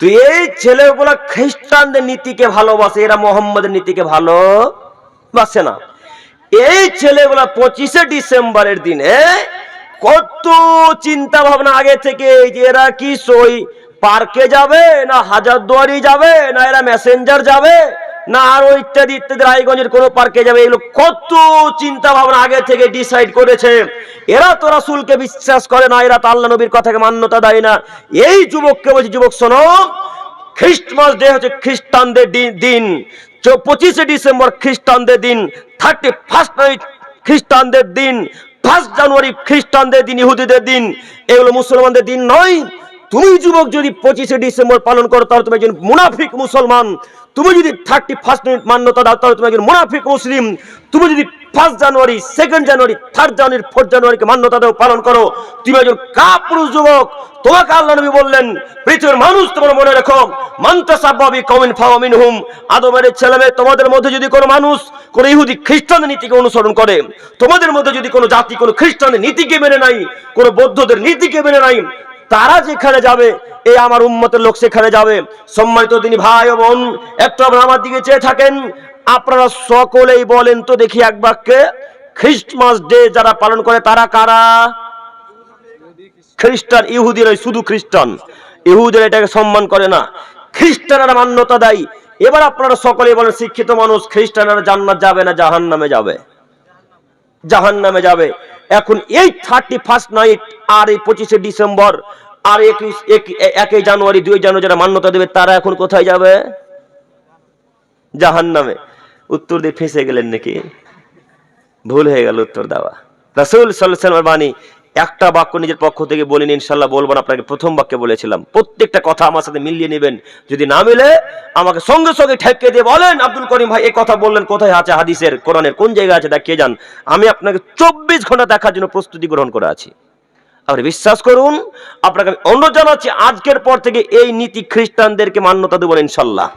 [SPEAKER 1] তো এই ছেলেগুলা খ্রিস্টানদের নীতিকে ভালোবাসে, এরা মোহাম্মদের নীতিকে ভালোবাসে না। এই ছেলেগুলা 25শে ডিসেম্বরের দিনে কত চিন্তা ভাবনা আগে থেকে, যে এরা কি সই পার্কে যাবে, না হাজারদুয়ারি যাবে, না এরা মেসেঞ্জার যাবে, না আরো ইত্যাদি ইত্যাদি রায়গঞ্জের কোন পার্কে যাবে, এগুলো কত চিন্তা ভাবনা আগে থেকে ডিসাইড করেছে। এরা তো রাসূলকে বিশ্বাস করে না, এরা তো আল্লাহ নবীর কথাকে মান্যতা দেয় না। এই যুবককে বলছি, যুবক শোনো, খ্রিস্টমাস ডে হচ্ছে খ্রিস্টানদের দিন, 25শে ডিসেম্বর খ্রিস্টানদের দিন, 31st নাইট খ্রিস্টানদের দিন, 1 জানুয়ারি খ্রিস্টানদের দিন, ইহুদিদের দিন। এগুলো মুসলমানদের দিন নয়। তুমি যুবক যদি 25শে ডিসেম্বর পালন করো তাহলে তুমি একজন মুনাফিক মুসলমান। তুমি যদি 31 মিনিট মান্যতা দাও তাহলে তুমি একজন মুনাফিক মুসলিম। তুমি যদি 1 জানুয়ারি, 2 জানুয়ারি, 3 জানুয়ারি, 4 জানুয়ারিকে মান্যতা দাও, পালন করো, তুমি একজন কাপুরুষ যুবক। তোমাকে আল্লাহ নবী বললেন, পৃথিবীর মানুষ তোমরা মনে রেখো, মান তাসাব্বা বিকওমিন ফাহুয়া মিনহুম। আদমের ছেলেমেয়ে তোমাদের মধ্যে যদি কোনো মানুষ কোনো ইহুদি খ্রিস্টানদের নীতিকে অনুসরণ করে, তোমাদের মধ্যে যদি কোনো জাতি কোনো খ্রিস্টানদের নীতিকে মেনে নাই, কোনো বৌদ্ধদের নীতিকে মেনে নাই, তারা যেখানে যাবে এই আমার উম্মতের লোক সেখানে যাবে। সম্মানিত দিনী ভাই ও বোন, একটু আপনারা আমার দিকে চেয়ে থাকেন। আপনারা সকলেই বলেন তো দেখি এক বাক্যে, খ্রিস্টমাস ডে যারা পালন করে তারা কারা? খ্রিস্টান। ইহুদিরা শুধু খ্রিস্টান, ইহুদিরা এটাকে সম্মান করে না, খ্রিস্টানরা মান্যতা দেয়। এবার আপনারা সকলেই বলেন, শিক্ষিত মানুষ, খ্রিস্টানরা জান্নাত যাবে না জাহান্নামে যাবে? জাহান্নামে যাবে। এখন এই 31 নাইট আর এই 25 ডিসেম্বর আর 1 জানুয়ারি 2 জানুয়ারি যারা মান্যতা দেবে তারা এখন কোথায় যাবে? জাহান্নামে। উত্তর দিয়ে ফেঁসে গেলেন নাকি? ভুল হয়ে গেল উত্তর দেওয়া। রাসূল সাল্লাল্লাহু আলাইহি ওয়াসাল্লামের বাণী একটা বাক্য নিজের পক্ষ থেকে বলিনি, ইনশাআল্লাহ বলবো না। আপনাকে প্রথম বাক্যে বলেছিলাম, প্রত্যেকটা কথা আমার সাথে মিলিয়ে নেবেন। যদি না মিলে আমাকে সঙ্গে সঙ্গে ঠেকিয়ে দিয়ে বলেন, আব্দুল করিম ভাই এই কথা বললেন কোথায় আছে? হাদিসের, কোরআনের কোন জায়গায় আছে দেখিয়ে যান। আমি আপনাকে 24 ঘন্টা দেখার জন্য প্রস্তুতি গ্রহণ করে আছি। আপনি বিশ্বাস করুন, আপনাকে আমি অনুরোধ জানাচ্ছি, আজকের পর থেকে এই নীতি খ্রিস্টানদেরকে মান্যতা দেবো ইনশাআল্লাহ।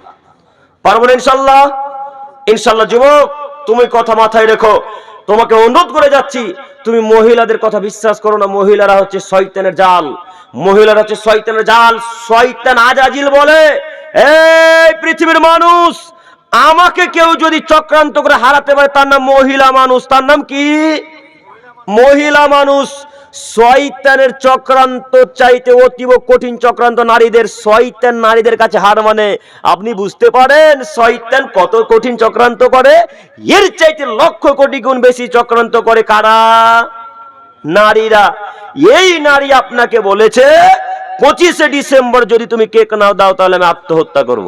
[SPEAKER 1] পারবো না ইনশাআল্লাহ? ইনশাআল্লাহ। যুবক, তুমি কথা মাথায় রেখো। তোমাকে অনুরোধ করে যাচ্ছি, তুমি মহিলাদের কথা বিশ্বাস করো না। মহিলারা হচ্ছে শয়তানের জাল, মহিলারা হচ্ছে শয়তানের জাল। শয়তান আজাজিল বলে, এই পৃথিবীর মানুষ, আমাকে কেউ যদি চক্রান্ত করে হারাতে পারে তার নাম মহিলা মানুষ। তার নাম কি? মহিলা মানুষ। শয়তানের চক্রান্ত চাইতে অতীব কঠিন চক্রান্ত নারীদের। শয়তান নারীদের কাছে হার মানে। আপনি বুঝতে পারেন শয়তান কত কঠিন চক্রান্ত করে? এর চাইতে লক্ষ কোটি গুণ বেশি চক্রান্ত করে কারা? নারীরা। এই নারী আপনাকে বলেছে 25 ডিসেম্বর যদি তুমি কেক না দাও তাহলে আমি আত্মহত্যা করব।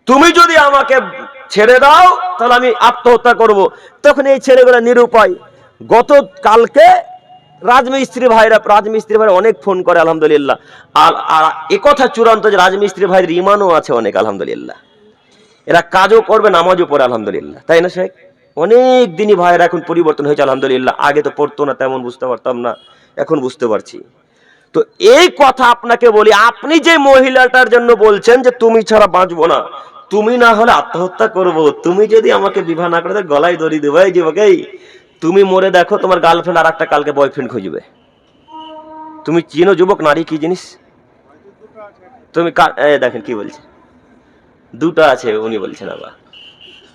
[SPEAKER 1] তুমি যদি আমাকে ছেড়ে দাও তাহলে আমি আত্মহত্যা করব। তখন এই ছেলেগুলো নিরুপায়। গতকালকে রাজমিস্ত্রি ভাইরা অনেক ফোন করে আলহামদুলিল্লাহ। আর একথা চূড়ান্ত যে রাজমিস্ত্রি ভাইদের ইমানও আছে অনেক আলহামদুলিল্লাহ। এরা কাজও করবে, নামাজও পড়ে আলহামদুলিল্লাহ, তাই না শেখ? অনেক দিনই ভাইরা এখন পরিবর্তন হয়েছে আলহামদুলিল্লাহ। আগে তো পড়তো না, তেমন বুঝতে পারতাম না, এখন বুঝতে পারছি। তো এই কথা আপনাকে বলি, আপনি যে মহিলাটার জন্য বলছেন যে তুমি ছাড়া বাঁচবো না, তুমি না হলে আত্মহত্যা করব, তুমি যদি আমাকে বিবাহ না করে গলায় দড়ি দেবে, এই যুবক, এই তুমি মরে দেখো তোমার গার্লফ্রেন্ড আর একটা কালকে বয়ফ্রেন্ড খুঁজবে। তুমি চিনো যুবক নারী কি জিনিস? তুমি দেখেন কি বলছে, দুটো আছে উনি বলছেন আবার,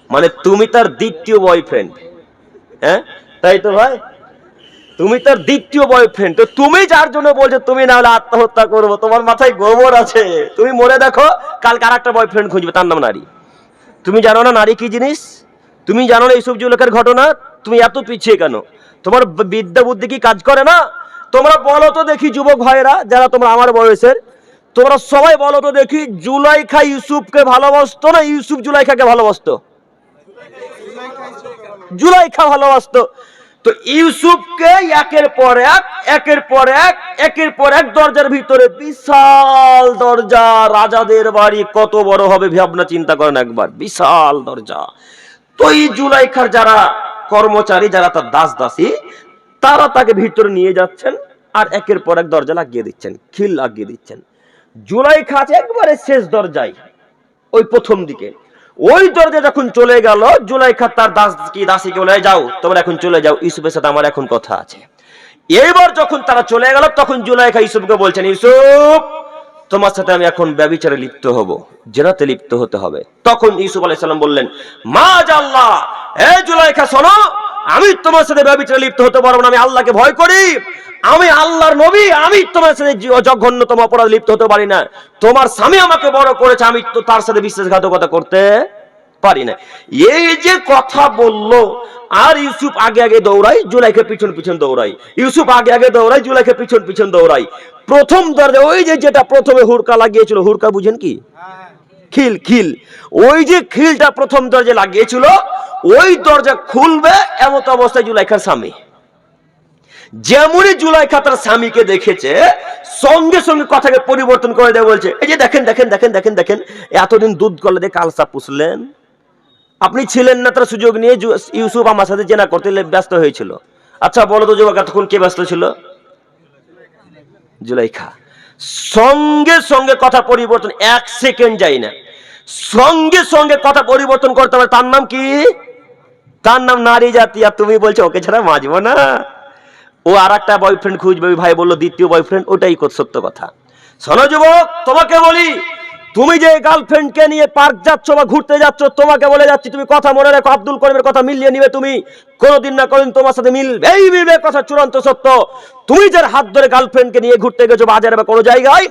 [SPEAKER 1] মানে তুমি তার দ্বিতীয় বয়ফ্রেন্ড। হ্যাঁ তাই তো ভাই, তুমি তার দ্বিতীয় বয়ফ্রেন্ড। তো তুমি যার জন্য বলছো তুমি না হলে আত্মহত্যা করবো, তোমার মাথায় গোবর আছে? তুমি মরে দেখো কালকে আর একটা বয়ফ্রেন্ড খুঁজবে, তার নাম নারী। তুমি জানো না নারী কি জিনিস? তুমি জানো না ইউসুফ জুলেখার ঘটনা? তুমি এত পিছিয়ে কেন? তোমার বিদ্যা বুদ্ধি কি কাজ করে না? তোমরা বলো তো দেখি যুবক ভাইরা যারা তোমরা আমার বয়সের, তোমরা সবাই বলো তো দেখি, জুলাইখা ইউসুফকে ভালোবাসতো না ইউসুফ জুলাইখাকে ভালোবাসতো? জুলাইখা ভালোবাসতো। তো ইউসুফকে একের পর এক দরজার ভিতরে, বিশাল দরজা, রাজাদের বাড়ি কত বড় হবে ভাবনা চিন্তা করেন একবার, বিশাল দরজা। তো এই জুলাইখার যারা কর্মচারী, যারা তার দাস দাসী, তারা তাকে ভিতরে নিয়ে যাচ্ছেন আর একের পর এক দরজা লাগিয়ে দিচ্ছেন, খিল লাগিয়ে দিচ্ছেন। জুলাইখা আছে একবারে শেষ দরজায়, ওই প্রথম দিকে। ওই দরজা যখন চলে গেল, জুলাইখা তার দাসীকে বলে, যাও তোমরা এখন চলে যাও, ইউসুফের সাথে আমার এখন কথা আছে। এইবার যখন তারা চলে গেল তখন জুলাইখা ইউসুফকে বলছেন, ইউসুফ তোমার সাথে আমি এখন ব্যভিচারে লিপ্ত হব, জেনাতে লিপ্ত হতে হবে। তখন ইউসুফ আলাইহিস সালাম বললেন, মাআল্লাহ, হে জুলাইখা শোনো, আমি তোমার সাথে ব্যভিচারে লিপ্ত হতে পারবো না, আমি আল্লাহকে ভয় করি, আমি আল্লাহর নবী, আমি তোমার সাথে জঘন্যতম অপরাধ লিপ্ত হতে পারি না। তোমার স্বামী আমাকে বড় করেছে, আমি তো তার সাথে বিশ্বাসঘাতকতা করতে পারি না। এই যে কথা বললো, আর ইউসুফ আগে আগে দৌড়াই, জুলাইখা পিছন পিছন দৌড়াই, ইউসুফ আগে আগে দৌড়াই, জুলাইখা পিছন পিছন দৌড়াই। প্রথম দরজা, ওই যে যেটা প্রথমে হুড়কা লাগিয়েছিল, হুড়কা বুঝেন কি? খিল। ওই যে খিলটা প্রথম দরজা লাগিয়েছিল, ওই দরজা খুলবে এমত অবস্থায় জুলাইখার স্বামী যেমনই জুলাইখা তার স্বামীকে দেখেছে সঙ্গে সঙ্গে কথাকে পরিবর্তন করে দেয়, বলছে এই যে দেখেন দেখেন দেখেন দেখেন দেখেন, এতদিন দুধ গলে দিয়ে কালসা পুষলেন, আপনি ছিলেন না, তার সুযোগ নিয়ে ইউসুফ আমার সাথে জেনা করতে ব্যস্ত হয়েছিল। আচ্ছা বলো তো যুবক, তখন কে ব্যস্ত ছিল? জুলাইখা। সঙ্গে সঙ্গে কথা পরিবর্তন, 1 সেকেন্ড যায় না, সঙ্গে সঙ্গে কথা পরিবর্তন করতে হবে। তার নাম কি? তার নাম নারী জাতি। আর তুমি বলছো ওকে ছাড়া বাঁচবো না। ও আর একটা বয়ফ্রেন্ড খুঁজবে, ওই ভাই বললো দ্বিতীয় বয়ফ্রেন্ড, ওটাই সত্য কথা। শোনো যুবক, তোমাকে বলি, তুমি যে গার্লফ্রেন্ডকে নিয়ে পার্ক যাচ্ছ বা ঘুরতে যাচ্ছ, তোমাকে বলে যাচ্ছি তুমি কথা মনে রাখো, আব্দুল করিমের কথা মিলিয়ে নিবে তুমি, কোনোদিন না কোনোদিন তোমার সাথে মিলবেই মিলবে, কথা চূড়ান্ত সত্য। তুমি যার হাত ধরে গার্লফ্রেন্ডকে নিয়ে ঘুরতে গেছো বাজারে বা কোনো জায়গায়,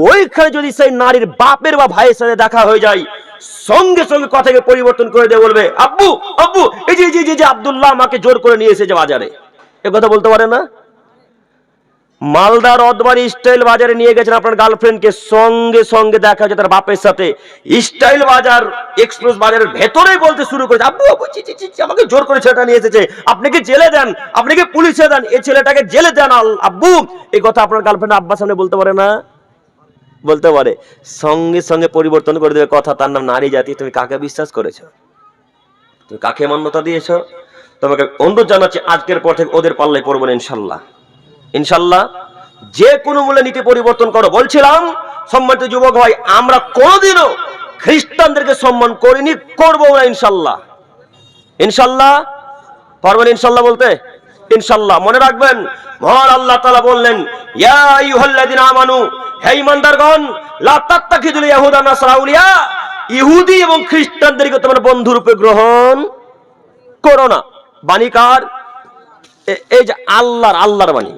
[SPEAKER 1] ওইখানে যদি সেই নারীর বাপের বা ভাইয়ের সাথে দেখা হয়ে যায়, সঙ্গে সঙ্গে কথাকে পরিবর্তন করে দিয়ে বলবে আব্বু আব্বু, এই যে আব্দুল্লাহ আমাকে জোর করে নিয়ে এসেছে বাজারে, এ কথা বলতে পারে না? মালদার অদবাড়ি স্টাইল বাজারে নিয়ে গেছেন আপনার গার্লফ্রেন্ডকে, সঙ্গে সঙ্গে দেখা হচ্ছে তার বাপের সাথে, স্টাইল বাজার এক্সপ্রেস বাজারের ভেতরেই বলতে শুরু করেছে আব্বু আব্বু আমাকে জোর করে ছেলেটা নিয়ে এসেছে, আপনি কি জেলে দেন, আপনি কি পুলিশে দেন, এই ছেলেটাকে জেলে দেন আব্বু। এই কথা আপনার গার্লফ্রেন্ড আব্বার সামনে বলতে পারে না? বলতে পারে। সঙ্গে সঙ্গে পরিবর্তন করে দেবে কথা। তার নাম নারী জাতি। তুমি কাকে বিশ্বাস করেছো? তুমি কাকে মান্যতা দিয়েছো? তোমাকে অনুরোধ জানাচ্ছি, আজকের পর থেকে ওদের পাল্লায় পড়বো না ইনশাল্লাহ। ইনশাল্লাহ যে কোনো মূল্যে নীতি পরিবর্তন করো। বলছিলাম সম্মানিত যুবক ভাই, আমরা কোনোদিনও খ্রিস্টানদেরকে সম্মান করিনি, করবো না ইনশাল্লাহ। ইনশাল্লাহ পারবেন ইনশাল্লাহ বলতে? ইনশাল্লাহ। মনে রাখবেন, মহান আল্লাহ তাআলা বললেন ইয়া আইয়ুহাল্লাযিনা আমানু, হে ঈমানদারগণ, লা তাত্তাখিযুল ইয়াহুদা নাসরা আউলিয়া, ইহুদি এবং খ্রিস্টানদেরকে তোমরা বন্ধুরূপে গ্রহণ করো না। বাণী কার? এই যে আল্লাহর বাণী,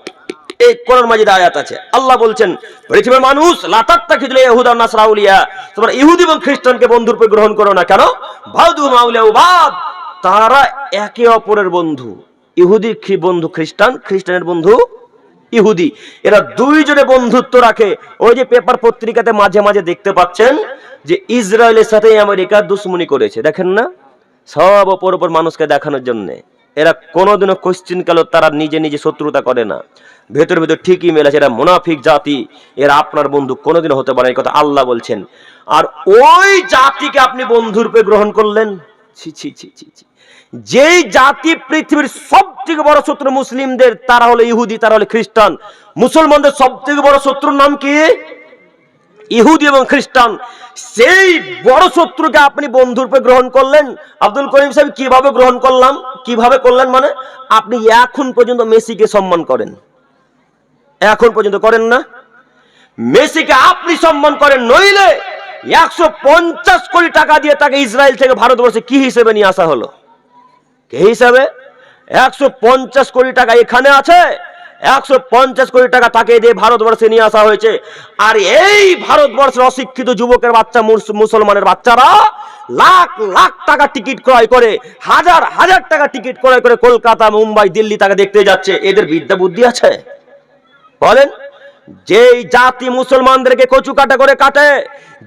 [SPEAKER 1] এই কোরআন মাজিদে আয়াত আছে। আল্লাহ বলছেন পৃথিবীর মানুষ, লা তাত্তাখিযুল ইয়াহুদা নাসরা আউলিয়া, তোমরা ইহুদি এবং খ্রিস্টানকে বন্ধুরূপে গ্রহণ করো না। কেন? বাউদুহুম আউলিয়াউ বাদ, তারা একে অপরের বন্ধু। ইহুদির বন্ধু খ্রিস্টান, খ্রিস্টানের বন্ধু ইহুদি, এরা দুইজনে বন্ধুত্ব রাখে। ওই যে পেপার পত্রিকাতে মাঝে মাঝে দেখতে পাচ্ছেন যে ইসরায়েলের সাথে আমেরিকা দুশ্মনী করেছে, দেখেন না? সব অপর অপর মানুষকে দেখানোর জন্য। এরা কোনোদিনও কোশ্চিন কালো তারা নিজে নিজে শত্রুতা করে না, ভেতর ভেতর ঠিকই মেলেছে। এরা মুনাফিক জাতি, এরা আপনার বন্ধু কোনোদিনও হতে পারে না, এই কথা আল্লাহ বলছেন। আর ওই জাতিকে আপনি বন্ধুরূপে গ্রহণ করলেন, ছি ছি ছি ছি ছি। যেই জাতি পৃথিবীর সব থেকে বড় শত্রু মুসলিমদের, তারা হলো ইহুদি, তারা হলো খ্রিস্টান। মুসলমানদের সব থেকে বড় শত্রুর নাম কি? ইহুদি এবং খ্রিস্টান। সেই বড় শত্রুকে আপনি বন্ধুরূপে গ্রহণ করলেন। আব্দুল করিম সাহেব কিভাবে গ্রহণ করলাম? কিভাবে করলেন মানে, আপনি এখন পর্যন্ত মেসিকে সম্মান করেন, এখন পর্যন্ত করেন না? মেসিকে আপনি সম্মান করেন, নইলে 150 কোটি টাকা দিয়ে তাকে ইসরায়েল থেকে ভারতবর্ষে কি হিসেবে নিয়ে আসা হলো? কে হিসাবে? 150 কোটি টাকা এখানে আছে, 150 কোটি টাকা তাকে দিয়ে ভারতবর্ষে নিয়ে আসা হয়েছে। আর এই ভারতবর্ষের অশিক্ষিত যুবকের বাচ্চা, মুসলমানের বাচ্চারা লাখ লাখ টাকা টিকিট ক্রয় করে, হাজার হাজার টাকা টিকিট ক্রয় করে কলকাতা, মুম্বাই, দিল্লি তাকে দেখতে যাচ্ছে। এদের বিদ্যা বুদ্ধি আছে? বলেন। যেই জাতি মুসলমানদেরকে কচু কাটা করে কাটে,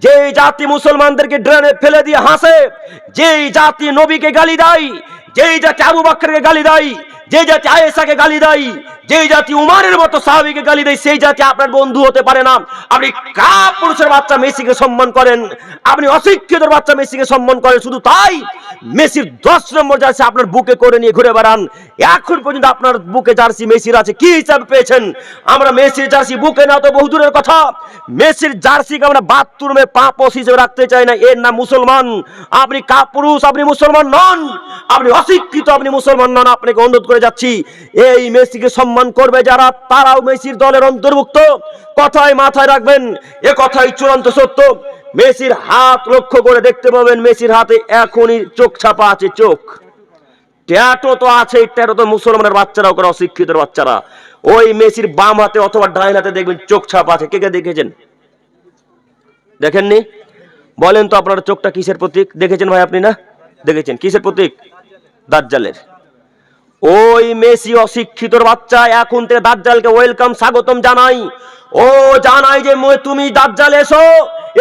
[SPEAKER 1] যেই জাতি মুসলমানদেরকে ড্রেনে ফেলে দিয়ে হাসে, যেই জাতি নবীকে গালি দেয়, যেই জাতি আবু বকরকে গালি দেয়, যেই জাতি আয়েশাকে গালি দেয়, যেই জাতি উমারের মতো সাহাবীকে গালি দেয়, সেই জাতি আপনার বন্ধু হতে পারে না। আপনি কাপুরুষের বাচ্চা মেসিকে সম্মান করেন, আপনি অশিক্ষিতর বাচ্চা মেসিকে সম্মান করেন। শুধু তাই, মেসির 10 নম্বর জার্সি আপনার বুকে করে নিয়ে ঘুরে বেড়ান। এখন পর্যন্ত আপনার বুকে জার্সি মেসির আছে, কি হিসাবে পেয়েছেন? আমরা মেসির জার্সি বুকে না তো বহু দূরের কথা, মেসির জার্সিকে আমরা বাথরুমে পাপোশ হিসেবে রাখতে চাই না। এর নাম মুসলমান। আপনি কাপুরুষ, আপনি মুসলমান নন, আপনি অশিক্ষিত, আপনি মুসলমান নন। আপনাকে অনুরোধ করে যাচ্ছি, এই মেসিকে সম্মান করবে যারা, তারাও মেসির দলের অন্তর্ভুক্ত। কথায় মাথায় রাখবেন, এ কথাই চূড়ান্ত সত্য। মেসির হাত লক্ষ্য করে দেখতে পাবেন, মেসির হাতে এখনই চোখ ছাপা আছে, চোখ। ট্যাটু তো আছে, ট্যাটু তো মুসলমানের বাচ্চারাও করে, অশিক্ষিত বাচ্চারা। ওই মেসির বাম হাতে অথবা ডাইন হাতে দেখবেন চোখ ছাপা আছে। কে কে দেখেছেন? দেখেননি? বলেন তো আপনার চোখটা কিসের প্রতীক? দেখেছেন ভাই আপনি? না দেখেছেন? কিসের প্রতীক? দাজ্জালের। ওই মেসি অশিক্ষিতর বাচ্চা এখন থেকে দাজ্জালকে ওয়েলকাম, স্বাগতম জানাই। ও জানাই যে তুমি দাজ্জাল এসো,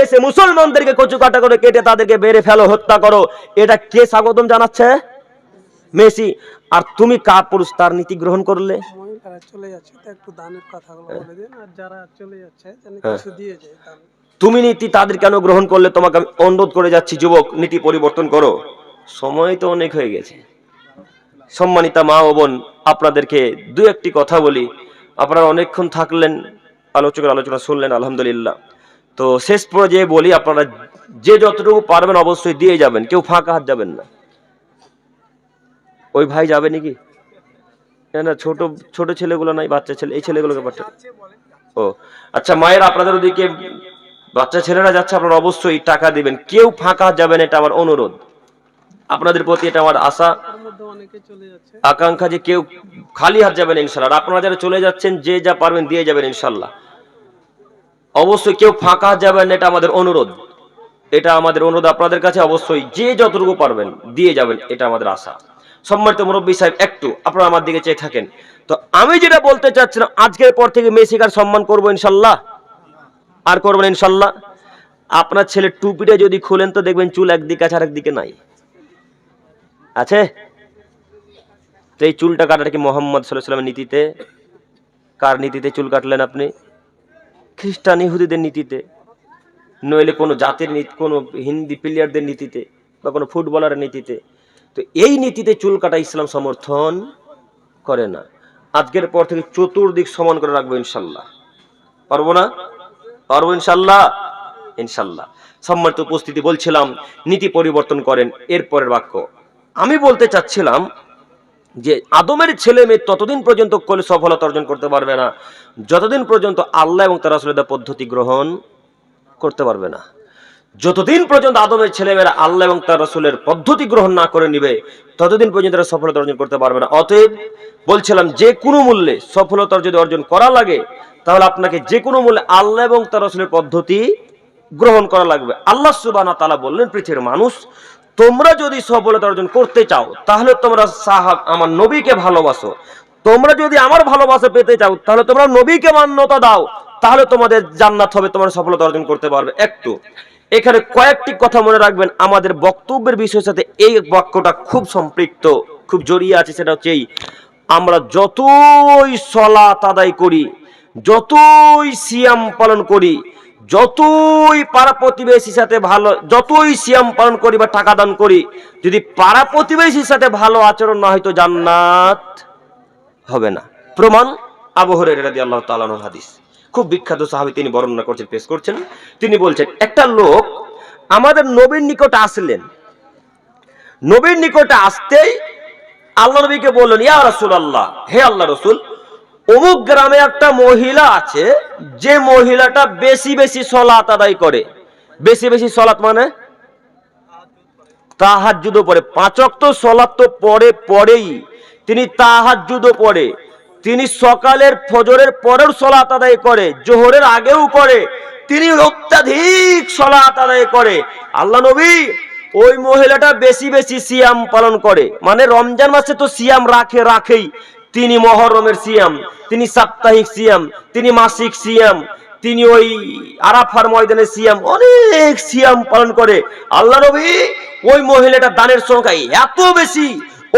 [SPEAKER 1] এসে মুসলমানদেরকে কচু কাটা করে কেটে তাদেরকে বেড়ে ফেলো, হত্যা করো। এটা কে স্বাগতম জানাচ্ছে? মেসি। আর তুমি কাপুরুষ, তার নীতি গ্রহণ করলে।
[SPEAKER 2] কারা চলে যাচ্ছে তো একটু দানের কথাগুলো বলে দিন, আর যারা চলে যাচ্ছে যেন
[SPEAKER 1] হ্যাঁ।
[SPEAKER 2] কিছু দিয়ে যায় দান।
[SPEAKER 1] তুমি নীতি তাদের কেন গ্রহণ করলে? তোমাকে আমি অনুরোধ করে যাচ্ছি যুবক, নীতি পরিবর্তন করো। সময় তো অনেক হয়ে গেছে। সম্মানিতা মা ও বোন, আপনাদেরকে দু একটি কথা বলি। আপনারা অনেকক্ষণ থাকলেন, আলোচকের আলোচনা শুনলেন, আলহামদুলিল্লাহ। তো শেষ পর্যায়ে বলি, আপনারা যে যতটুকু পারবেন অবশ্যই দিয়ে যাবেন, কেউ ফাঁকা হাত যাবেন না। ওই ভাই যাবে নাকি? না, ছোট ছোট ছেলেগুলো নাই, বাচ্চা ছেলে, এই ছেলেগুলোকে পাঠান। ও আচ্ছা, মায়ের আপনাদের ওদিকে বাচ্চা ছেলেরা যাচ্ছে, আপনারা অবশ্যই টাকা দিবেন, কেউ ফাঁকা হাত যাবেন, এটা আমার অনুরোধ আপনাদের প্রতি, এটা আমার আশা আকাঙ্ক্ষা যে কেউ খালি হাত যাবেন ইনশাল্লাহ। আর আপনারা যারা চলে যাচ্ছেন, যে যা পারবেন দিয়ে যাবেন ইনশাল্লাহ। অবশ্যই কেউ ফাঁকা হাত যাবেন, এটা আমাদের অনুরোধ, এটা আমাদের অনুরোধ আপনাদের কাছে। অবশ্যই যে যতটুকু পারবেন দিয়ে যাবেন, এটা আমাদের আশা। সম্মানিত মুরব্বী সাহেব, একটু আপনারা আমার দিকে চেয়ে থাকেন। তো আমি যেটা বলতে চাচ্ছিলাম, আজকের পর থেকে মেসিকার সম্মান করবো ইনশাল্লাহ, আর করবেন ইনশাল্লাহ। আপনার ছেলে টুপিটা যদি খুলেন তো দেখবেন চুল একদিকে আছে, আরেকদিকে নাই আছে। তো এই চুলটা কাটাটা কি মোহাম্মদ সাল্লাল্লাহু আলাইহি ওয়াসাল্লামের নীতিতে? কার নীতিতে চুল কাটলেন আপনি? খ্রিস্টান ইহুদিদের নীতিতে, নইলে কোনো জাতির নীতি, কোনো হিন্দি প্লেয়ারদের নীতিতে, বা কোনো ফুটবলারের নীতিতে। তো এই নীতিতে চুল কাটা ইসলাম সমর্থন করে না। আজকের পর থেকে চতুর্দিক সমান করে রাখবো ইনশাল্লাহ। পারবো না? পারবো ইনশাল্লাহ, ইনশাল্লাহ। সম্মানিত উপস্থিতি, বলছিলাম নীতি পরিবর্তন করেন। এরপরের বাক্য আমি বলতে চাচ্ছিলাম যে আদমের ছেলে মেয়ে ততদিন পর্যন্ত কোলে সফলতা অর্জন করতে পারবে না যতদিন পর্যন্ত আল্লাহ এবং তার রাসূলের পদ্ধতি গ্রহণ করতে পারবে না। যতদিন পর্যন্ত আদমের ছেলেমেয়েরা আল্লাহ এবং তার রাসূলের পদ্ধতি গ্রহণ না করে নিবে, ততদিন পর্যন্ত তারা সফলতা অর্জন করতে পারবে না। অতএব বলছিলাম, যে কোনো মূল্যে সফলতা যদি অর্জন করা লাগে, তাহলে আপনাকে যে কোনো মূল্যে আল্লাহ এবং তার রাসূলের পদ্ধতি গ্রহণ করা লাগবে। আল্লাহ সুবহানাহু ওয়া তাআলা বললেন, পৃথিবীর মানুষ, তোমরা যদি সফলতা অর্জন করতে চাও, তাহলে তোমরা সাহাব আমার নবীকে ভালোবাসো। তোমরা যদি আমার ভালোবাসা পেতে চাও, তাহলে তোমরা নবীকে মান্যতা দাও, তাহলে তোমাদের জান্নাত হবে, তোমরা সফলতা অর্জন করতে পারবে। একটু এখানে কয়েকটি কথা মনে রাখবেন, আমাদের বক্তব্যের বিষয়ের সাথে এই বাক্যটা খুব সম্পৃক্ত, খুব জড়িয়ে আছে। সেটা হচ্ছে, আমরা যতই সালাত আদায় করি, যতই সিয়াম পালন করি, যতই পাড়া প্রতিবেশীর সাথে ভালো, যতই সিয়াম পালন করি বা টাকা দান করি, যদি পাড়া প্রতিবেশীর সাথে ভালো আচরণ না হয়, তো জান্নাত হবে না। প্রমাণ আবু হুরায়রা রাদিয়াল্লাহু তাআলা আনহু হাদিস, খুব বিখ্যাত সাহাবী, তিনি বর্ণনা করছেন, পেশ করছেন। তিনি বলছেন, একটা লোক আমাদের নবীর নিকটে আসলেন। নবীর নিকটে আসতেই আল্লাহ নবীকে বললেন, ইয়া রাসূলুল্লাহ, হে আল্লাহ রাসূল, অমুক গ্রামে একটা মহিলা আছে, যে মহিলাটা বেশি বেশি সালাত আদায় করে। বেশি বেশি সালাত মানে তাহাজ্জুদও পড়ে, 5 ওয়াক্ত সালাত তো পড়েই, তিনি তাহাজ্জুদও পড়ে, তিনি সকালের ফজরের পরেও সালাত আদায় করে, জোহরের আগেও করে, তিনি অত্যাধিক সালাত আদায় করে। আল্লাহ নবী, ওই মহিলাটা বেশি বেশি সিয়াম পালন করে, মানে রমজান মাসে তো সিয়াম রাখেই, তিনি মুহররমের সিয়াম, তিনি সাপ্তাহিক সিয়াম, তিনি মাসিক সিয়াম, তিনি ওই আরাফার ময়দানে সিয়াম, অনেক সিয়াম পালন করে। আল্লাহ নবী, ওই মহিলাটা দানের সংখ্যা এত বেশি,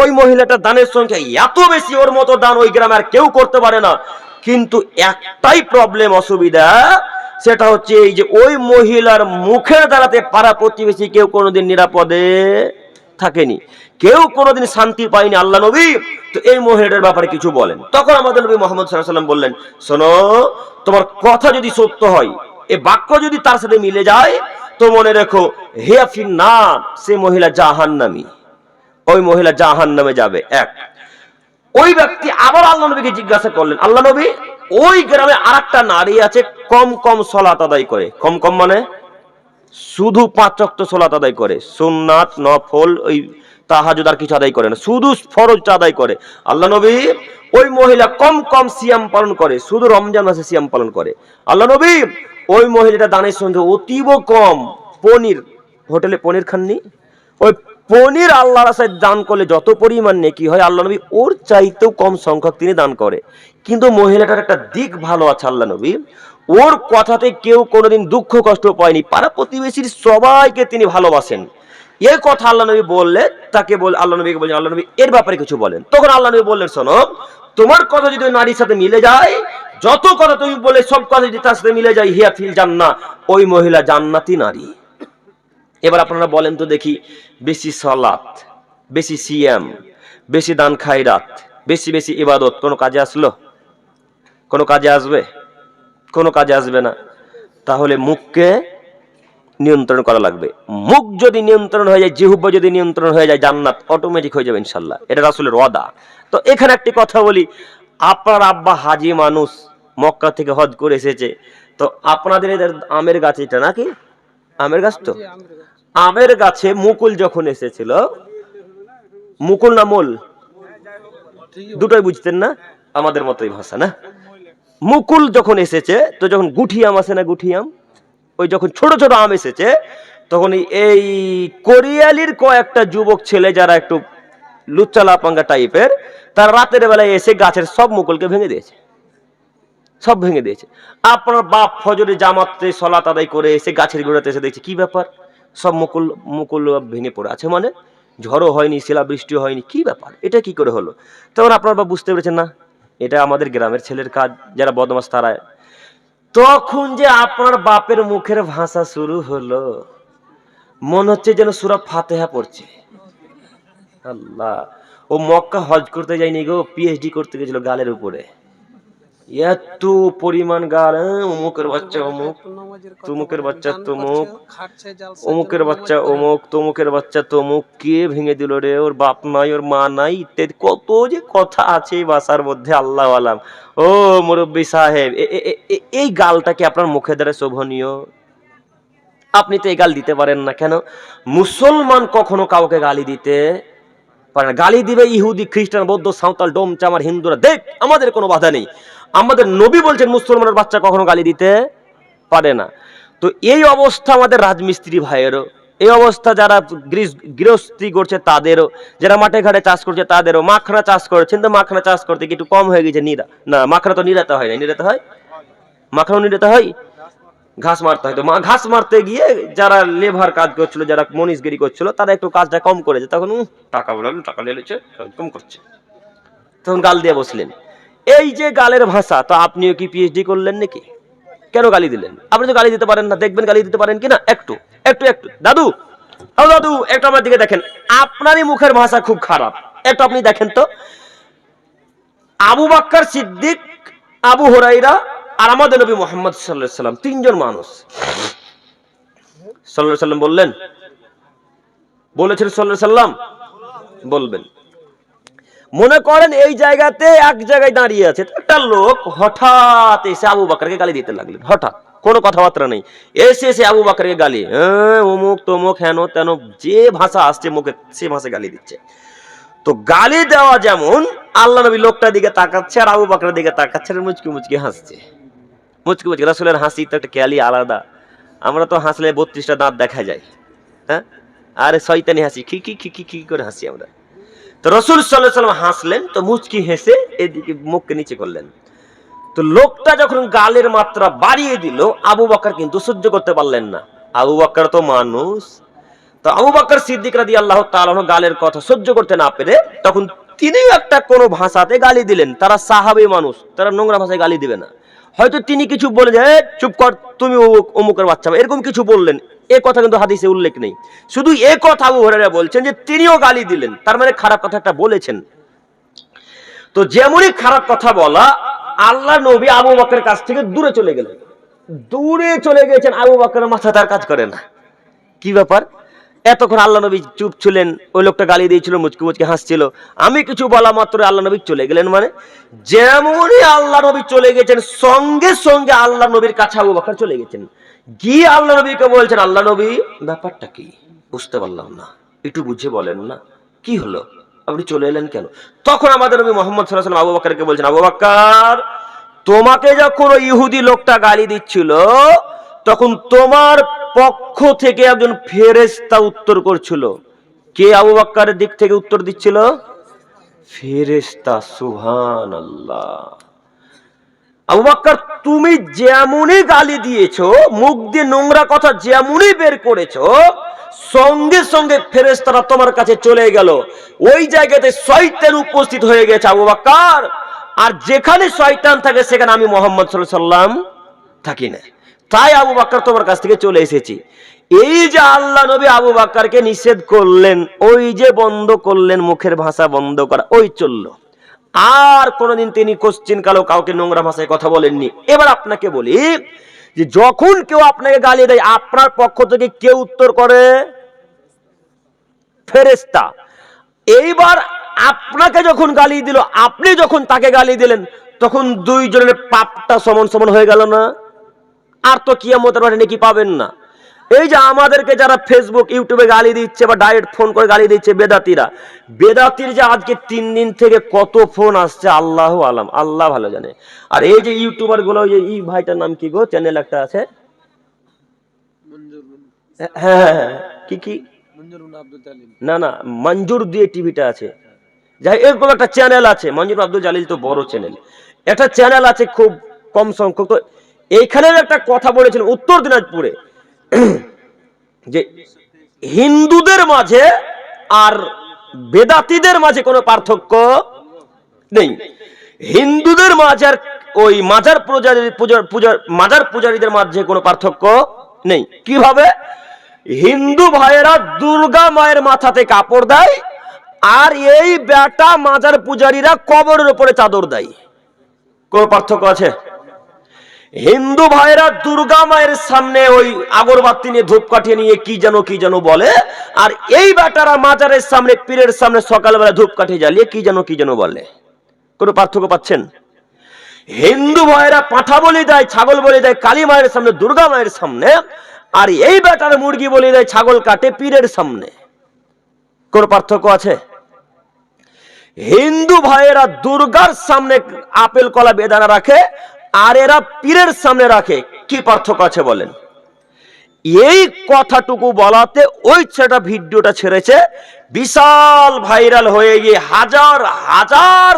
[SPEAKER 1] ওই মহিলাটা দানের সংখ্যা এত বেশি, ওর মতো দান ওই গ্রামে আর কেউ করতে পারে না। কিন্তু একটাই প্রবলেম, অসুবিধা, সেটা হচ্ছে এই যে ওই মহিলার মুখের দ্বারাতে পাড়া প্রতিবেশী কেউ কোনোদিন নিরাপদে থাকেনি, কেউ কোনোদিন শান্তি পায়নি। আল্লাহ নবী, তো এই মহিলাটার ব্যাপারে কিছু বলেন। তখন আমাদের নবী মুহাম্মদ সাল্লাল্লাহু আলাইহি ওয়াসাল্লাম বললেন, শোনো, তোমার কথা যদি সত্য হয়, এই বাক্য যদি তার সাথে মিলে যায়, তো মনে রেখো, হিয়া ফিন্নার, সে মহিলা জাহান্নামী, ওই মহিলা জাহান্নামে যাবে। এক, ওই ব্যক্তি আবার আল্লাহ নবীকে জিজ্ঞাসা করলেন, আল্লাহ নবী, ওই গ্রামে আরেকটা নারী আছে, কম কম সালাত আদায় করে। কম কম মানে শুধু 5 ওয়াক্ত সালাত আদায় করে, সুন্নাত নফল ওই তাহাজ্জুদ আর কিছু আদায় করে না, শুধু ফরজটা আদায় করে। আল্লাহ নবী, ওই মহিলা কম কম সিয়াম পালন করে, শুধু রমজান মাসে সিয়াম পালন করে। আল্লাহ নবী, ওই মহিলাটা দানের সঙ্গে অতীব কম, পনির, হোটেলে পনির খাননি, ওই পনির আল্লাহর রাস্তায় দান করলে যত পরিমাণ নেকি হয়, আল্লাহ নবী ওর চাইতেও কম সংখ্যক তিনি দান করে। কিন্তু মহিলাটার একটা দিক ভালো আছে, আল্লাহ নবী, ওর কথাতে কেউ কোনোদিন দুঃখ কষ্ট পায়নি, পাড়া প্রতিবেশীর সবাইকে তিনি ভালোবাসেন। এই কথা আল্লাহ নবী বললে তাকে আল্লাহ নবীকে বলছেন, আল্লাহ নবী এর ব্যাপারে কিছু বলেন। তখন আল্লাহ নবী বললেন, শোনো, তোমার কথা যদি ওই নারীর সাথে মিলে যায়, যত কথা তুমি বলে সব কথা যদি তার সাথে মিলে যায়, হিয়া ফিল জান্নাহ, ওই মহিলা জান্নাতি নারী। এবার আপনারা বলেন তো দেখি, বেশি সালাত, বেশি সিয়াম, বেশি দান খায়রাত, বেশি বেশি ইবাদত কোনো কাজে আসলো? কোনো কাজে আসবে? কোনো কাজে আসবে না। তাহলে মুখকে নিয়ন্ত্রণ করা লাগবে। মুখ যদি নিয়ন্ত্রণ হয়ে যায়, জিহ্বা যদি নিয়ন্ত্রণ হয়ে যায়, জান্নাত অটোমেটিক হয়ে যাবে ইনশাআল্লাহ। এটা রাসূলের ওয়াদা। তো এখানে একটি কথা বলি, আপনার আব্বা হাজি মানুষ, মক্কা থেকে হজ করে এসেছে, তো আপনাদের এদের আমের গাছ এটা নাকি? আমের গাছ তো, আমের গাছে মুকুল যখন এসেছিল, মুকুল না মোল, দুটোই বুঝতেন না, আমাদের মতোই ভাষা না। মুকুল যখন এসেছে, তো যখন গুঠি আম আসে না, গুঠি আম, ওই যখন ছোট ছোট আম এসেছে, তখন এই কোরিয়ালির কয়েকটা যুবক ছেলে যারা একটু লুচ্চা লাপাঙ্গা টাইপের, তারা রাতের বেলায় এসে গাছের সব মুকুলকে ভেঙে দিয়েছে, সব ভেঙে দিয়েছে। আপনার বাপ ফজরে জামাতে সলাত আদায় করে এসে গাছের গোড়াতে এসে দেখছে কি ব্যাপার, সব মুকুল মুকুল ভেঙে পড়ে আছে, মানে ঝড়ও হয়নি, শিলাবৃষ্টি হয়নি, কি ব্যাপার, এটা কি করে হলো? তখন আপনার বাপ বুঝতে পেরেছেন না, এটা আমাদের গ্রামের ছেলের কাজ, যারা বদমাস তারা। তখন যে আপনার বাপের মুখের ভাষা শুরু হলো, মনে হচ্ছে যেন সূরা ফাতিহা পড়ছে। আল্লাহ, ও মক্কা হজ করতে যায়নি গো, পিএইচডি করতে গেছিল গালের উপরে। এত পরিমাণ গাল, অমুকের বাচ্চা অমুক, তমুকের বাচ্চা তমুক, অমুকের বাচ্চা অমুক, তমুকের বাচ্চা তমুক, কে ভেঙে দিল রে, ওর বাপ নাই, ওর মা নাই, ইত্যাদি কত যে কথা আছে এই ভাষার মধ্যে, আল্লাহ আলাম। ও মুরব্বী সাহেব, এই গালটা কি আপনার মুখে দ্বারা শোভনীয়? আপনি তো এই গাল দিতে পারেন না কেন? মুসলমান কখনো কাউকে গালি দিতে পারে না। গালি দিবে ইহুদি, খ্রিস্টান, বৌদ্ধ, সাঁওতাল, ডোম, চামার, হিন্দুরা, দেখ আমাদের কোনো বাধা নেই। আমাদের নবী বলছেন মুসলমানের বাচ্চা কখনো গালি দিতে পারে না। তো এই অবস্থা আমাদের রাজমিস্ত্রি ভাইয়েরও, এই অবস্থা যারা গৃহস্থী করছে তাদেরও, যারা মাঠে ঘাটে চাষ করছে তাদেরও। মাখনা চাষ করেছেন, তো মাখনা চাষ করতে কি একটু কম হয়ে গেছে নিরা? না, মাখনা তো নিরাতে হয় না, নিরাতে হয়, মাখনাও নিরাতে হয়, ঘাস মারতে হয়। তো ঘাস মারতে গিয়ে যারা লেবার কাজ করছিল, যারা মনিশগিরি করছিল, তারা একটু কাজটা কম করেছে, তখন টাকা বলালো, টাকা লেগেছে, কম করছে, তখন গাল দিয়ে বসলেন। এই যে গালের ভাষা, তো আপনিও কি পিএইচডি করলেন নাকি? কেন গালি দিলেন? আপনি তো গালি দিতে পারেন না, দেখবেন গালি দিতে পারেন কিনা, একটু একটু একটু। দাদু, ও দাদু, একটু আমার দিকে দেখেন, আপনারই মুখের ভাষা খুব খারাপ, একটু আপনি দেখেন তো। আবু বকর সিদ্দিক, আবু হুরায়রা আর আমাদের নবী মুহাম্মদ সাল্লাল্লাহু আলাইহি সাল্লাম, তিনজন মানুষ। সাল্লাল্লাহু আলাইহি সাল্লাম বললেন, বলেছেন সাল্লাল্লাহু আলাইহি সাল্লাম বলবেন। মনে করেন এই জায়গাতে এক জায়গায় দাঁড়িয়ে আছে, একটা লোক হঠাৎ এসে আবু বকরকে গালি দিতে লাগলেন, হঠাৎ, কোনো কথাবার্তা নেই, এসে আবু বকরকে গালি, অমুক তমুক, হেন তেন, যে ভাষা আসছে মুখে সে ভাষায় গালি দিচ্ছে। তো গালি দেওয়া যেমন, আল্লাহ নবী লোকটার দিকে তাকাচ্ছে আর আবু বকরের দিকে তাকাচ্ছে, আর মুচকি মুচকি হাসছে, মুচকি মুচকি। রাসূলের হাসি তো একটা ক্যালি আলাদা। আমরা তো হাসলে 32টা দাঁত দেখা যায়, হ্যাঁ, আরে শয়তানি হাসি, কি কি কি কি করে হাসি আমরা। তো রাসূল সাল্লাল্লাহু আলাইহি ওয়াসাল্লাম হাসলেন, তো মুচকি হেসে এদিকে মুখকে নিচে করলেন। তো লোকটা যখন গালের মাত্রা বাড়িয়ে দিল, আবু বকর কিন্তু সহ্য করতে পারলেন না। আবু বকর তো মানুষ, তো আবু বকর সিদ্দিক রাদিয়াল্লাহু তাআলা আনহু গালের কথা সহ্য করতে না পেরে তখন তিনি একটা কোন ভাষাতে গালি দিলেন। তারা সাহাবী মানুষ, তারা নোংরা ভাষায় গালি দিবে না। হয়তো তিনি কিছু বলে যে চুপ কর, তুমি অমুকের বাচ্চা, এরকম কিছু বললেন, এ কথা কিন্তু হাদিসে উল্লেখ নেই। শুধু এ কথা আবু হুরায়রা বলছেন যে তিনিও গালি দিলেন, তার মানে খারাপ কথা একটা বলেছেন। তো যেমনই খারাপ কথা বলা, আল্লাহ নবী আবু বকরের কাছ থেকে দূরে চলে গেলেন, দূরে চলে গেছেন। আবু বকরের মাথা তার কাজ করে না, কি ব্যাপার? এতক্ষণ আল্লাহ নবী চুপ ছিলেন, ওই লোকটা গালি দিয়েছিল, মুচকি মুচকি হাসছিল, আমি কিছু বলা মাত্র আল্লাহ নবী চলে গেলেন। মানে যেমনই আল্লাহ নবী চলে গেছেন, সঙ্গে সঙ্গে আল্লাহ নবীর কাছে আবু বকর চলে গেছেন, গিয়ে আল্লাহ নবীকে বলছেন, আল্লাহ নবী ব্যাপারটা কি বুঝতে পারলাম না, একটু বুঝে বলেন না, কি হলো, আপনি চলে এলেন কেন? তখন আমাদের নবী মুহাম্মদ সাল্লাল্লাহু আলাইহি ওয়াসাল্লাম আবু বকরকে বলছেন, আবু বকর, তোমাকে যখন ওই ইহুদি লোকটা গালি দিচ্ছিল, তখন তোমার পক্ষ থেকে একজন ফেরেশতা উত্তর করছিল। কে আবু বকরের দিক থেকে উত্তর দিচ্ছিল? ফেরেশতা। সুবহানাল্লাহ। আবু বকর, তুমি যেমনই গালি দিয়েছো, মুখ দিয়ে নোংরা কথা যেমনই বের করেছো, সঙ্গে সঙ্গে ফেরেশতারা তোমার কাছে চলে গেল। ওই জায়গাতে শয়তান উপস্থিত হয়ে গেছে আবু বকর, আর যেখানে শয়তান থাকে সেখানে আমি মুহাম্মদ সাল্লাল্লাহু আলাইহি ওয়াসাল্লাম থাকি না। তাই আবু বকর তোমার কাছ থেকে চলে এসেছি। এই যে আল্লাহ নবী আবু বকরকে নিষেধ করলেন, ওই যে বন্ধ করলেন মুখের ভাষা বন্ধ করা, ওই চললো। আর কোনদিন তিনি কোশ্চিন কালো কাউকে নোংরা ভাষায় কথা বলেননি। এবার আপনাকে বলি যে যখন কেউ আপনাকে গালি দেয়, আপনার পক্ষ থেকে কে উত্তর করে? ফেরেশতা। এইবার আপনাকে যখন গালি দিল, আপনি যখন তাকে গালি দিলেন, তখন দুইজনের পাপটা সমান সমান হয়ে গেল না? আর তো কিয়ামতের মাঠে নেকি পাবেন না। এই যে আমাদেরকে যারা ফেসবুক ইউটিউবে গালি দিচ্ছে বা ডাইরেক্ট ফোন করে গালি দিচ্ছে বেদাতিরা, বেদাতির যে আজকে 3 দিন থেকে কত ফোন আসছে আল্লাহু আলাম, আল্লাহ ভালো জানে। আর এই যে ইউটিউবার গুলো, এই ভাইটার নাম কি গো, চ্যানেল একটা আছে, হ্যাঁ কি না না মঞ্জুর দিয়ে টিভিটা আছে, যাই এরকম একটা চ্যানেল আছে, মঞ্জুর আব্দুল জালিল তো বড় চ্যানেল, একটা চ্যানেল আছে খুব কম সংখ্যক। তো এইখানে একটা কথা বলেছিলেন উত্তর দিনাজপুরে যে হিন্দুদের মাঝে আর বেদাতীদের মাঝে কোনো পার্থক্য নেই। হিন্দুদের মাঝে আর ওই মাজার পূজারীদের মাঝে কোনো পার্থক্য নেই। কিভাবে? হিন্দু ভাইয়েরা দুর্গা মায়ের মাথাতে কাপড় দেয়, আর এই বেটা মাজার পূজারীরা কবরের উপরে চাদর দেয়। কোন পার্থক্য আছে? হিন্দু ভাইয়েরা দুর্গা মায়ের সামনে ওই আগরবাতি নিয়ে ধূপকাঠি নিয়ে কি যেন বলে, আর এই বেটারা মাজারের সামনে পীরের সামনে সকালবেলা ধূপকাঠি জ্বালিয়ে কি যেন বলে। কোনো পার্থক্য পাচ্ছেন? হিন্দু ভাইয়েরা পাঁঠা বলি দেয়, ছাগল বলি দেয় কালী মায়ের সামনে, দুর্গা মায়ের সামনে, আর এই বেটারা মুরগি বলি দেয়, ছাগল কাটে পীরের সামনে। কোন পার্থক্য আছে? হিন্দু ভাইয়েরা দুর্গার সামনে আপেল কলা বেদানা রাখে, আর এরা পীরের সামনে রাখে। কি পার্থক্য আছে বলেন? এই কথাটুকু বলাতে ওই ছেলেটা ভিডিওটা ছেড়েছে, বিশাল ভাইরাল হয়ে গিয়ে হাজার হাজার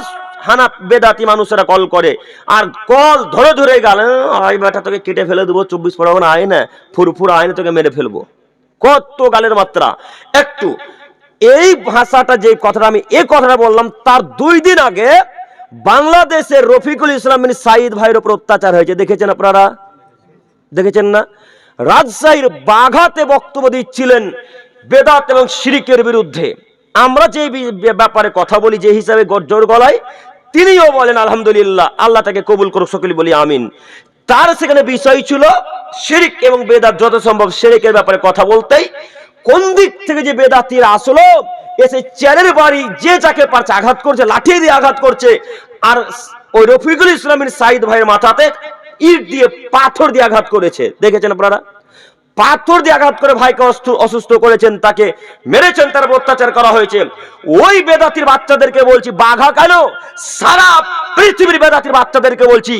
[SPEAKER 1] হানা বেদাতি মানুষেরা কল করে, আর কল ধরে গেল, আই বেটা তোকে কেটে ফেলে দেবো, 24 পরগনা আয় না, ফুরফুরা আইনে তোকে মেরে ফেলবো। কত গালের মাত্রা! একটু এই ভাষাটা, যে কথাটা আমি এই কথাটা বললাম, তার 2 দিন আগে বাংলাদেশের রফিকুল ইসলাম বিন সাইদ ভাইয়ের উপর অত্যাচার হয়েছে। দেখেছেন আপনারা? দেখেছেন না? রাজশাহীর বাঘাতে বক্তব্য দিচ্ছিলেন বেদাত এবং শিরকের বিরুদ্ধে। আমরা যে ব্যাপারে কথা বলি, যে হিসাবে জোর গলায়, তিনিও বলেন আলহামদুলিল্লাহ, আল্লাহ তাকে কবুল করুক, সকলে বলি আমিন। তার সেখানে বিষয় ছিল শিরক এবং বেদাত, যত সম্ভব শিরকের ব্যাপারে কথা বলতেই কোন দিক থেকে যে বেদাতিরা আসলো, এসে চেয়ারের বাড়ি যে যাকে পারছে আঘাত করছে, লাঠি দিয়ে আঘাত করছে, আর ওই রফিকুল ইসলামের সাইদ ভাইয়ের মাথাতে ইট দিয়ে পাথর দিয়ে আঘাত করেছে। দেখেছেন আপনারা? পাথর দিয়ে আঘাত করে ভাইকে অসুস্থ করেছেন, তাকে মেরেছেন, তার অত্যাচার করা হয়েছে। ওই বেদাতির বাচ্চাদেরকে বলছি, বাঘা কেন, সারা পৃথিবীর বেদাতির বাচ্চাদেরকে বলছি,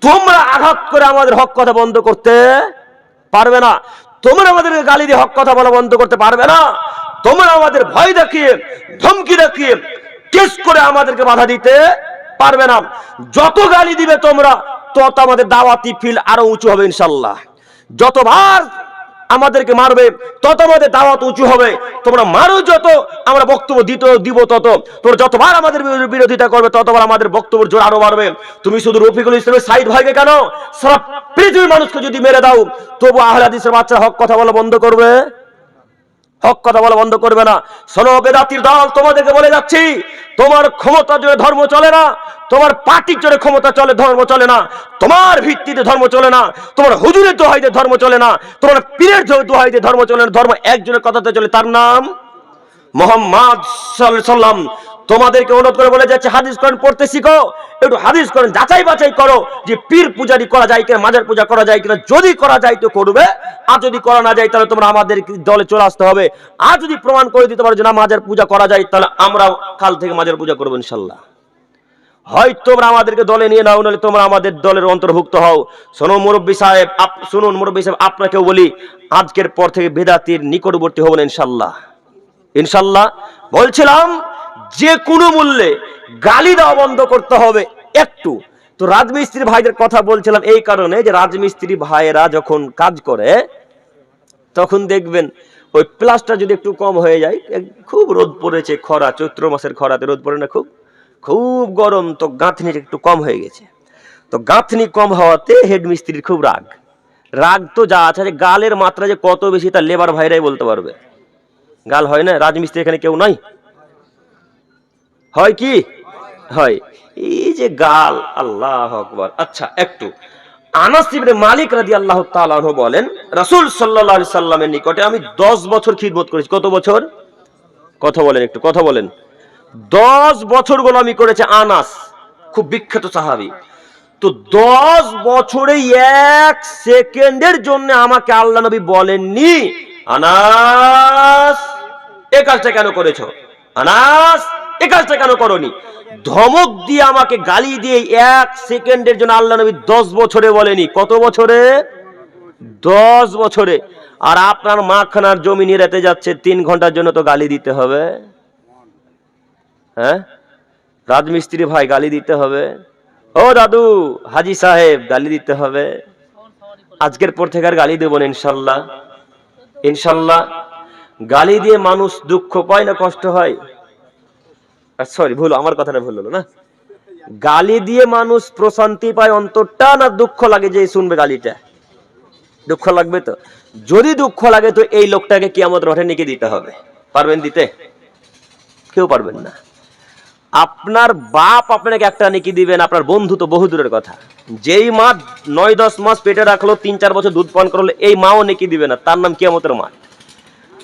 [SPEAKER 1] তোমরা আঘাত করে আমাদের হক কথা বন্ধ করতে পারবে না। তোমরা আমাদেরকে গালি দিয়ে হক কথা বলা বন্ধ করতে পারবে না। তোমরা আমাদের ভয় দেখিয়ে, ধমকি দেখিয়ে, কেস করে আমাদেরকে বাধা দিতে পারবে না। যত গালি দিবে তোমরা, তত আমাদের দাওয়াতি ফিল আরো উঁচু হবে ইনশাল্লাহ। যতবার আমাদেরকে মারবে, তত আমাদের দাওয়াত উঁচু হবে। তোমরা মারো যত, আমরা বক্তব্য দিব তত। তোমরা যতবার আমাদের বিরোধিতা করবে, ততবার আমাদের বক্তব্যের জোর আরো বাড়বে। তুমি শুধু রফিকুল ইসলামের সাইদ ভাইকে কেন, সারা পৃথিবীর মানুষকে যদি মেরে দাও, তবু আহলে হাদিসের বাচ্চা হক কথা বলা বন্ধ করবে? হক কথা বলা বন্ধ করবে না। শোনো বেদাতির দল, তোমাদেরকে বলে যাচ্ছি, তোমার ক্ষমতার জোরে ধর্ম চলে না, তোমার পার্টির জোরে ক্ষমতা চলে, ধর্ম চলে না, তোমার ভিত্তিতে ধর্ম চলে না, তোমার হুজুরের দোহাইতে ধর্ম চলে না, তোমার পীরের দোহাইতে ধর্ম চলে না। ধর্ম একজনের কথাতে চলে, তার নাম মুহাম্মদ সাল্লাল্লাহু আলাইহি ওয়াসাল্লাম। তোমাদেরকে অনুরোধ করে বলে যাচ্ছে, হাদিস কোরআন পড়তে শিখো, একটু হাদিস কোরআন যাচাই বাছাই করো, যে পীর পূজারি করা যায় কিনা, মাজার পূজা করা যায় কিনা। যদি করা যায় তো করবে, আর যদি করা না যায় তাহলে তোমরা আমাদের দলে চলে আসতে হবে। আর যদি প্রমাণ করে দিতে পারো যে না মাজার পূজা করা যায়, তাহলে আমরা কাল থেকে মাজার পূজা করবো ইনশাল্লাহ। হয় তোমরা আমাদেরকে দলে নিয়ে নাও, নাহলে তোমরা আমাদের দলের অন্তর্ভুক্ত হও। শুনুন মুরব্বী সাহেব, আপনাকেও বলি, আজকের পর থেকে বেদাতির নিকটবর্তী হবেন ইনশাল্লাহ। ইনশাল্লাহ বলছিলাম, যে কোনো মূল্যে গালি দেওয়া বন্ধ করতে হবে। একটু তো রাজমিস্ত্রি ভাইদের কথা বলছিলাম এই কারণে, যে রাজমিস্ত্রি ভাইয়েরা যখন কাজ করে, তখন দেখবেন ওই প্লাসটা যদি একটু কম হয়ে যায়, খুব রোদ পড়েছে, খরা, চৈত্র মাসের খরাতে রোদ পড়ে না, খুব খুব গরম, তো গাঁথনিটা একটু কম হয়ে গেছে। তো গাঁথনি কম হওয়াতে হেড মিস্ত্রির খুব রাগ। রাগ তো যা আছে, গালের মাত্রা যে কত বেশি তার লেবার ভাইরাই বলতে পারবে। গাল হয় না? রাজমিস্ত্রি এখানে কেউ নাই? হয় কি হয়? এই যে গাল, আল্লাহু আকবার। আচ্ছা, একটু আনাস ইবনে মালিক রাদিয়াল্লাহু তাআলা আনহু বলেন, রাসূল সাল্লাল্লাহু আলাইহি সাল্লামের নিকটে আমি 10 বছর খিদমত করেছি। কত বছর? কথা বলেন, একটু কথা বলেন। 10 বছর গোলামি করেছে আনাস, খুব বিখ্যাত সাহাবী। তো 10 বছরে 1 সেকেন্ডের জন্য আমাকে আল্লাহ নবী বলেননি, আনাস এই কাজটা কেন করেছো, আনাস এই কাজটা কেন করনি। ধমক দিয়ে আমাকে গালি দিয়ে 1 সেকেন্ডের জন্য আল্লাহ নবী 10 বছরে বলেনি। কত বছরে? 10 বছরে। আর আপনার মাখানার জমি নিরাতে যাচ্ছে 3 ঘন্টার জন্য, তো গালি দিতে হবে। হ্যাঁ, রাজমিস্ত্রি ভাই গালি দিতে হবে, ও দাদু হাজি সাহেব গালি দিতে হবে। আজকের পর থেকে আর গালি দেবো না ইনশাল্লাহ, ইনশাল্লাহ। গালি দিয়ে মানুষ দুঃখ পায় না কষ্ট হয়? সরি, ভুল, আমার কথাটা ভুল হলো না। গালি দিয়ে মানুষ প্রশান্তি পায় অন্তরটা, না দুঃখ লাগে যে শুনবে গালিটা? দুঃখ লাগবে তো। যদি দুঃখ লাগে তো এই লোকটাকে কিয়ামতের মাঠে নেকি দিতে হবে। পারবেন দিতে? কেউ পারবেন না। আপনার বাপ আপনাকে একটা নেকি দিবেন, আপনার বন্ধু তো বহু দূরের কথা। যেই মা 9-10 মাস পেটে রাখলো, 3-4 বছর দুধ পান করলো, এই মাও নেকি দিবে না, তার নাম কিয়ামতের মাঠ।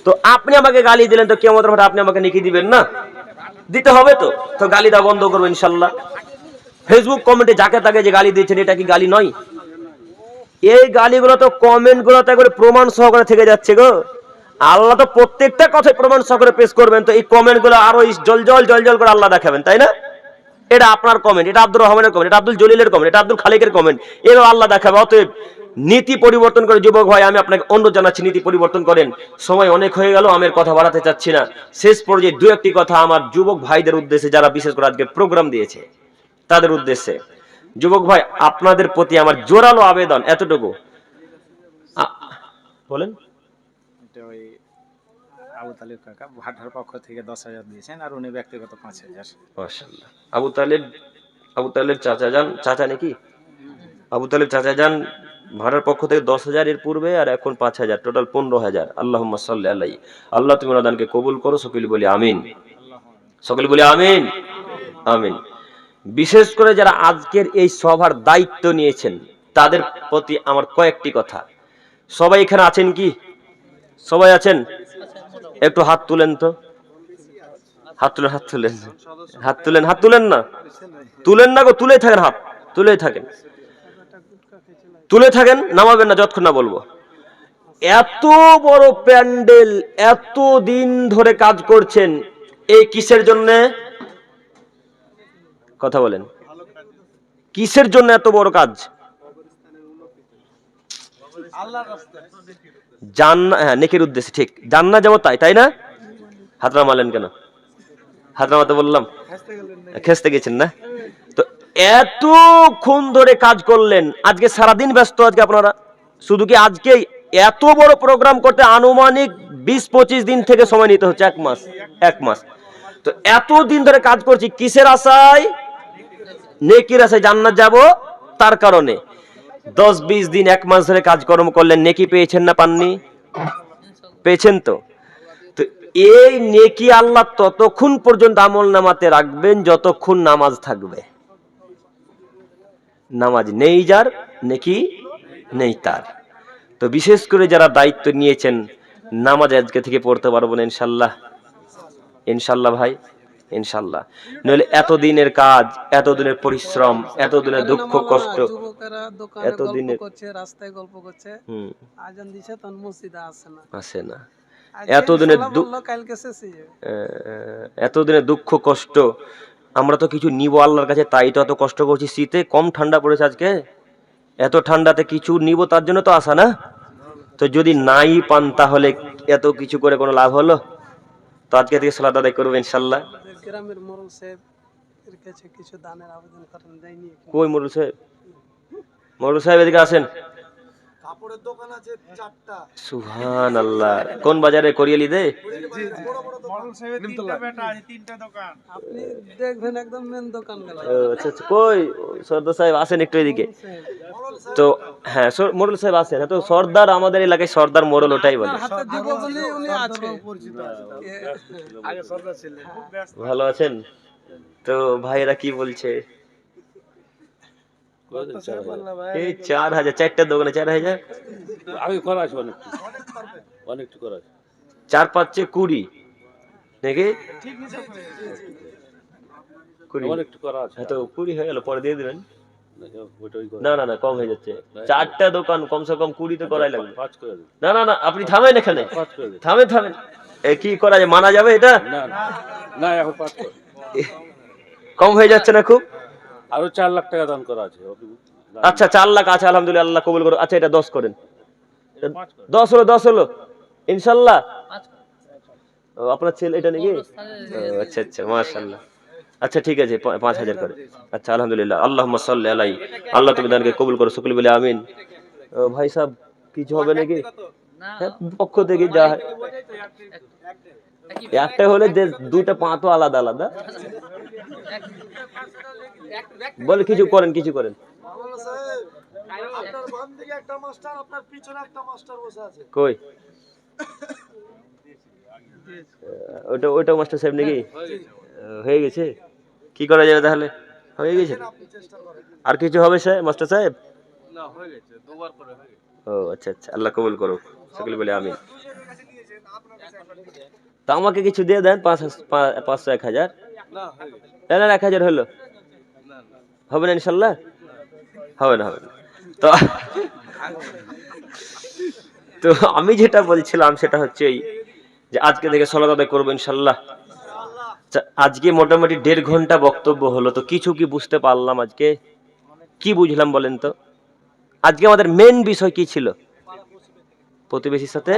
[SPEAKER 1] তো আপনি আমাকে গালি দিলেন, তো কিয়ামতের মাঠে আপনি আমাকে নেকি দিবেন না? দিতে হবে তো। তো গালি দেওয়া বন্ধ করবো ইনশাল্লাহ। ফেসবুক কমেন্টে যাকে তাকে যে গালি দিচ্ছেন, এটা কি গালি নয়? এই গালিগুলো তো কমেন্ট গুলো তো একবারে প্রমাণ সহকারে থেকে যাচ্ছে গো। আল্লাহ তো প্রত্যেকটা কথায় প্রমাণ সহকারে পেশ করবেন, তো এই কমেন্ট গুলো আরো জল জল করে আল্লাহ দেখাবেন, তাই না? এটা আপনার কমেন্ট, এটা আব্দুর রহমানের কমেন্ট, এটা আব্দুল জলিলের কমেন্ট, এটা আব্দুল খালিকের কমেন্ট, এগুলো আল্লাহ দেখাবে। অতএব নীতি পরিবর্তন করে যুবক ভাই, আমি আপনাকে অনুরোধ জানাচ্ছি, নীতি পরিবর্তন করেন। সময় অনেক হয়ে গেল, আমি কথা বাড়াতে চাচ্ছি না। শেষ পর্যায়ে 2-1টি কথা আমার যুবক ভাইদের উদ্দেশ্যে, যারা বিশেষ করে আজকে প্রোগ্রাম দিয়েছে তাদের উদ্দেশ্যে। যুবক ভাই, আপনাদের প্রতি আমার জোরালো আবেদন এতটুকু, বলেন।
[SPEAKER 3] আবু তালিব কাকা ভাটার পক্ষ থেকে 10,000 দিয়েছেন, আর উনি ব্যক্তিগত 5,000।
[SPEAKER 1] মাশাআল্লাহ। আবু তালেব চাচা যান, চাচা নাকি? আবু তালেব চাচা যান ভাড়ার পক্ষ থেকে 10,000 এর পূর্বে, আর এখন 5,000, টোটাল 15,000। আল্লাহুম্মা সাল্লি আলাইহি। আল্লাহ তুমি অনুদানকে কবুল করো, সকলে বলি আমিন, সকলে বলি আমিন, আমিন। বিশেষ করে যারা আজকের এই সভার দায়িত্ব নিয়েছেন, তাদের প্রতি আমার কয়েকটি কথা। সবাই এখানে আছেন কি? সবাই আছেন? একটু হাত তুলেন তো, হাত তুলেন, হাত তুলেন, হাত তুলেন, হাত তুলেন না, তুলেন না গো, তুলে থাকেন, হাত তুলে থাকেন, তুলে থাকেন, নামাবেন না যতক্ষণ না বলবো। এত বড় প্যান্ডেল, এত দিন ধরে কাজ করছেন, এই কিসের জন্য? কথা বলেন, কিসের জন্য এত বড় কাজ? জান্নাত, হ্যাঁ, নেকির উদ্দেশ্যে, ঠিক, জান্নাত যাবো তাই, তাই না? হাত নামালেন কেন? হাত নামাতে বললাম, খেসতে গেছেন না? তো এতক্ষণ ধরে কাজ করলেন, আজকে সারাদিন ব্যস্ত। আজকে আপনারা শুধু কি আজকে এত বড় প্রোগ্রাম করতে আনুমানিক 20-25 দিন থেকে সময় নিতে হচ্ছে, 1 মাস, 1 মাস। তো এত দিন ধরে কাজ করছি কিসের আশায়? নেকির আশায়, জান্নাত যাব তার কারণে। 10-20 দিন, 1 মাস ধরে কাজকর্ম করলেন, নেকি পেয়েছেন না পাননি? পেয়েছেন তো। তো এই নেকি আল্লাহ ততক্ষণ পর্যন্ত আমল নামাতে রাখবেন যতক্ষণ নামাজ থাকবে। নামাজ নেই যার, নেকি নেই তার। তো বিশেষ করে যারা দায়িত্ব নিয়েছেন, নামাজ আজকে থেকে পড়তে পারবো না ইনশাল্লাহ, ইনশাল্লাহ ভাই, ইনশাল্লাহ। নইলে এতদিনের কাজ, এতদিনের পরিশ্রম, এতদিনের দুঃখ কষ্ট,
[SPEAKER 2] যুবকেরা দোকানে গল্প
[SPEAKER 1] এতদিনের,
[SPEAKER 2] করছে, রাস্তায় গল্প করছে, আজান দিছে তখন মসজিদে আসে না,
[SPEAKER 1] আসে না।
[SPEAKER 2] আজকে
[SPEAKER 1] এতদিনের
[SPEAKER 2] ইনশাআল্লাহ বললো কালকে শেষ হয়ে যাবে।
[SPEAKER 1] এতদিনের দুঃখ কষ্ট, আমরা তো কিছু নিব আল্লাহর কাছে, তাই তো এত কষ্ট করছি। শীতে কম ঠান্ডা পড়েছে আজকে, এত ঠান্ডাতে কিছু নিব, তার জন্য তো আসা না। তো যদি নাই পান, তাহলে এত কিছু করে কোনো লাভ হলো? তো আজকে থেকে সালাত আদায় করবো ইনশাল্লাহ।
[SPEAKER 2] গ্রামের মোড়ল সাহেব এর কাছে কিছু দানের আবেদন করেন, দেয়নি।
[SPEAKER 1] কই মোড়ল সাহেব? মোড়ল সাহেব এদিকে আসেন,
[SPEAKER 2] কাপড়ের দোকান আছে 4টা।
[SPEAKER 1] সুবহানাল্লাহ। কোন বাজারে? করিয়ালি দে?
[SPEAKER 2] আপনি দেখবেন একদম মেন দোকান গেল।
[SPEAKER 1] আচ্ছা আচ্ছা, কই সর্দার সাহেব আসেন একটু এদিকে। তো হ্যাঁ, মোড়ল সাহেব আছেন। তো সর্দার আমাদের এলাকায় সর্দার মোড়ল ওটাই বলে।
[SPEAKER 2] হাতে দিব বলি উনি আছে।
[SPEAKER 3] আগে সর্দার ছিলেন।
[SPEAKER 1] ভালো আছেন? তো ভাইরা কি বলছে? এই 4000, 4টা দোকানে 4000,
[SPEAKER 4] আমি করা আছে অনেক করা আছে।
[SPEAKER 1] 4 5 20 নাকি? 20
[SPEAKER 4] অনেক করা আছে।
[SPEAKER 1] হ্যাঁ, তো 20 হয়ে গেল, পরে দিয়ে দিবেন।
[SPEAKER 4] ওইটাই করে।
[SPEAKER 1] না না না, কম হয়ে যাচ্ছে। 4টা দোকান কমসে কম 20 তো করাই লাগবে।
[SPEAKER 4] 5 করে দিন।
[SPEAKER 1] না না না, আপনি থামেন এখানে,
[SPEAKER 4] 5 করে দিন।
[SPEAKER 1] থামেন থামেন। কি করা যায়, মানা যাবে এটা?
[SPEAKER 4] না না না, এখন 5 করে।
[SPEAKER 1] কম হয়ে যাচ্ছে না খুব?
[SPEAKER 4] আরো 4 লাখ টাকা দান করা আছে।
[SPEAKER 1] আচ্ছা 4 লাখ আছে, আলহামদুলিল্লাহ, আল্লাহ কবুল করুন। আচ্ছা, এটা 10 করেন। 10 হলো, 10 হলো ইনশাআল্লাহ। ও, আপনার ছেলে এটা নাকি? ও, আচ্ছা আচ্ছা, মাশাআল্লাহ। আচ্ছা ঠিক আছে, 5000 করে। আচ্ছা আলহামদুলিল্লাহ, আল্লাহুম্মা সাল্লি আলাইহি। আল্লাহ তুমি দানকে কবুল করো, সকলে বলে আমিন। ভাই সাহেব, কিছু হবে নাকি? হ্যাঁ, পক্ষ থেকে যা হয়। একটা হলে দুইটা পা তো আলাদা আলাদা। বলে কিছু করেন, কিছু করেন।
[SPEAKER 2] আপনার বাম দিকে একটা মাস্টার, আপনার পিছনে একটা মাস্টার বসে আছে।
[SPEAKER 1] কই? ওইটা মাস্টার সাহেব নাকি? হয়ে গেছে? কি করা যাবে তাহলে? হয়ে গেছে? আর কিছু হবে মাস্টার সাহেব?
[SPEAKER 2] না, হয়ে গেছে, দুবার করে হয়ে গেছে।
[SPEAKER 1] ও আচ্ছা আচ্ছা, আল্লাহ কবুল করো, সকলে বলে আমিন। তা আমাকে কিছু দিয়ে দেন, 500 1000।
[SPEAKER 2] না, হয়ে গেছে।
[SPEAKER 1] তাহলে 1000 হলো,
[SPEAKER 2] না না,
[SPEAKER 1] হবে না ইনশাল্লাহ? হবে না, হবে না। তো তো আমি যেটা বলছিলাম সেটা হচ্ছে এই যে আজকে থেকে সালাত আদায় করবো ইনশাল্লাহ। আজকে মোটামুটি 1.5 ঘন্টা বক্তব্য হলো, তো কিছু কি বুঝতে পারলাম? আজকে কি বুঝলাম বলেন তো? আজকে আমাদের মেন বিষয় কি ছিল? প্রতিবেশীর সাথে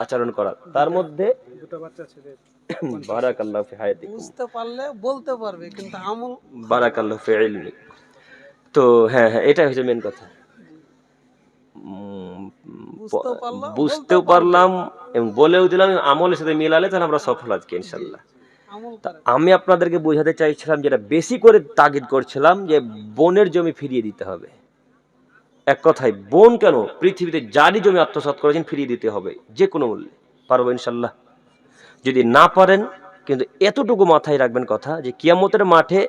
[SPEAKER 1] আচরণ করা। তার মধ্যে
[SPEAKER 3] দুটো বাচ্চা ছেলে।
[SPEAKER 1] বারাকাল্লাহু ফি হায়াতিকুম,
[SPEAKER 2] বুঝতে পারলে বলতে পারবে, কিন্তু আমল
[SPEAKER 1] বারাকাল্লাহু ফি ইলমি। তো হ্যাঁ হ্যাঁ, এটাই হচ্ছে মেন কথা। বুঝতেও পারলাম এবং বলেও দিলাম, আমলের সাথে মিলালে তাহলে আমরা সফল আজকে ইনশাল্লাহ।
[SPEAKER 2] আমল
[SPEAKER 1] তা আমি আপনাদেরকে বোঝাতে চাইছিলাম, যেটা বেশি করে তাগিদ করছিলাম, যে বোনের জমি ফিরিয়ে দিতে হবে। এক কথায়, বোন কেন, পৃথিবীতে যারই জমি আত্মসাৎ করেছেন ফিরিয়ে দিতে হবে যে কোনো মূল্যে। পারবো ইনশাল্লাহ? যদি না পারেন, কিন্তু এতটুকু মাথায় রাখবেন কথা, যে কিয়ামতের মাঠে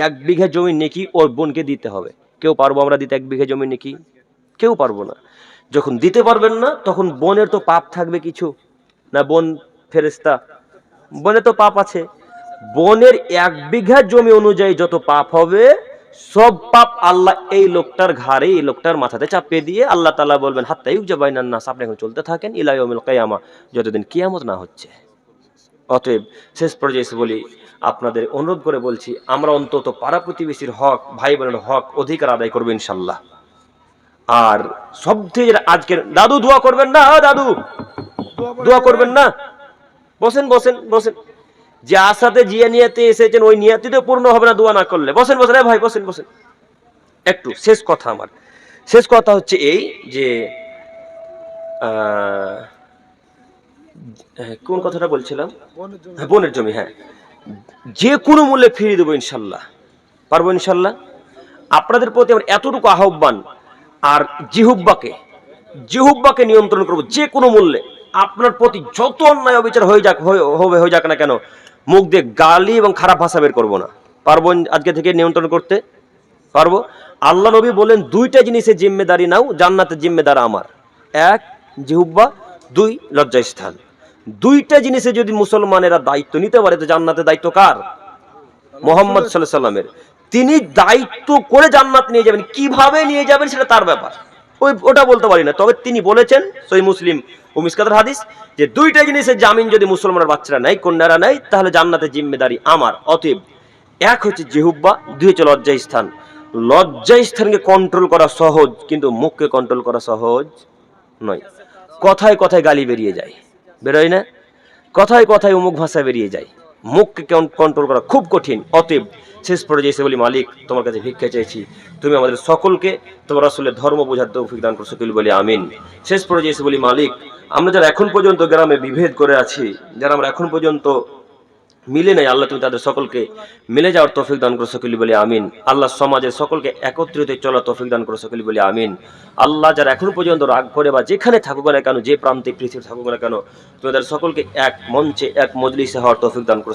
[SPEAKER 1] 1 বিঘা জমি নেকি ওর বোনকে দিতে হবে। কেউ পারবো আমরা দিতে 1 বিঘা জমি নেকি? কেউ পারবো না। যখন দিতে পারবেন না, তখন বোনের তো পাপ থাকবে কিছু না? বোন ফেরেশতা, বোনের তো পাপ আছে। বোনের 1 বিঘা জমি অনুযায়ী যত পাপ হবে, সব পাপ আল্লাহ এই লোকটার ঘাড়ে, এই লোকটার মাথাতে চাপিয়ে দিয়ে আল্লাহ তাআলা বলবেন, হাত্তা ইউজাবাইনান নাস, আপনি এখন চলতে থাকেন ইলা ইয়াউমিল কিয়ামা, যতদিন কিয়ামত না হচ্ছে। অতএব শেষ পর্যায়ে এসে বলি, আপনাদের অনুরোধ করে বলছি, আমরা অন্তত পাড়া প্রতিবেশীর হক, ভাই বোনের হক, অধিকার আদায় করবো ইনশাল্লাহ। আর সবথেকে আজকের, দাদু দোয়া করবেন না? দাদু দোয়া করবেন না? বসেন বসেন বসেন। যে আশাতে জিয়া নিয়াতে এসেছেন, ওই নিয়াতি তো পূর্ণ হবে না দোয়া না করলে। বসেন বসেন, ভাই বসেন বসেন। একটু শেষ কথা, আমার শেষ কথা হচ্ছে এই যে কোন কথাটা বলছিলাম? বোনের জমি, হ্যাঁ, যে কোনো মূল্যে ফিরিয়ে দেবো ইনশাল্লাহ। পারবো ইনশাল্লাহ? আপনাদের প্রতি আমার এতটুকু আহ্বান। আর জিহুব্বাকে নিয়ন্ত্রণ করবো যে কোনো মূল্যে। আপনার প্রতি যত অন্যায় অবিচার হয়ে যাক না কেন, মুখ দিয়ে গালি এবং খারাপ ভাষা বের করবো না। পারবো আজকে থেকে নিয়ন্ত্রণ করতে? পারবো। আল্লাহ নবী বলেন, 2টা জিনিসের জিম্মেদারি নাও, জান্নাতের জিম্মেদার আমার। 1 জিহুব্বা, 2 লজ্জাস্থান। 2টা জিনিসে যদি মুসলমানেরা দায়িত্ব নিতে পারে, তো জান্নাতের দায়িত্ব কার? মুহাম্মদ সাল্লাল্লাহু আলাইহি সাল্লামের। তিনি দায়িত্ব করে জান্নাত নিয়ে যাবেন। কিভাবে নিয়ে যাবেন সেটা তার ব্যাপার, ওটা বলতে পারি না। তবে তিনি বলেছেন, সহিহ মুসলিম ও মিসকাতের হাদিস, যে 2টা জিনিসের জামিন যদি মুসলমানের বাচ্চারা নেয়, কন্যারা নেয়, তাহলে জান্নাতের জিম্মেদারি আমার। অতএব 1 হচ্ছে জিহুব্বা, 2 হচ্ছে লজ্জাস্থান। লজ্জাস্থানকে কন্ট্রোল করা সহজ, কিন্তু মুখকে কন্ট্রোল করা সহজ নয়। কথায় কথায় গালি বেরিয়ে যায়, বেরোয় না? কথায় কথায় অমুক ভাষা বেরিয়ে যায়। মুখকে কন্ট্রোল করা খুব কঠিন। অতএব শেষ পর্যায়ে এসে বলি, মালিক তোমার কাছে ভিক্ষা চাইছি, তুমি আমাদের সকলকে তোমার রাসূলের ধর্ম বোঝার তৌফিক দান করো, সকলে বলি আমিন। শেষ পর্যায়ে এসে বলি, মালিক আমরা যারা এখন পর্যন্ত গ্রামে বিভেদ করে আছি, যারা আমরা এখন পর্যন্ত মিলে নাই, আল্লাহ তুমি তাদের সকলকে মিলে যাওয়ার তৌফিক দান করো, সকলে বলি আমিন। আল্লাহ সমাজের সকলকে একত্রিত চলার তৌফিক দান করো, সকলে বলি আমিন। আল্লাহ যারা এখন পর্যন্ত রাগ করে বা যেখানে থাকুক না কেন, যে প্রান্তে পৃথিবী থাকুক না কেন, তুমি তাদের সকলকে এক মঞ্চে এক মজলিসে হওয়ার তৌফিক দান করো।